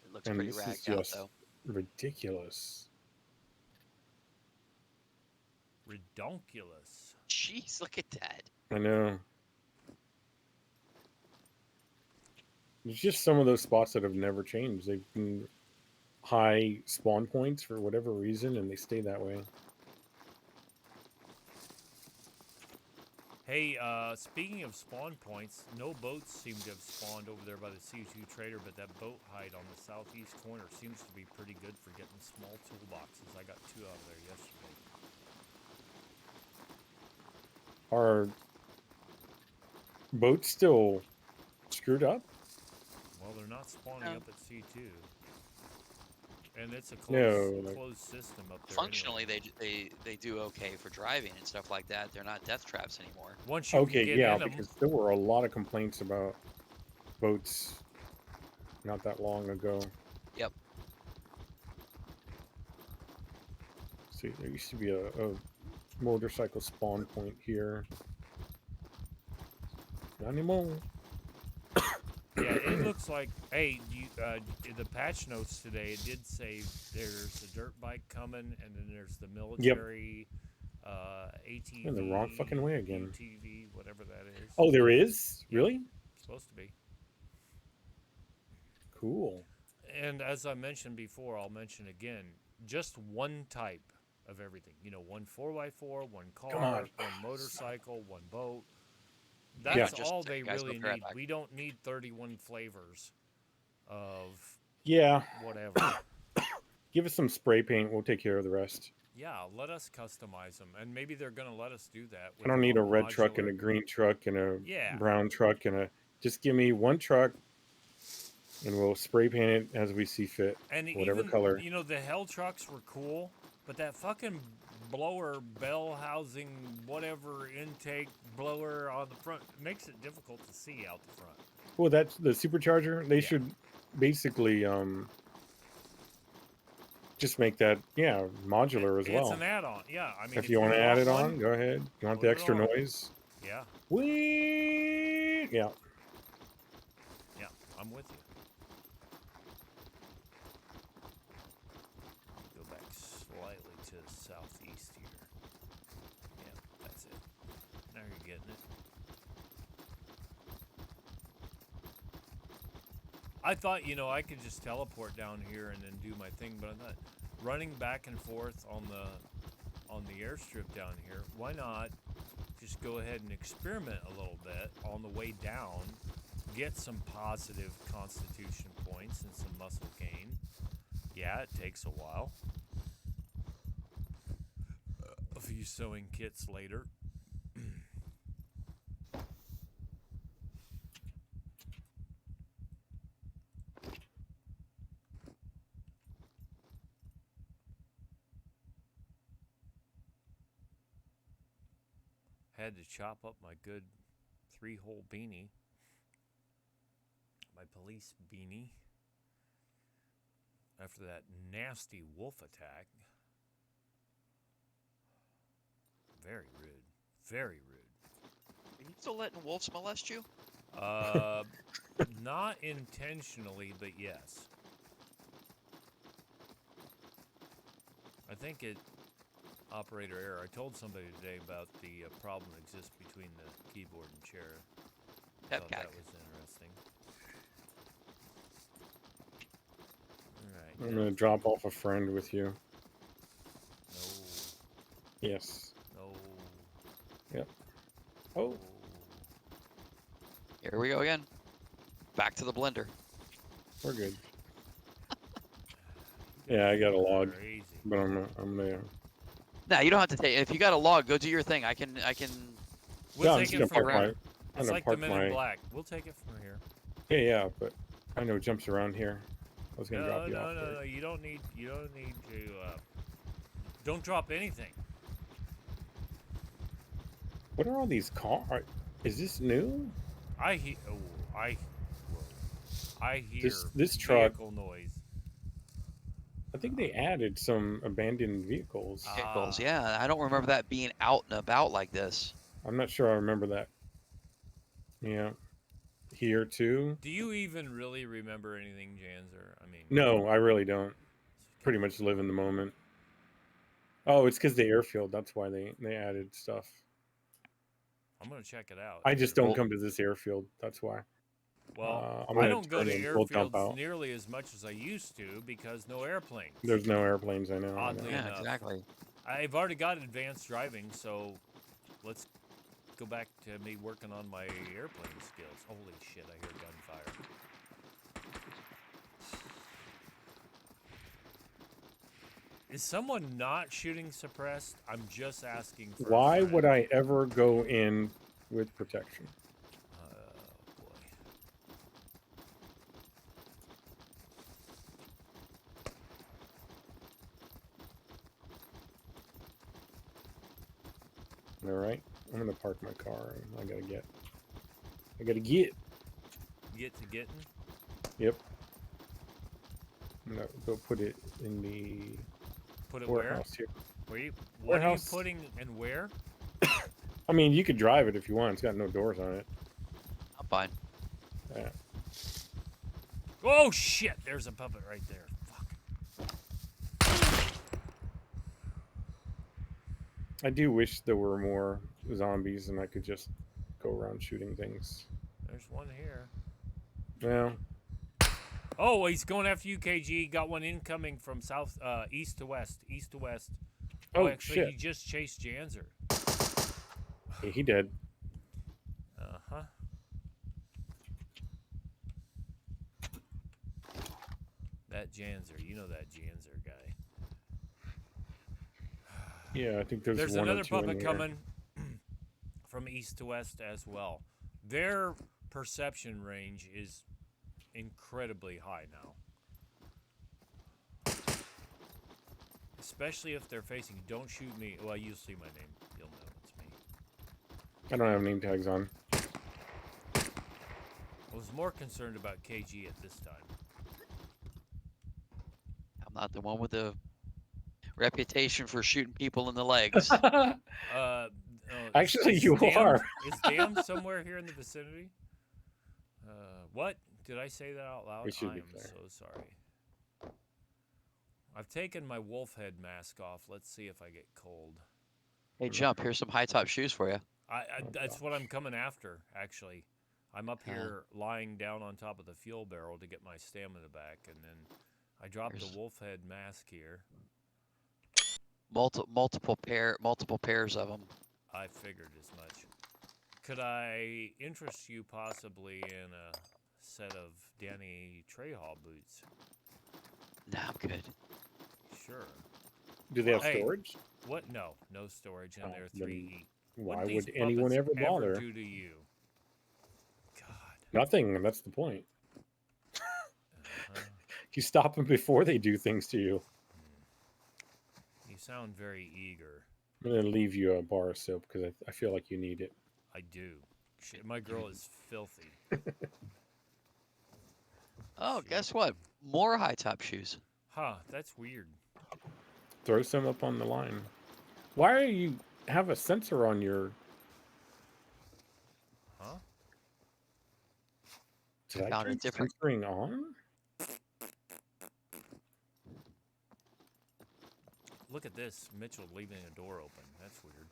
It looks And pretty this is ragged out just though. ridiculous. Redonkulous. Jeez, look at that. I know. There's just some of those spots that have never changed. They've been high spawn points for whatever reason, and they stay that way. Hey, speaking of spawn points, no boats seem to have spawned over there by the C2 trader, but that boat hide on the southeast corner seems to be pretty good for getting small toolboxes. I got 2 out of there yesterday. Are boats still screwed up? Well, they're not spawning up at C2. And it's a No, like, closed system up there. Functionally, anyway. they do okay for driving and stuff like that. They're not death traps anymore. Once you okay, can get yeah, in them, because there were a lot of complaints about boats not that long ago. Yep. See, there used to be a motorcycle spawn point here. Not anymore. yeah, it looks like. Hey, the patch notes today, it did say there's a dirt bike coming, and then there's the military ATV, In the wrong fucking way again. UTV, whatever that is. Oh, there is? Yeah. Really? Supposed to be. Cool. And as I mentioned before, I'll mention again, just one type of everything. You know, one 4x4, one Come car, on. one motorcycle, one boat. Yeah, That's just all they guys, no really crap need. back. We don't need 31 flavors of Yeah. whatever. Give us some spray paint. We'll take care of the rest. Yeah, let us customize them, and maybe they're gonna let us do that. With I don't need a red truck and a modular- green truck and a Yeah. brown truck and a. Just give me one truck, and we'll spray paint it as we see fit, And whatever even, color. you know, the Hell trucks were cool, but that fucking blower, bell housing, whatever intake blower on the front makes it difficult to see out the front. Well, that's the supercharger. They Yeah. should basically just make that modular as It's well. an add-on. Yeah, I mean, If you want to add it on, go ahead. You want put the it extra on. noise? Yeah, Whee! Yeah. yeah, I'm with you. Go back slightly to the southeast here. Yeah, that's it. Now you're getting it. I thought, you know, I could just teleport down here and then do my thing, but I'm not running back and forth on the airstrip down here. Why not just go ahead and experiment a little bit on the way down, get some positive constitution points and some muscle gain. Yeah, it takes a while. A few sewing kits later. Had to chop up my good 3-hole beanie. My police beanie. After that nasty wolf attack. Very rude. Very rude. Are you still letting wolves molest you? Not intentionally, but yes. I think it operator error. I told somebody today about the problem that exists between the keyboard and chair. Thought that was interesting. All right. I'm going to drop off a friend with you. No. Yes. No. Yep. Oh. No. Here we go again. Back to the blender. We're good. Yeah, I got a log, Crazy. but I'm there. Nah, you don't have to take. If you got a log, go do your thing. I can. We'll Yeah, I'm take just it gonna from park here. my. I'm It's gonna like the park Men my. in Black. We'll take it from here. Yeah, but I know it jumps around here. I was gonna No, drop you no, off no, there. no. You don't need to. Don't drop anything. What are all these cars? Is this new? I hear. Oh, I hear This truck. vehicle noise. I think they added some abandoned vehicles. Vehicles. Ah. Yeah, I don't remember that being out and about like this. I'm not sure I remember that. Yeah. Here too? Do you even really remember anything, Janzer? I mean, No, I really don't. Pretty much live in the moment. Oh, it's because the airfield. That's why they added stuff. I'm gonna check it out. I just don't Well- come to this airfield. That's why. Well, I'm I gonna don't go turn to and we'll dump airfields out. nearly as much as I used to because no airplanes. There's no airplanes. I know. Oddly Yeah, enough. exactly. I've already got advanced driving, so let's go back to me working on my airplane skills. Holy shit, I hear gunfire. Is someone not shooting suppressed? I'm just asking for a Why friend. would I ever go in with protection? Boy. All right, I'm gonna park my car. And I gotta get. Get to getting. Yep. I'm gonna go put it in the Put it warehouse here. where? What are you Warehouse. putting and where? I mean, you could drive it if you want. It's got no doors on it. I'm fine. Yeah. Oh shit! There's a puppet right there. Fuck. I do wish there were more zombies and I could just go around shooting things. There's one here. Well, Oh, he's going after you, KG. Got one incoming from east to west. East to west. oh Actually, shit. he just chased Janzer. Yeah, he did. Uh-huh. That Janzer. You know that Janzer guy. Yeah, I think there's There's one or another two in puppet here. coming from east to west as well. Their perception range is incredibly high now. Especially if they're facing, don't shoot me. Well, you'll see my name. You'll know it's me. I don't have name tags on. I was more concerned about KG at this time. I'm not the one with the reputation for shooting people in the legs. Actually, is you Dan, are. Is Dan somewhere here in the vicinity? What? Did I say that out loud? We should I be am fair. so sorry. I've taken my wolf head mask off. Let's see if I get cold. Hey, Jump, here's some high top shoes for you. That's what I'm coming after, actually. I'm up Yeah. here lying down on top of the fuel barrel to get my stamina back, and then I dropped the wolf head mask here. Multiple pairs of them. I figured as much. Could I interest you possibly in a set of Danny Trejo boots? No, I'm good. Sure. Do they have Hey, storage? What? No storage in Oh, there. then 3 Why What these would anyone puppets ever bother? do to you? God. Nothing. That's the point. Uh-huh. You stop them before they do things to you. You sound very eager. I'm gonna leave you a bar of soap because I feel like you need it. I do. Shit, my girl is filthy. Oh, Shit. guess what? More high top shoes. Huh, that's weird. Throw some up on the line. Why are you have a sensor on your? Huh? Did I Found a turn different- censoring on? Look at this. Mitchell leaving a door open. That's weird.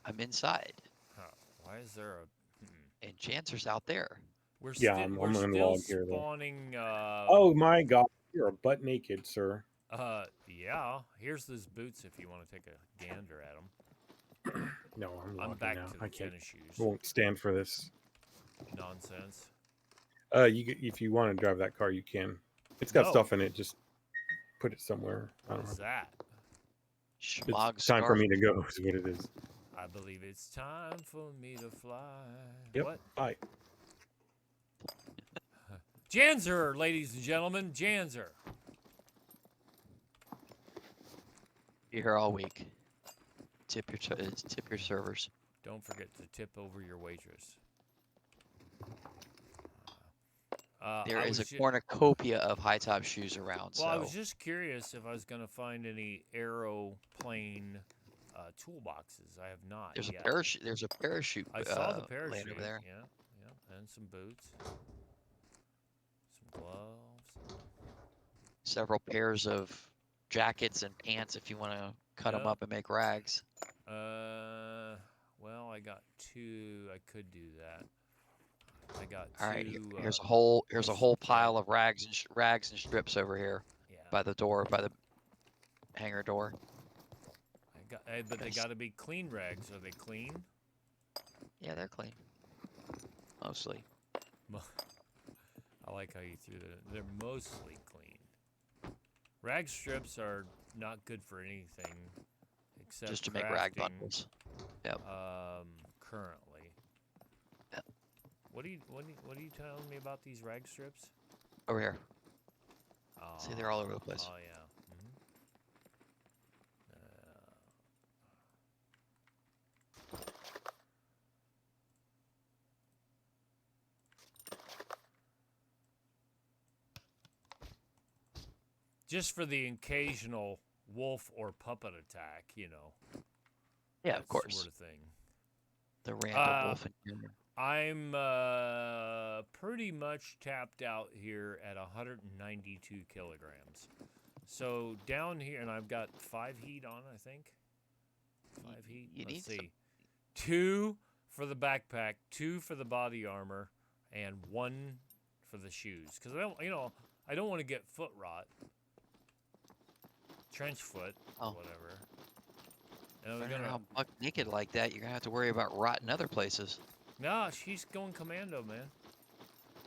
I'm inside, Huh. Why is there a... and Janser's out there. We're Yeah, still, I'm we're gonna still log here, though. spawning... Oh my god, you're butt naked, sir. Yeah. Here's those boots if you want to take a gander at them. No, I'm logging back now. to the I can't. tennis shoes. Won't stand for this. Nonsense. If you want to drive that car, you can. It's got No. stuff in it. Just put it somewhere. I What don't know. is that? Schmog It's time for scarf. me to go. Is what it is. I believe it's time for me to fly. Yep. What? Bye. Janzer, ladies and gentlemen. Janzer. You're here all week. Tip your servers. Don't forget to tip over your waitress. There I is a was ju- cornucopia of high top shoes around. Well, I So was just curious if I was going to find any aeroplane toolboxes. I have not there's yet. a parachute. There's a parachute. I saw the laying parachute over there. Yeah, and some boots, some gloves. Several pairs of jackets and pants if you want to cut them Yeah. up and make rags. Well, I got 2. I could do that. I got 2. All right, here's a whole okay. pile of rags and strips over here Yeah. by the door, by the hangar door. But they Yes. got to be clean rags. Are they clean? Yeah, they're clean. Mostly. I like how you threw that. They're mostly clean. Rag strips are not good for anything except Just to make rag crafting, bundles. Yep. Currently. Yep. What are you telling me about these rag strips? Over here. Oh, See, they're all over the place. Oh yeah. Just for the occasional wolf or puppet attack, Yeah, that of course. sort of thing. The random wolf encounter. I'm pretty much tapped out here at 192 kilograms. So down here, and I've got 5 heat on, I think. 5 heat. You Let's need see. 2 for the backpack, 2 for the body armor, and 1 for the shoes. Because I don't want to get foot rot, trench foot, or whatever. And I'm running gonna. around buck naked like that, you're gonna have to worry about rot in other places. Nah, she's going commando, man.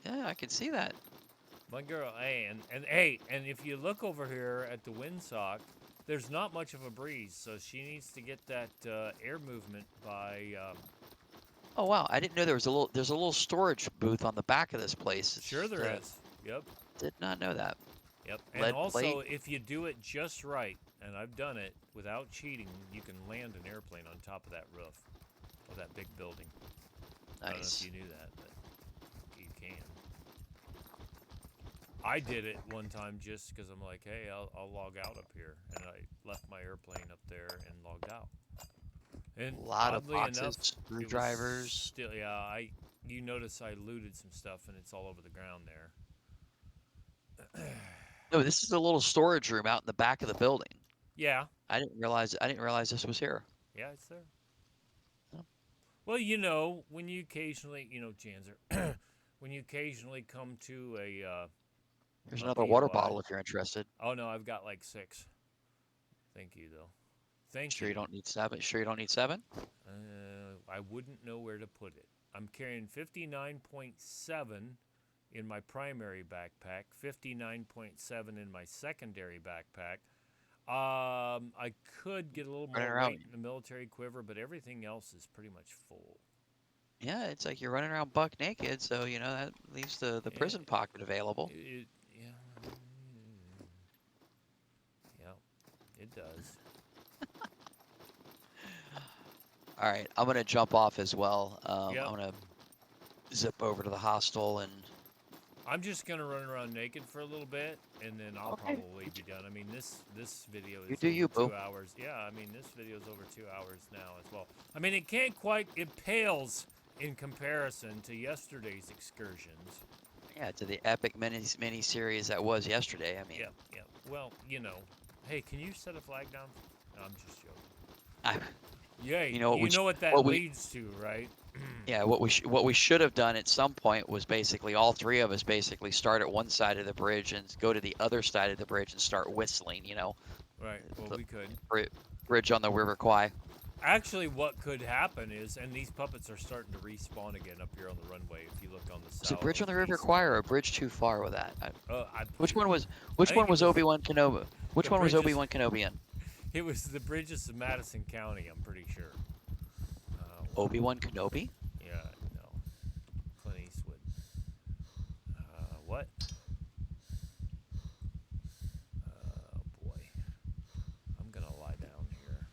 Yeah, I can see that. My girl, hey, and if you look over here at the windsock, there's not much of a breeze, so she needs to get that air movement by. Oh wow, I didn't know there's a little storage booth on the back of this place. It's Sure, just, there is. Yep. Did not know that. Yep. And Lead also, plate. if you do it just right, and I've done it without cheating, you can land an airplane on top of that roof of that big building. I don't know Nice. if you knew that, but you can. I did it one time just because I'm like, hey, I'll log out up here, and I left my airplane up there and logged out. And A lot of oddly boxes, enough, screwdrivers. still, yeah, you notice I looted some stuff, and it's all over the ground there. No, this is a little storage room out in the back of the building. Yeah. I didn't realize this was here. Yeah, it's there. Oh. Well, when you occasionally, Janzer, when you occasionally come to a There's a another water POI. bottle if you're interested. Oh no, I've got like 6. Thank you though. Thank Sure you. you don't need 7? Sure you don't need 7? I wouldn't know where to put it. I'm carrying 59.7 in my primary backpack, 59.7 in my secondary backpack. I could get a little Running more around. weight in the military quiver, but everything else is pretty much full. Yeah, it's like you're running around buck naked, so that leaves the prison pocket available. Yeah, it does. All right, I'm gonna jump off as well. Yep. I'm gonna zip over to the hostel and. I'm just gonna run around naked for a little bit, and then I'll Okay. probably be done. I mean, this video is You do over you, 2 boo. hours. Yeah, I mean, this video is over 2 hours now as well. I mean, it pales in comparison to yesterday's excursions. Yeah, to the epic mini series that was yesterday. I mean. Yep. Well, hey, can you set a flag down? No, I'm just joking. I, Yeah, You know what that leads to, right? Yeah, what we should have done at some point was basically all 3 of us basically start at one side of the bridge and go to the other side of the bridge and start whistling. Right. Well, we could. Bridge on the River Kwai. Actually, what could happen is, and these puppets are starting to respawn again up here on the runway. If you look on the south. Was it Bridge on the River Kwai or a bridge too far with that? Which one was Obi-Wan Kenobi? Which one was Obi-Wan Kenobi in? It was the bridges of Madison County. I'm pretty sure. Obi-Wan Kenobi? Yeah, no. Clint Eastwood. What? Oh boy. I'm gonna lie down here.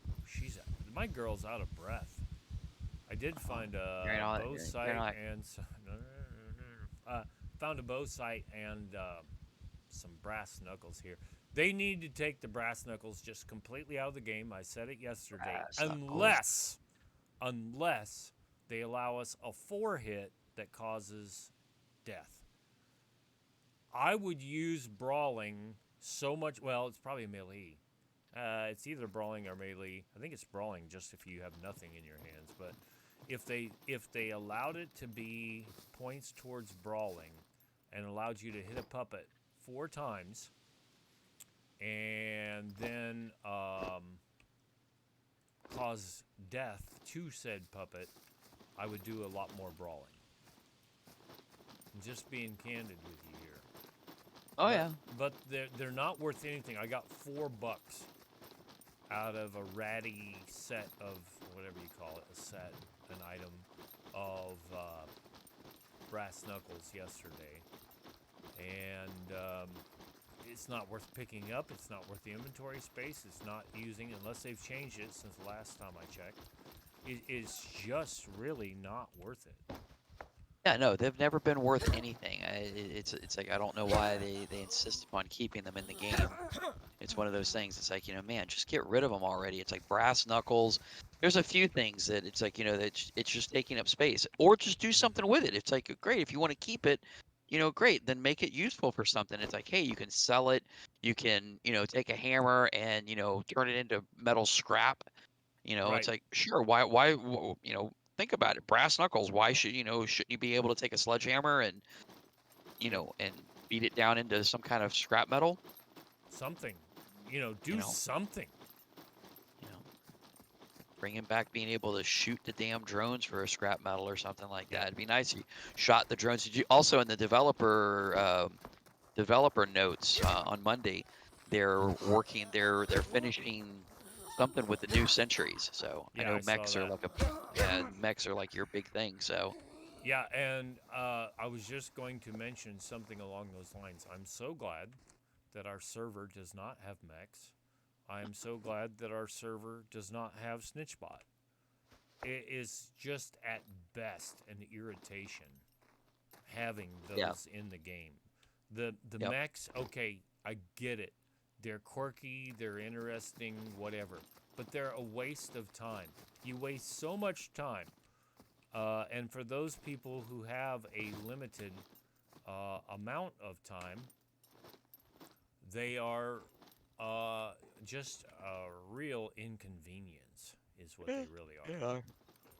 My girl's out of breath. I did find a bow sight and found a bow sight and some brass knuckles here. They need to take the brass knuckles just completely out of the game. I said it yesterday. Unless they allow us a 4-hit that causes death. I would use brawling so much. Well, it's probably melee. It's either brawling or melee. I think it's brawling just if you have nothing in your hands. But if they allowed it to be points towards brawling and allowed you to hit a puppet 4 times and then cause death to said puppet, I would do a lot more brawling. I'm just being candid with you here. Oh yeah. But they're not worth anything. I got $4 out of a ratty set of whatever you call it, an item of brass knuckles yesterday, and it's not worth picking up. It's not worth the inventory space. It's not using, unless they've changed it since the last time I checked. It is just really not worth it. Yeah, no, they've never been worth anything. It's like I don't know why they insist upon keeping them in the game. It's one of those things. It's like, man, just get rid of them already. It's like brass knuckles. There's a few things that it's like, that it's just taking up space, or just do something with it. It's like, great, if you want to keep it, great, then make it useful for something. It's like, hey, you can sell it. You can, take a hammer and, turn it into metal scrap. It's Right. like, sure, think about it. Brass knuckles. Why shouldn't you be able to take a sledgehammer and, and beat it down into some kind of scrap metal? Something. Do You know, something. you know, bringing back being able to shoot the damn drones for a scrap metal or something like that. It'd be nice if you shot the drones. Did you also in the developer notes on Monday? They're finishing something with the new centuries. So I Yeah, know I saw that. mechs are like your big thing. So Yeah, and I was just going to mention something along those lines. I'm so glad that our server does not have mechs. I am so glad that our server does not have Snitchbot. It is just at best an irritation having yeah, those in the game. The yep, mechs, okay, I get it. They're quirky, they're interesting, whatever. But they're a waste of time. You waste so much time. And for those people who have a limited amount of time, they are just a real inconvenience, is what they really are. yeah.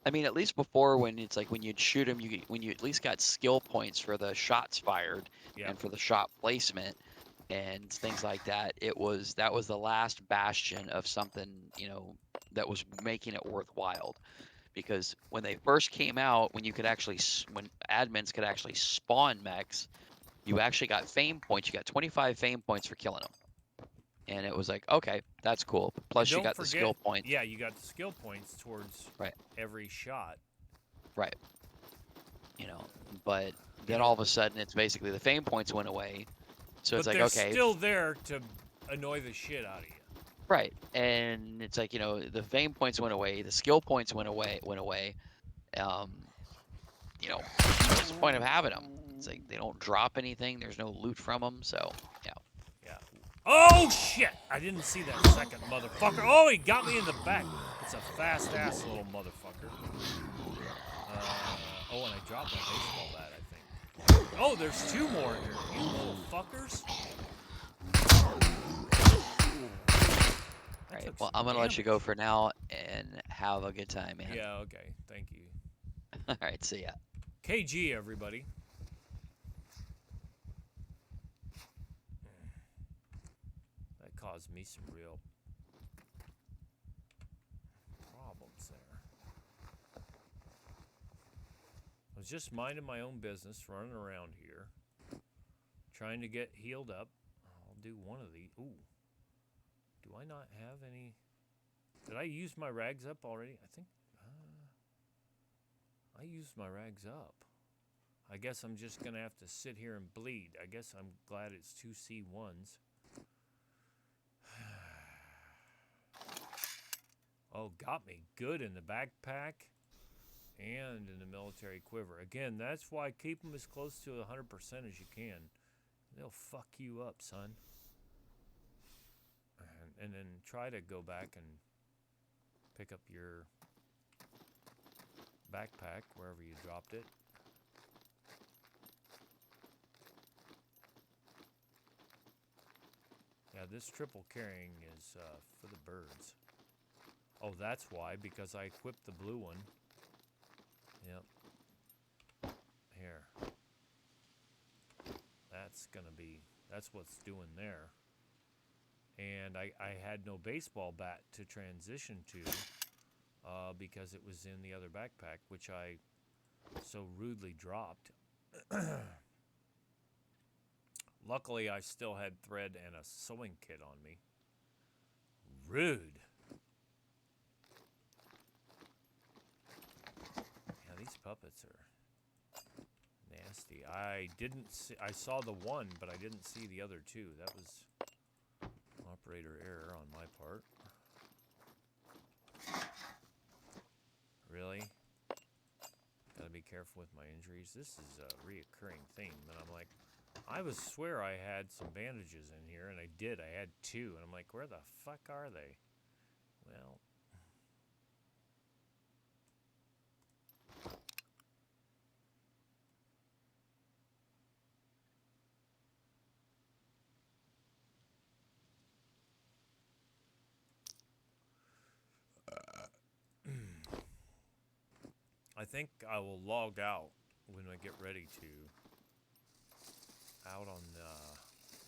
I mean, at least before when it's like when you'd shoot them, when you at least got skill points for the shots fired Yep. and for the shot placement and things like that. That was the last bastion of something, that was making it worthwhile. Because when they first came out, when admins could actually spawn mechs, you actually got fame points. You got 25 fame points for killing them. And it was like, okay, that's cool. And Plus you don't got the forget, skill points. yeah, you got the skill points towards Right, every shot. right. You know, but You then know, all of a sudden it's basically the fame points went away. So it's but like, they're okay, still there to annoy the shit out of you. right. And it's like, the fame points went away, the skill points went away. Um, what's the point of having them? It's like they don't drop anything. There's no loot from them. So yeah. Yeah. Oh shit! I didn't see that second motherfucker. Oh, he got me in the back. It's a fast ass little motherfucker. Oh, and I dropped my baseball bat, I think. Oh, there's two more here. You little fuckers. All That right. took Well, some I'm gonna let you damage. go for now and have a good time, man. Yeah, okay. Thank you. All right. See ya. KG, everybody. That caused me some real problems there. I was just minding my own business, running around here, trying to get healed up. I'll do one of these. Ooh. Do I not have any? Did I use my rags up already? I think I used my rags up. I guess I'm just going to have to sit here and bleed. I guess I'm glad it's 2 C1s. Oh, got me good in the backpack and in the military quiver. Again, that's why keep them as close to 100% as you can. They'll fuck you up, son. And then try to go back and pick up your backpack wherever you dropped it. Yeah, this triple carrying is for the birds. Oh, that's why, because I equipped the blue one. Yep. Here. That's what's doing there. And I had no baseball bat to transition to because it was in the other backpack, which I so rudely dropped. Luckily, I still had thread and a sewing kit on me. Rude. Yeah, these puppets are nasty. I didn't see. I saw the one, but I didn't see the other two. That was operator error on my part. Really? Gotta be careful with my injuries. This is a reoccurring theme. And I'm like, I would swear I had some bandages in here, and I did. I had 2. And I'm like, where the fuck are they? Well... I think I will log out when I get ready to. Out on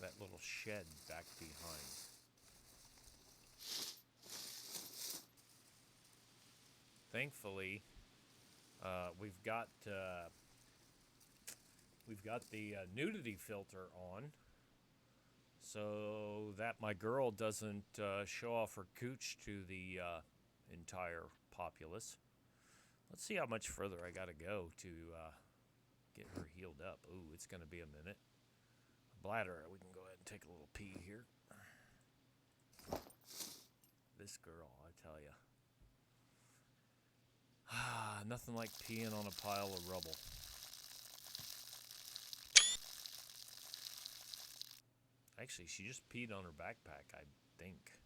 that little shed back behind. Thankfully, we've got the nudity filter on, so that my girl doesn't show off her cooch to the entire populace. Let's see how much further I gotta go to get her healed up. Ooh, it's gonna be a minute. Bladder, we can go ahead and take a little pee here. This girl, I tell ya. Nothing like peeing on a pile of rubble. Actually, she just peed on her backpack, I think.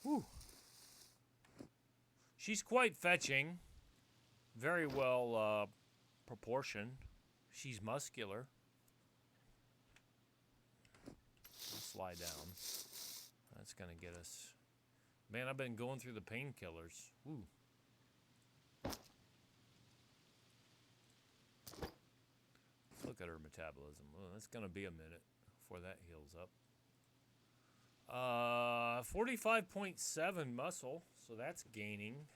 Whew. She's quite fetching. Very well proportioned. She's muscular. Let's lie down. That's gonna get us. Man, I've been going through the painkillers. Ooh. Let's look at her metabolism. Oh, that's gonna be a minute before that heals up. 45.7 muscle, so that's gaining.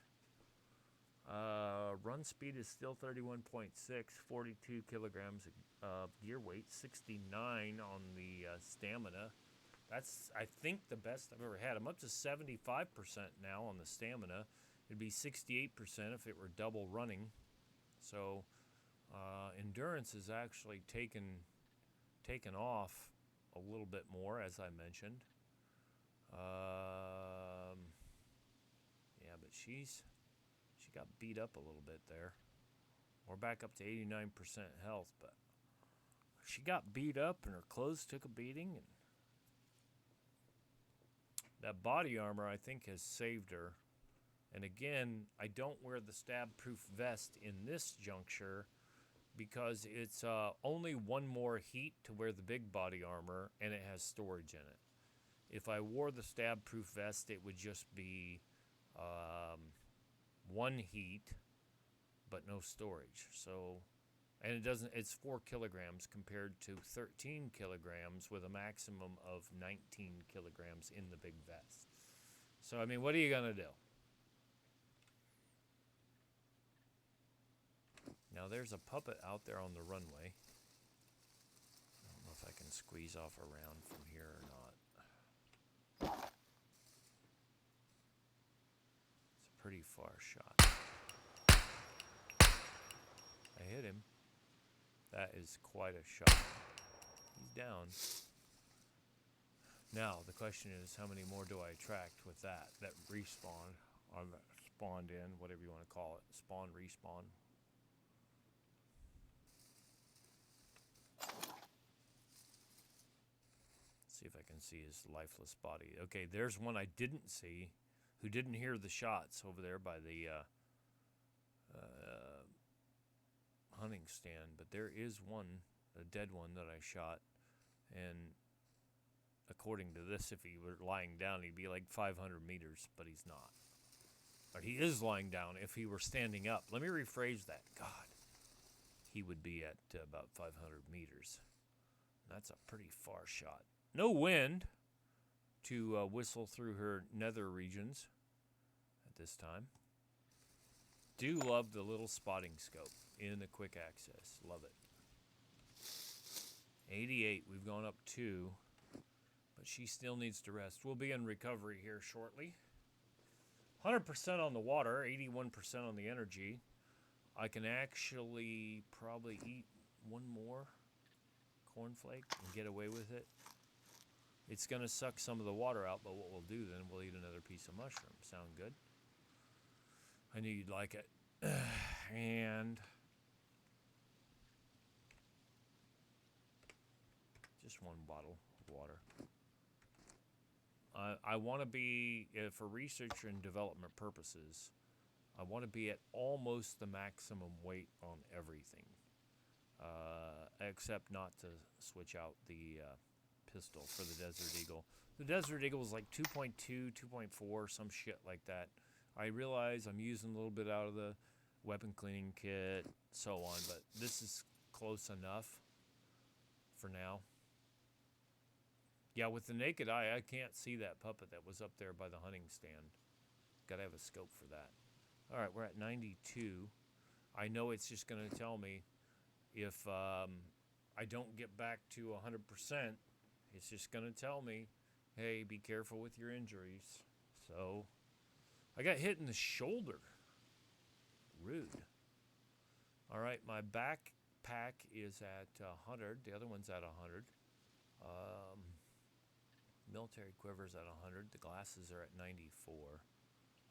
Run speed is still 31.6, 42 kilograms of gear weight, 69 on the stamina. That's, I think, the best I've ever had. I'm up to 75% now on the stamina. It'd be 68% if it were double running. So endurance is actually taken off a little bit more, as I mentioned. Yeah, but she got beat up a little bit there. We're back up to 89% health, but she got beat up and her clothes took a beating. And that body armor, I think, has saved her. And again, I don't wear the stab-proof vest in this juncture because it's only one more heat to wear the big body armor, and it has storage in it. If I wore the stab-proof vest, it would just be one heat, but no storage. So, and it doesn't. It's 4 kilograms compared to 13 kilograms with a maximum of 19 kilograms in the big vest. So, I mean, what are you gonna do? Now, there's a puppet out there on the runway. I don't know if I can squeeze off around from here or not. It's a pretty far shot. I hit him. That is quite a shot. He's down. Now, the question is, how many more do I attract with that? That respawn, or that spawned in, whatever you want to call it. Spawn, respawn. See if I can see his lifeless body. Okay, there's one I didn't see, who didn't hear the shots over there by the hunting stand. But there is one, a dead one that I shot, and according to this, if he were lying down, he'd be like 500 meters, but he's not. Or he is lying down. If he were standing up, let me rephrase that. God, he would be at about 500 meters. That's a pretty far shot. No wind to whistle through her nether regions at this time. Do love the little spotting scope in the quick access. Love it. 88, we've gone up 2, but she still needs to rest. We'll be in recovery here shortly. 100% on the water, 81% on the energy. I can actually probably eat one more cornflake and get away with it. It's going to suck some of the water out, but what we'll do then, we'll eat another piece of mushroom. Sound good? I knew you'd like it. And just one bottle of water. I want to be, for research and development purposes, I want to be at almost the maximum weight on everything, except not to switch out the pistol for the Desert Eagle. The Desert Eagle was like 2.2, 2.4, some shit like that. I realize I'm using a little bit out of the weapon cleaning kit, so on, but this is close enough for now. Yeah, with the naked eye, I can't see that puppet that was up there by the hunting stand. Gotta have a scope for that. All right, we're at 92. I know it's just gonna tell me if I don't get back to 100%, it's just gonna tell me, hey, be careful with your injuries. So, I got hit in the shoulder. Rude. All right, my backpack is at 100. The other one's at 100. Military quiver's at 100. The glasses are at 94.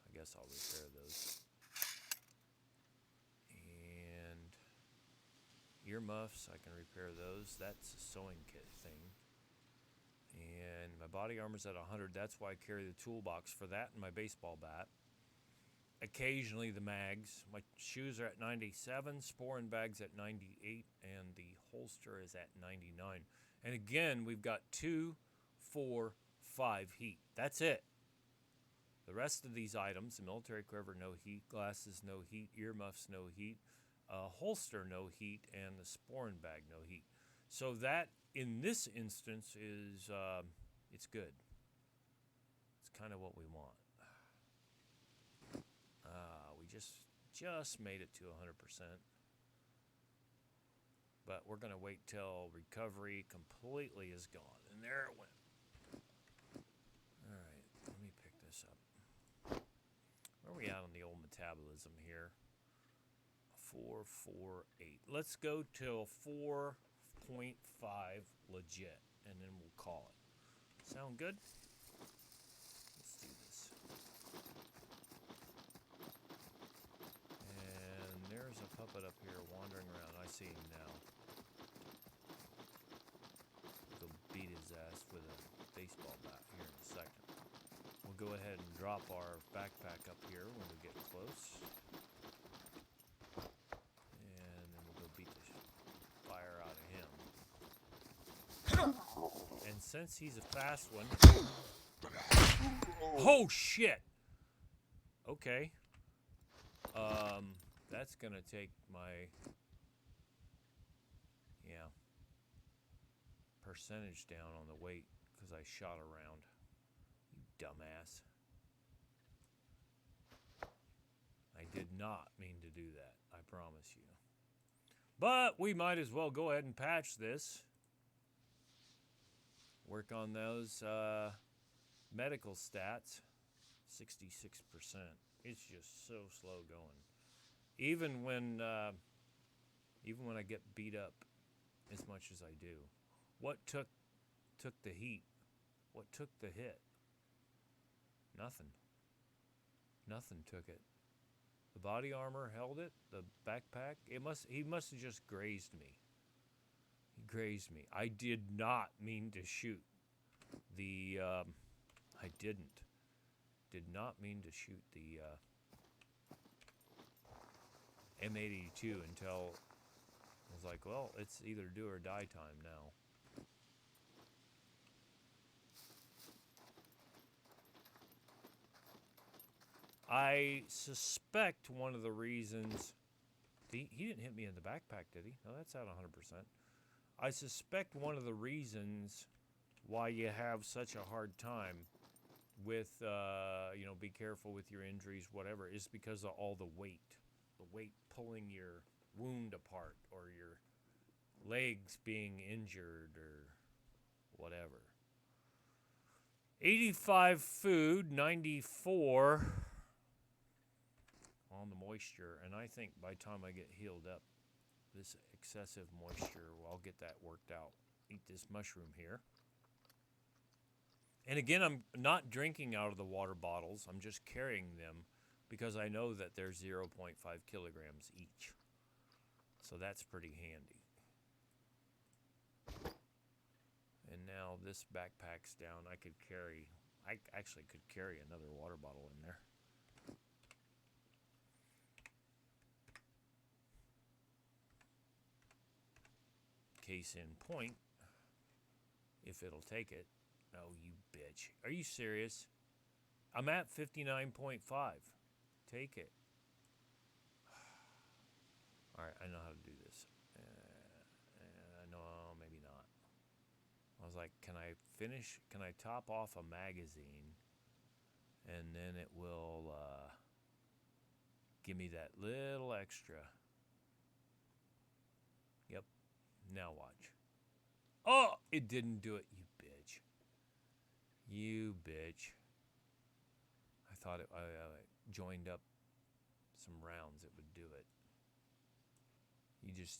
I guess I'll repair those. And earmuffs, I can repair those. That's a sewing kit thing. And my body armor's at 100. That's why I carry the toolbox for that and my baseball bat. Occasionally the mags. My shoes are at 97. Sporin bag's at 98. And the holster is at 99. And again, we've got 2, 4, 5 heat. That's it. The rest of these items, the military quiver, no heat. Glasses, no heat. Earmuffs, no heat. Holster, no heat. And the sporin bag, no heat. So that, in this instance, is it's good. It's kind of what we want. We just made it to 100%. But we're going to wait till recovery completely is gone. And there it went. All right, let me pick this up. Where are we at on the old metabolism here? 448. Let's go till 4.5 legit, and then we'll call it. Sound good? Let's do this. And there's a puppet up here wandering around. I see him now. Go beat his ass with a baseball bat here in a second. We'll go ahead and drop our backpack up here when we get close. And then we'll go beat the fire out of him. And since he's a fast one... Oh, shit! Okay. That's gonna take my... Yeah. Percentage down on the weight because I shot around. You dumbass. I did not mean to do that, I promise you. But we might as well go ahead and patch this. Work on those medical stats. 66%. It's just so slow going. Even when I get beat up as much as I do. What took the heat? What took the hit? Nothing. Nothing took it. The body armor held it. The backpack. He must have just grazed me. He grazed me. I did not mean to shoot. I didn't. Did not mean to shoot the M82 until I was like, well, it's either do or die time now. I suspect one of the reasons... He didn't hit me in the backpack, did he? No, that's at 100%. I suspect one of the reasons why you have such a hard time with, be careful with your injuries, whatever, is because of all the weight. The weight pulling your wound apart, or your legs being injured, or whatever. 85 food, 94 on the moisture, and I think by the time I get healed up, this excessive moisture, well, I'll get that worked out. Eat this mushroom here. And again, I'm not drinking out of the water bottles. I'm just carrying them because I know that they're 0.5 kilograms each. So that's pretty handy. And now this backpack's down. I actually could carry another water bottle in there. Case in point, if it'll take it. Oh, you bitch. Are you serious? I'm at 59.5. Take it. Alright, I know how to do this. No, maybe not. I was like, can I top off a magazine? And then it will give me that little extra. Yep. Now watch. Oh, it didn't do it, you bitch. You bitch. I thought I joined up some rounds, it would do it. You just...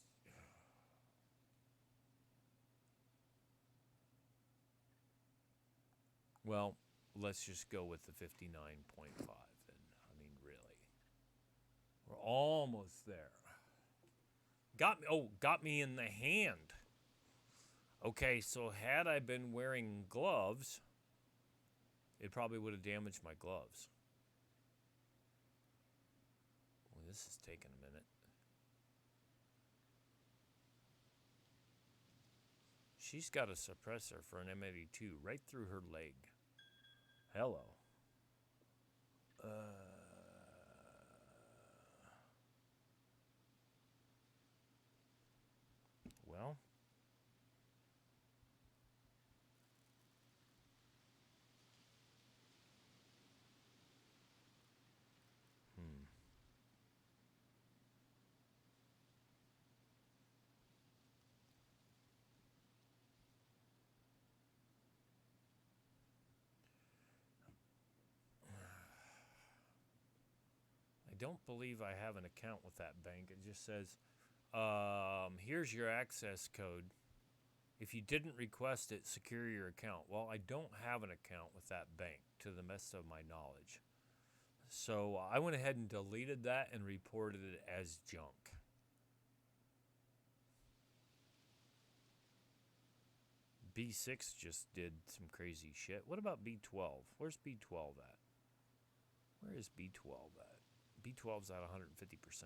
Well, let's just go with the 59.5 then. I mean, really. We're almost there. Got me in the hand. Okay, so had I been wearing gloves, it probably would have damaged my gloves. Well, this is taking a minute. She's got a suppressor for an M82 right through her leg. Hello. Well. I don't believe I have an account with that bank. It just says, here's your access code. If you didn't request it, secure your account. Well, I don't have an account with that bank, to the best of my knowledge. So I went ahead and deleted that and reported it as junk. B6 just did some crazy shit. What about B12? Where's B12 at? Where is B12 at? B12's at 150%.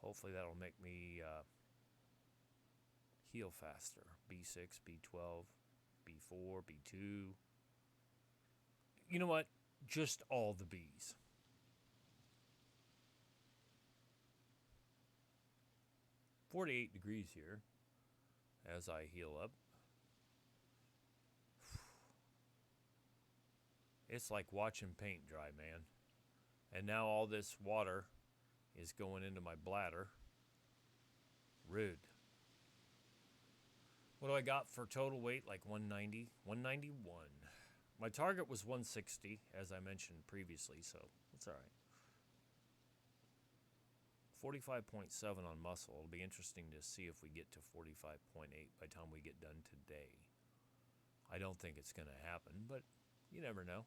Hopefully that'll make me heal faster. B6, B12, B4, B2. You know what? Just all the Bs. .48 degrees here as I heal up. It's like watching paint dry, man. And now all this water is going into my bladder. Rude. What do I got for total weight? Like 190? 191. My target was 160, as I mentioned previously, so it's all right. 45.7 on muscle. It'll be interesting to see if we get to 45.8 by the time we get done today. I don't think it's going to happen, but you never know.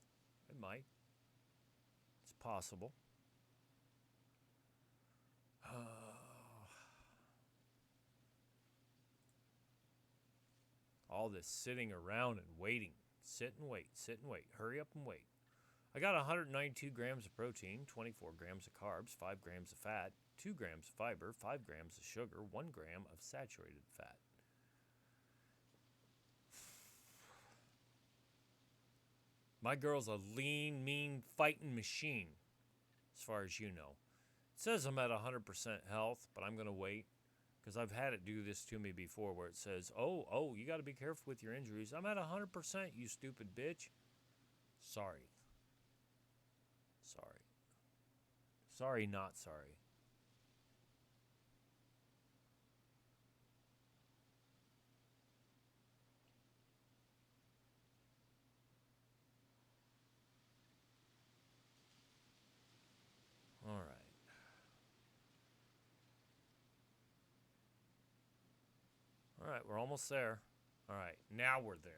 It might. It's possible. All this sitting around and waiting. Sit and wait, sit and wait. Hurry up and wait. I got 192 grams of protein, 24 grams of carbs, 5 grams of fat, 2 grams of fiber, 5 grams of sugar, 1 gram of saturated fat. My girl's a lean, mean, fighting machine, as far as you know. It says I'm at 100% health, but I'm going to wait, because I've had it do this to me before, where it says, oh, you got to be careful with your injuries. I'm at 100%, you stupid bitch. Sorry. Sorry. Sorry, not sorry. All right. All right, we're almost there. All right, now we're there.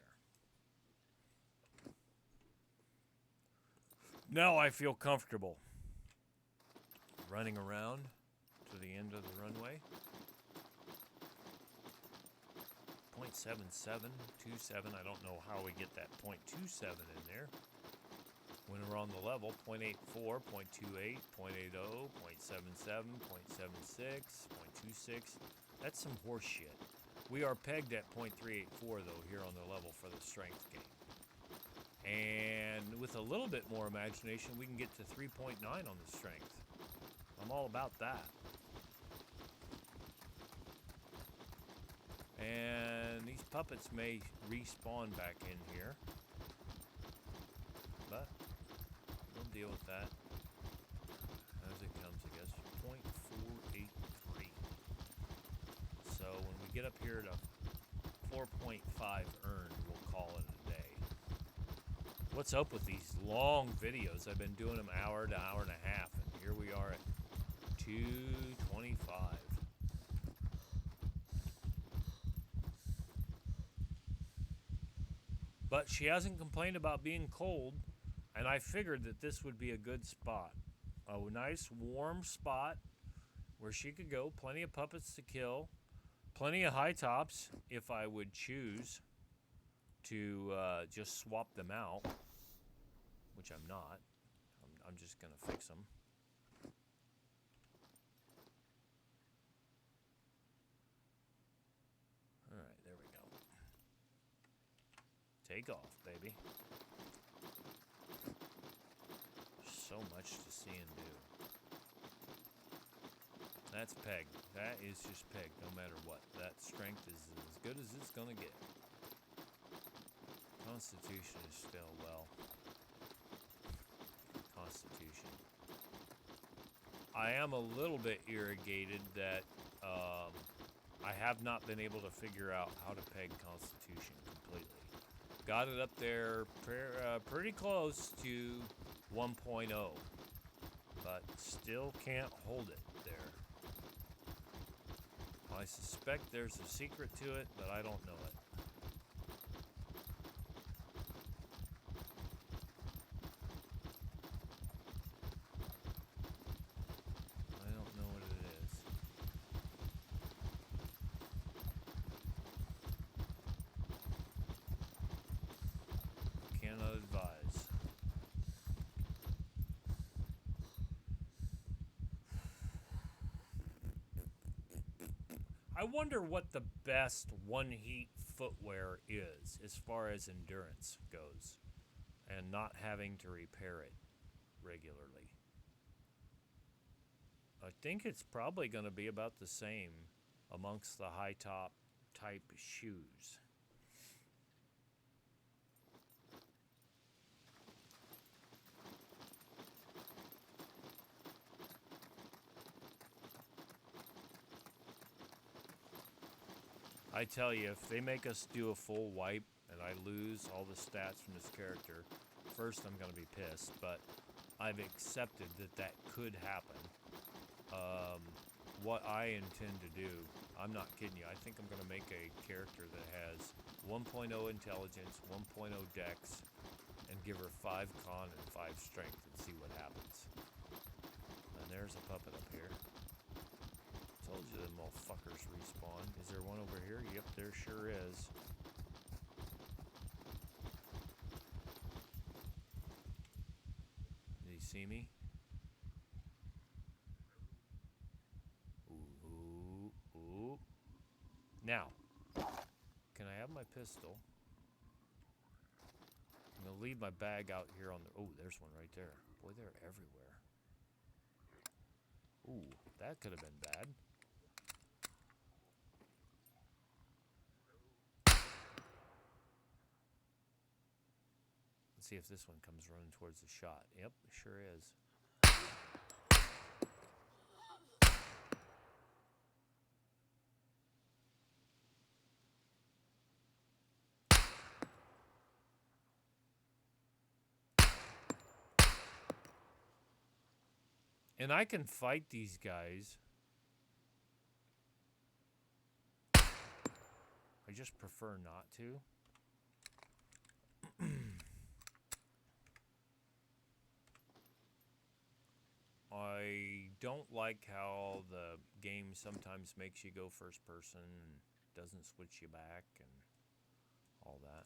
Now I feel comfortable running around to the end of the runway. 0.7727. I don't know how we get that 0.27 in there. When we're on the level, 0.84, 0.28, 0.80, 0.77, 0.76, 0.26. That's some horse shit. We are pegged at 0.384 though here on the level for the strength gain. And with a little bit more imagination, we can get to 3.9 on the strength. I'm all about that. And these puppets may respawn back in here. But we'll deal with that as it comes, I guess. 0.483. So when we get up here to 4.5 earned, we'll call it a day. What's up with these long videos? I've been doing them hour to hour and a half, and here we are at 2:25. But she hasn't complained about being cold, and I figured that this would be a good spot. A nice warm spot where she could go, plenty of puppets to kill, plenty of high tops if I would choose to just swap them out, which I'm not. I'm just going to fix them. All right, there we go. Take off, baby. So much to see and do. That's pegged. That is just pegged, no matter what. That strength is as good as it's gonna get. Constitution is still well. Constitution. I am a little bit irritated that I have not been able to figure out how to peg Constitution completely. Got it up there pretty close to 1.0, but still can't hold it there. I suspect there's a secret to it, but I don't know it. I don't know what it is. Cannot advise. I wonder what the best one heat footwear is as far as endurance goes and not having to repair it regularly. I think it's probably going to be about the same amongst the high top type shoes. I tell you, if they make us do a full wipe and I lose all the stats from this character, first I'm going to be pissed, but I've accepted that that could happen. What I intend to do, I'm not kidding you, I think I'm going to make a character that has 1.0 intelligence, 1.0 dex, and give her 5 con and 5 strength and see what happens. And there's a puppet up here. Told you them motherfuckers respawn. Is there one over here? Yep, there sure is. Did he see me? Ooh, ooh. Now, can I have my pistol? I'm gonna leave my bag out here on the... Oh, there's one right there. Boy, they're everywhere. Ooh, that could have been bad. Let's see if this one comes running towards the shot. Yep, it sure is. And I can fight these guys. I just prefer not to. I don't like how the game sometimes makes you go first person and doesn't switch you back and all that.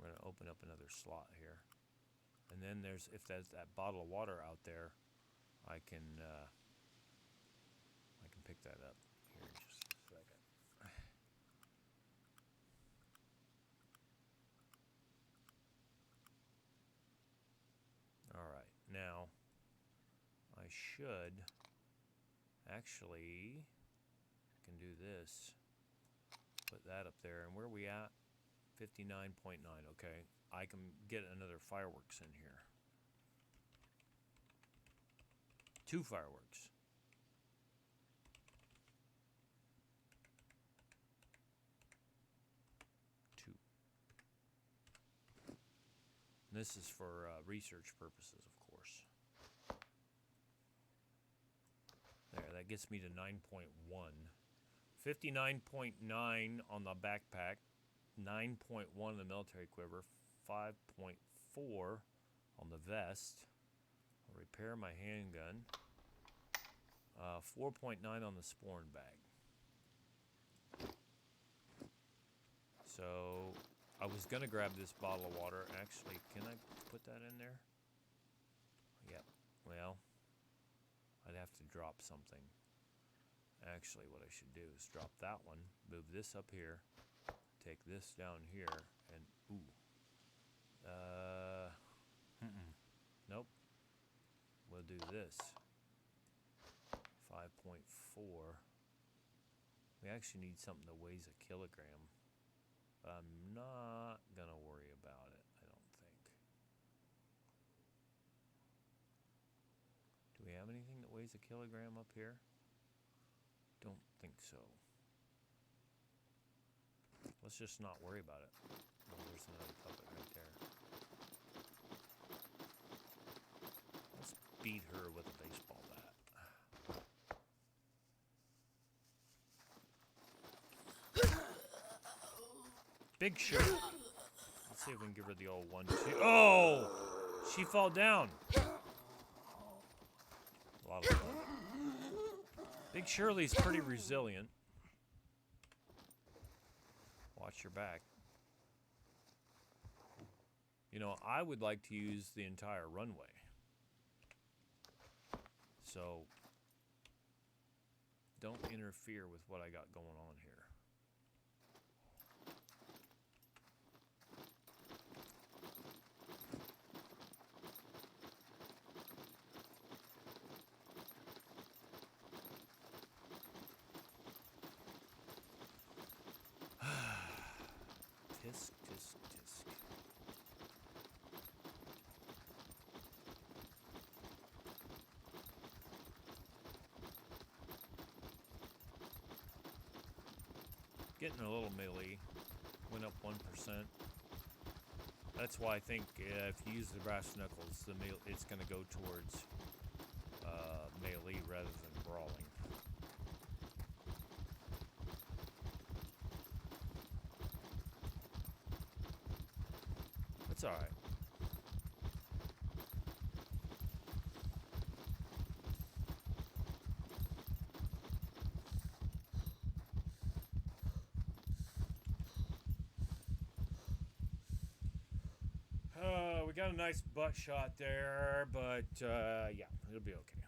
We're going to open up another slot here. And then there's, if there's that bottle of water out there, I can pick that up here in just a second. All right, now I should actually can do this. Put that up there, and where are we at? 59.9. Okay, I can get another fireworks in here. 2 fireworks. This is for research purposes, of course. There, that gets me to 9.1. 59.9 on the backpack, 9.1 on the military quiver, 5.4 on the vest. I'll repair my handgun. 4.9 on the sporn bag. So I was gonna grab this bottle of water. Actually, can I put that in there? Yep. Well, I'd have to drop something. Actually, what I should do is drop that one, move this up here, take this down here, and nope. We'll do this. 5.4. We actually need something that weighs a kilogram. But I'm not gonna worry about it, I don't think. Do we have anything that weighs a kilogram up here? Don't think so. Let's just not worry about it. Oh, there's another puppet right there. Let's beat her with a baseball bat. Big shirt. Let's see if we can give her the old 1-2. Oh! She fell down. A lot of fun. Big Shirley's pretty resilient. Watch your back. You know, I would like to use the entire runway. So, don't interfere with what I got going on here. Tisk, tisk, tisk. Getting a little melee. Went up 1%. That's why I think if you use the brass knuckles, it's going to go towards melee rather than brawling. It's alright. We got a nice butt shot there, but yeah, it'll be okay.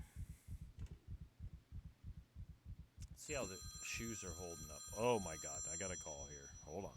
Let's see how the shoes are holding up. Oh my god, I got a call here. Hold on.